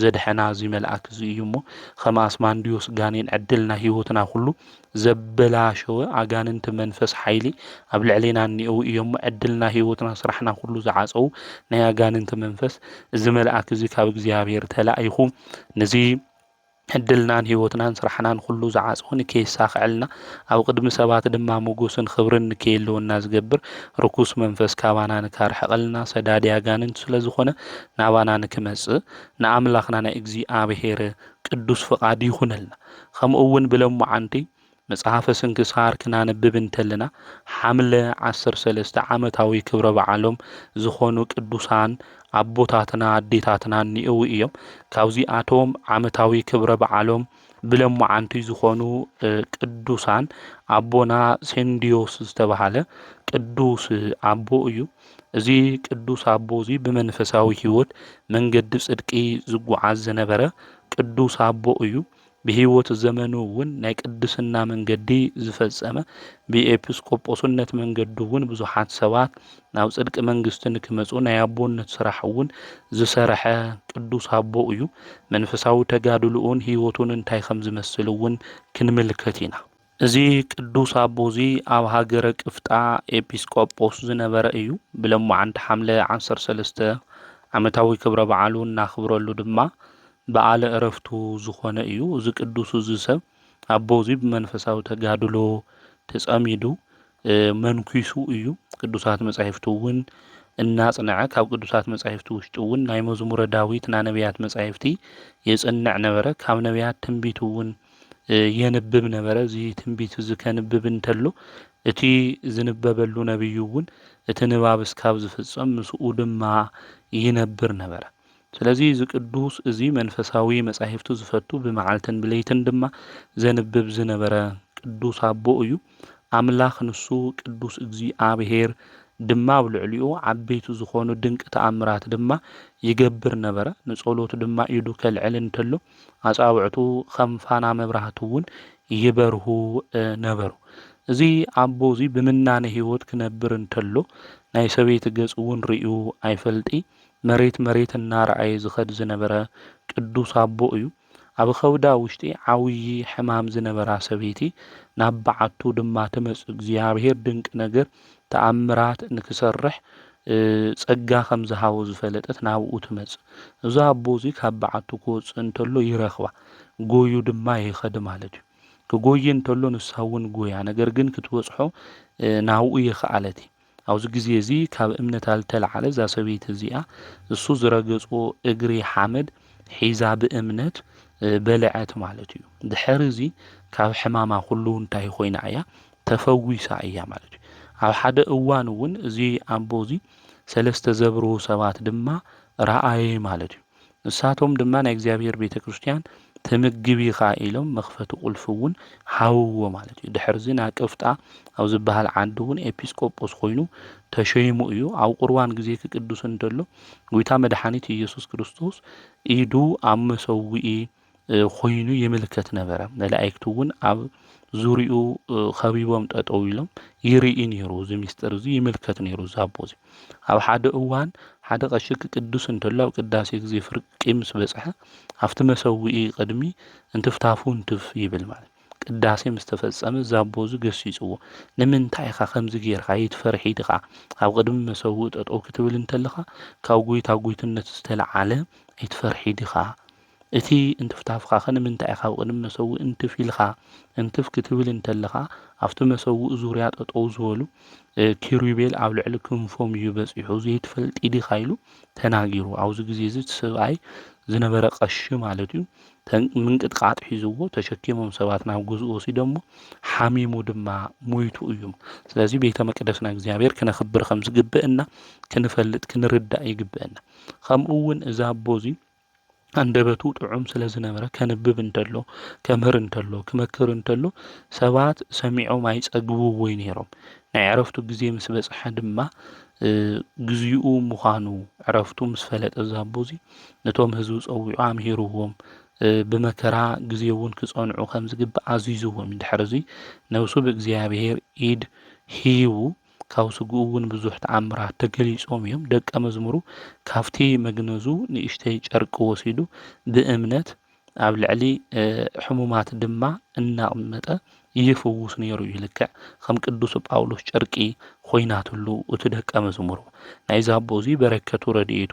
ዘድሐና እዚ መልአክ እዚ እዩ እሞ ከም ኣስማንዲዮስ ጋኔን ዕድልና ህይወትና ሁሉ ዘበላሸወ ኣጋንንቲ መንፈስ ሓይሊ ኣብ ልዕሊና እኒአው እዮም። ዕድልና ህይወትና ስራሕና ሁሉ ዝዓፀው ናይ ኣጋንንቲ መንፈስ እዚ መልአክ እዚ ካብ እግዚአብሔር ተላኢኹ ነዚ ዕድልናን ህይወትናን ስራሕናን ሁሉ ዝዓፀውን ከይሳኽዐልና ኣብ ቅድሚ ሰባት ድማ ሞገስን ክብርን ንከየለወና ዝገብር ርኩስ መንፈስ ካባና ንካርሕቐልና ሰዳዲ ኣጋንንት ስለ ዝኾነ ናባና ንክመጽእ ንኣምላኽና ናይ እግዚአብሔር ቅዱስ ፍቃድ ይኹነልና። ከምኡ እውን ብለማዓንቲ መጽሓፈ ስንክሳር ክናነብብ እንተለና ሓምለ 13 ዓመታዊ ክብረ በዓሎም ዝኾኑ ቅዱሳን ኣቦታትና ኣዴታትና እኒአው እዮም። ካብዚኣቶም ዓመታዊ ክብረ በዓሎም ብለማዓንቲ ዝኾኑ ቅዱሳን ኣቦና ሴንዲዮስ ዝተባሃለ ቅዱስ ኣቦ እዩ። እዚ ቅዱስ ኣቦ እዚ ብመንፈሳዊ ህይወት መንገዲ ጽድቂ ዝጓዓዝ ዝነበረ ቅዱስ ኣቦ እዩ። ብህይወት ዘመኑ እውን ናይ ቅድስና መንገዲ ዝፈጸመ ብኤጲስቆጶስነት መንገዱ እውን ብዙሓት ሰባት ናብ ጽድቂ መንግስቲ ንክመጹ ናይ ኣቦነት ስራሕ እውን ዝሰርሐ ቅዱስ ኣቦ እዩ። መንፈሳዊ ተጋድሎኡን ህይወቱን እንታይ ከም ዝመስል እውን ክንምልከት ኢና። እዚ ቅዱስ ኣቦ እዚ ኣብ ሃገረ ቅፍጣ ኤጲስቆጶስ ዝነበረ እዩ። ብሎሙዓንቲ ሓምለ 13 ዓመታዊ ክብረ በዓሉ እናኽብረሉ ድማ በዓለ ዕረፍቱ ዝኾነ እዩ። እዚ ቅዱስ እዚ ሰብ ኣቦ እዚ ብመንፈሳዊ ተጋድሎ ተጸሚዱ መንኩሱ እዩ። ቅዱሳት መጻሕፍቲ እውን እናጽንዐ ካብ ቅዱሳት መጻሕፍቲ ውሽጢ እውን ናይ መዝሙረ ዳዊት ና ነቢያት መጻሕፍቲ የጽንዕ ነበረ። ካብ ነቢያት ትንቢት እውን የንብብ ነበረ። እዚ ትንቢት እዚ ከንብብ እንተሎ እቲ ዝንበበሉ ነቢዩ እውን እቲ ንባብ እስካብ ዝፍጸም ምስኡ ድማ ይነብር ነበረ። ስለዚ እዚ ቅዱስ እዚ መንፈሳዊ መጻሕፍቱ ዝፈቱ ብመዓልትን ብለይትን ድማ ዘንብብ ዝነበረ ቅዱስ ኣቦ እዩ። ኣምላኽ ንሱ ቅዱስ እግዚኣብሔር ድማ ኣብ ልዕሊኡ ዓበይቲ ዝኾኑ ድንቂ ተኣምራት ድማ ይገብር ነበረ። ንጸሎት ድማ ኢዱ ከልዕል እንተሎ ኣጻብዕቱ ከም ፋና መብራህቲ እውን ይበርሁ ነበሩ። እዚ ኣቦ እዚ ብምናነ ህይወት ክነብር እንተሎ ናይ ሰበይቲ ገጽ እውን ርዩ ኣይፈልጢ መሬት መሬት እናረኣየ ዝኸድ ዝነበረ ቅዱስ ኣቦ እዩ። ኣብ ኸውዳ ውሽጢ ዓብዪ ሕማም ዝነበራ ሰበይቲ ናብ በዓቱ ድማ ትመጽእ እግዚኣብሔር ድንቂ ነገር ተኣምራት ንክሰርሕ ጸጋ ከም ዝሃቦ ዝፈለጠት ናብኡ ትመጽእ። እዚ ኣቦ እዚ ካብ በዓቱ ክወፅእ እንተሎ ይረኽባ ጎዩ ድማ ይኸድ ማለት እዩ። ክጎይ እንተሎ ንሳ እውን ጎያ፣ ነገር ግን ክትበጽሖ ናብኡ ይኸኣለት። ኣብዚ ግዜ እዚ ካብ እምነት ኣልተለዓለ እዛ ሰበይቲ እዚኣ እሱ ዝረገጾ እግሪ ሓመድ ሒዛ ብእምነት በልዐት ማለት እዩ። ድሕሪ እዚ ካብ ሕማማ ኩሉ እንታይ ኮይና እያ ተፈዊሳ እያ ማለት እዩ። ኣብ ሓደ እዋን እውን እዚ ኣቦ እዚ 3 ዘብርሁ ሰባት ድማ ረኣየ ማለት እዩ። ንሳቶም ድማ ናይ እግዚኣብሔር ቤተ ክርስቲያን ተመግቢ ኢኻ ኢሎም መኽፈቲ ቁልፊ እውን ሃብዎ ማለት እዩ። ድሕሪ እዚ ናብ ቅፍጣ ኣብ ዝበሃል ዓዲ እውን ኤጲስቆጶስ ኮይኑ ተሸይሙ እዩ። ኣብ ቁርባን ግዜ ክቅዱስ እንተሎ ጎይታ መድሓኒት ኢየሱስ ክርስቶስ ኢዱ ኣብ መሰዊኢ ኮይኑ ይምልከት ነበረ። መላእክቱ እውን ኣብ ዙርኡ ከቢቦም ጠጠው ኢሎም ይርኢ ነይሩ። እዚ ምስጢር እዚ ይምልከት ነይሩ እዚ ኣቦ እዚ። ኣብ ሓደ እዋን ሓደ ቀሺ ክቅዱስ እንተሎ ኣብ ቅዳሴ ግዜ ፍርቂ ምስ በጽሐ ኣብቲ መሰዊኢ ቅድሚ እንትፍታፉ እንትፍ ይብል ማለት ቅዳሴ ምስ ተፈጸመ እዚ ኣቦ እዚ ገሲጽዎ ንምንታይ ኢኻ ከምዚ ጌርካ ይትፈርሒ ዲኻ ኣብ ቅድሚ መሰዊኢ ጠጠው ክትብል እንተለኻ ካብ ጎይታ ጎይትነት ዝተለዓለ ይትፈርሒ ዲኻ እቲ እንትፍታፍኻ ንምንታይ ኢኻ ኣብ ቅድሚ መሰዊኢ እንትፍ ኢልኻ እንትፍ ክትብል እንተለኻ ኣብቲ መሰዊኢ ዙርያ ጠጠው ዝበሉ ኪሩቤል ኣብ ልዕሊ ክንፎም ይበጽሑ ዘይትፈልጢ ዲኻ ኢሉ ተናጊሩ። ኣብዚ ግዜ እዚ ሰብኣይ ዝነበረ ቀሺ ማለት እዩ ምንቅጥቃጥ ሒዝዎ ተሸኪሞም ሰባት ናብ ገዝኡ ወሲዶሞ ሓሚሙ ድማ ሞይቱ እዩ። ስለዚ ቤተ መቅደስና እግዚኣብሔር ክነኽብር ከም ዝግብአና ክንፈልጥ ክንርዳእ ይግብአና። ከምኡ እውን እዚ ኣቦ እዚ አንደበቱ ጥዑም ስለ ዝነበረ ከንብብ እንተሎ ከምህር እንተሎ ክመክር እንተሎ ሰባት ሰሚዖም ኣይጸግብዎይ ነይሮም። ናይ ዕረፍቱ ግዜ ምስ በጽሐ ድማ ግዚኡ ምዃኑ ዕረፍቱ ምስ ፈለጠ እዚ ኣቦ እዚ ነቶም ህዝቢ ጸዊዑ ኣምሂርዎም ብመከራ ግዜ እውን ክጸንዑ ከም ዝግባእ ኣዚዝዎም። ድሕሪ እዚ ነብሱ ብእግዚኣብሔር ኢድ ሂቡ ካብ ስግኡ እውን ብዙሕ ተኣምራት ተገሊጾም እዮም። ደቀ መዝሙሩ ካብቲ መግነዙ ንእሽተይ ጨርቂ ወሲዱ ብእምነት ኣብ ልዕሊ ሕሙማት ድማ እናቕመጠ ይፍውስ ነይሩ እዩ። ልክዕ ከም ቅዱስ ጳውሎስ ጨርቂ ኮይናትሉ እቲ ደቀ መዝሙሩ። ናይዚ ኣቦ እዚ በረከቱ ረድኤቱ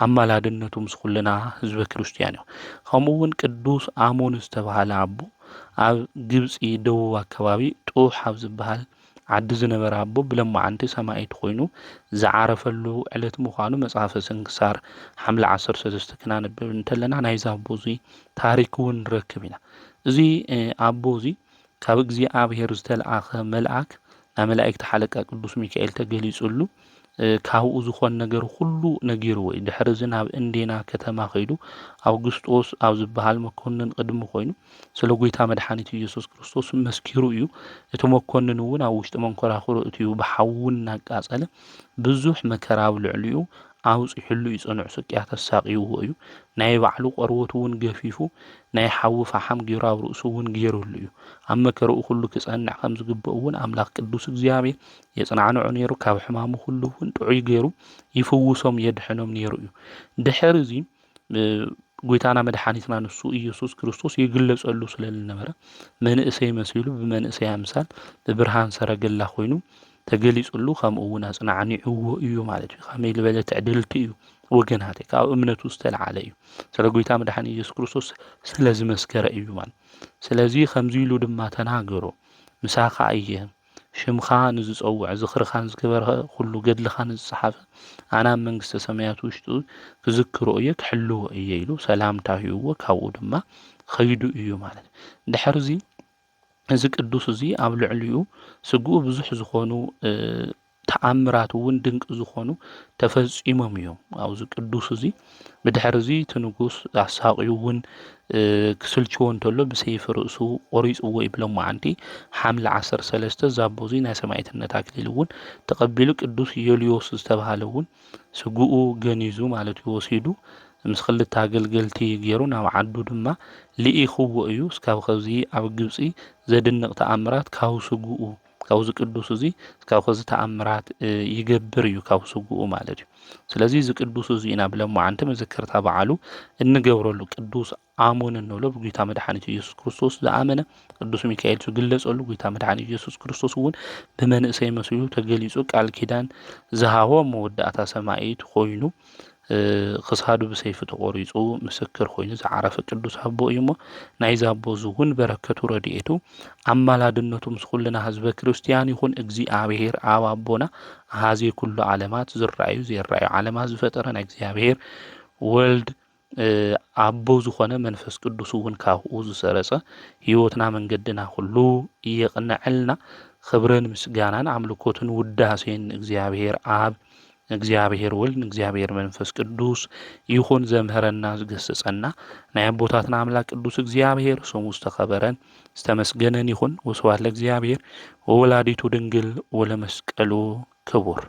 ኣማላድነቱ ምስ ኩልና ህዝበ ክርስቲያን እዩ። ከምኡ እውን ቅዱስ ኣሞን ዝተባሃለ ኣቦ ኣብ ግብፂ ደቡብ ኣከባቢ ጡሕ ኣብ ዝበሃል ዓዲ ዝነበረ ኣቦ ብሎሙዓንቲ ሰማዒት ኮይኑ ዝዓረፈሉ ዕለት ምዃኑ መጽሓፈ ስንክሳር ሓምለ 13 ክናንብብ እንተለና ናይዚ ኣቦ እዚ ታሪክ እውን ንረክብ ኢና። እዚ ኣቦ እዚ ካብ እግዚኣብሔር ዝተለኣኸ መልኣክ ናብ መላእክቲ ሓለቃ ቅዱስ ሚካኤል ተገሊጹሉ ካብኡ ዝኾን ነገር ሁሉ ነጊርዎ እዩ። ድሕሪ እዚ ናብ እንዴና ከተማ ኸይዱ ኣውግስጦስ ኣብ ዝበሃል መኮንን ቅድሚ ኮይኑ ስለ ጎይታ መድሓኒት ኢየሱስ ክርስቶስ መስኪሩ እዩ። እቲ መኮንን እውን ኣብ ውሽጢ መንኮራኹሩ እትዩ ብሓዊ እናቃጸለ ብዙሕ መከራ ኣብ ልዕሊኡ ኣውፂሕሉ ይጸንዑ ስቅያት ኣሳቂይዎ እዩ። ናይ ባዕሉ ቆርቦት እውን ገፊፉ ናይ ሓዊ ፈሓም ገይሩ ኣብ ርእሱ እውን ገይሩሉ እዩ። ኣብ መከረኡ ሁሉ ክጸንዕ ከም ዝግብኦ እውን ኣምላኽ ቅዱስ እግዚኣብሔር የጽናዕንዑ ነይሩ። ካብ ሕማሙ ሁሉ እውን ጥዑይ ገይሩ ይፍውሶም የድሕኖም ነይሩ እዩ። ድሕሪ እዚ ጎይታና መድኃኒትና ንሱ ኢየሱስ ክርስቶስ ይግለጸሉ ስለልነበረ መንእሰይ መሲሉ ብመንእሰይ አምሳል ብብርሃን ሰረገላ ኮይኑ ተገሊጹሉ ከምኡ እውን አጽናዕኒዕዎ እዩ ማለት እዩ። ከመይ ዝበለ ትዕድልቲ እዩ ወገናተይ ካብ እምነቱ ዝተለዓለ እዩ ስለ ጎይታ መድኃኒ ኢየሱስ ክርስቶስ ስለ ዝመስከረ እዩ ማለት። ስለዚ ከምዚ ኢሉ ድማ ተናገሮ ምሳኻ እየ ሽምኻ ንዝፀውዕ ዝኽርኻ ዝገበረ ኩሉ ገድልኻ ንዝፀሓፈ ኣና መንግስተ ሰማያት ውሽጡ ክዝክሮ እየ ክሕልዎ እየ ኢሉ ሰላምታ ሂብዎ ካብኡ ድማ ኸይዱ እዩ ማለት። ድሕርዚ እዚ ቅዱስ እዚ ኣብ ልዕሊኡ ስጉኡ ብዙሕ ዝኾኑ ተኣምራት እውን ድንቂ ዝኾኑ ተፈጺሞም እዮም ኣብዚ ቅዱስ እዚ። ብድሕርዚ እቲ ንጉስ ኣሳቂኡ እውን ክስልችዎ እንተሎ ብሰይፊ ርእሱ ቆሪፅዎ ይብሎም መዓንቲ ሓምለ 13 ዛቦ እዚ ናይ ሰማዕትነት ኣክሊል እውን ተቐቢሉ ቅዱስ ዮልዮስ ዝተባሃለ እውን ስጉኡ ገኒዙ ማለት እዩ ወሲዱ ምስ ክልተ ኣገልገልቲ ገይሩ ናብ ዓዱ ድማ ልኢኽዎ እዩ። እስካብ ከዚ ኣብ ግብፂ ዘድንቕ ተኣምራት ካብ ስጉኡ ካብዚ ቅዱስ እዚ እስካብ ከዚ ተኣምራት ይገብር እዩ ካብ ስጉኡ ማለት እዩ። ስለዚ እዚ ቅዱስ እዚ ኢና ብለማዓንቲ መዘከርታ በዓሉ እንገብረሉ ቅዱስ ኣሞን እንብሎ ብጎይታ መድኃኒት ኢየሱስ ክርስቶስ ዝኣመነ ቅዱስ ሚካኤል ዝግለጸሉ ጎይታ መድኃኒት ኢየሱስ ክርስቶስ እውን ብመንእሰይ መሲሉ ተገሊጹ ቃል ኪዳን ዝሃቦ መወዳእታ ሰማዒት ኮይኑ ክሳዱ ብሰይፊ ተቆሪጹ ምስክር ኮይኑ ዝዓረፈ ቅዱስ ኣቦ እዩ እሞ ናይዚ ኣቦ እዚ እውን በረከቱ ረድኤቱ ኣማላድነቱ ምስ ኩልና ህዝበ ክርስቲያን ይኹን። እግዚአብሔር ኣብ ኣቦና ሃዜ ኩሉ ዓለማት ዝረአዩ ዘይረአዩ ዓለማት ዝፈጠረ ናይ እግዚአብሔር ወልድ ኣቦ ዝኾነ መንፈስ ቅዱስ እውን ካብኡ ዝሰረጸ ህይወትና መንገድና ሁሉ እየቕንዐልና ክብርን ምስጋናን ኣምልኮትን ውዳሴን እግዚአብሔር ኣብ እግዚአብሔር ወልድ እግዚአብሔር መንፈስ ቅዱስ ይኹን ዘምህረና ዝገሰጸና ናይ አቦታትና አምላክ ቅዱስ እግዚአብሔር ስሙ ዝተኸበረን ዝተመስገነን ይኹን። ወስብሐት ለእግዚአብሔር ወወላዲቱ ድንግል ወለመስቀሉ ክቡር።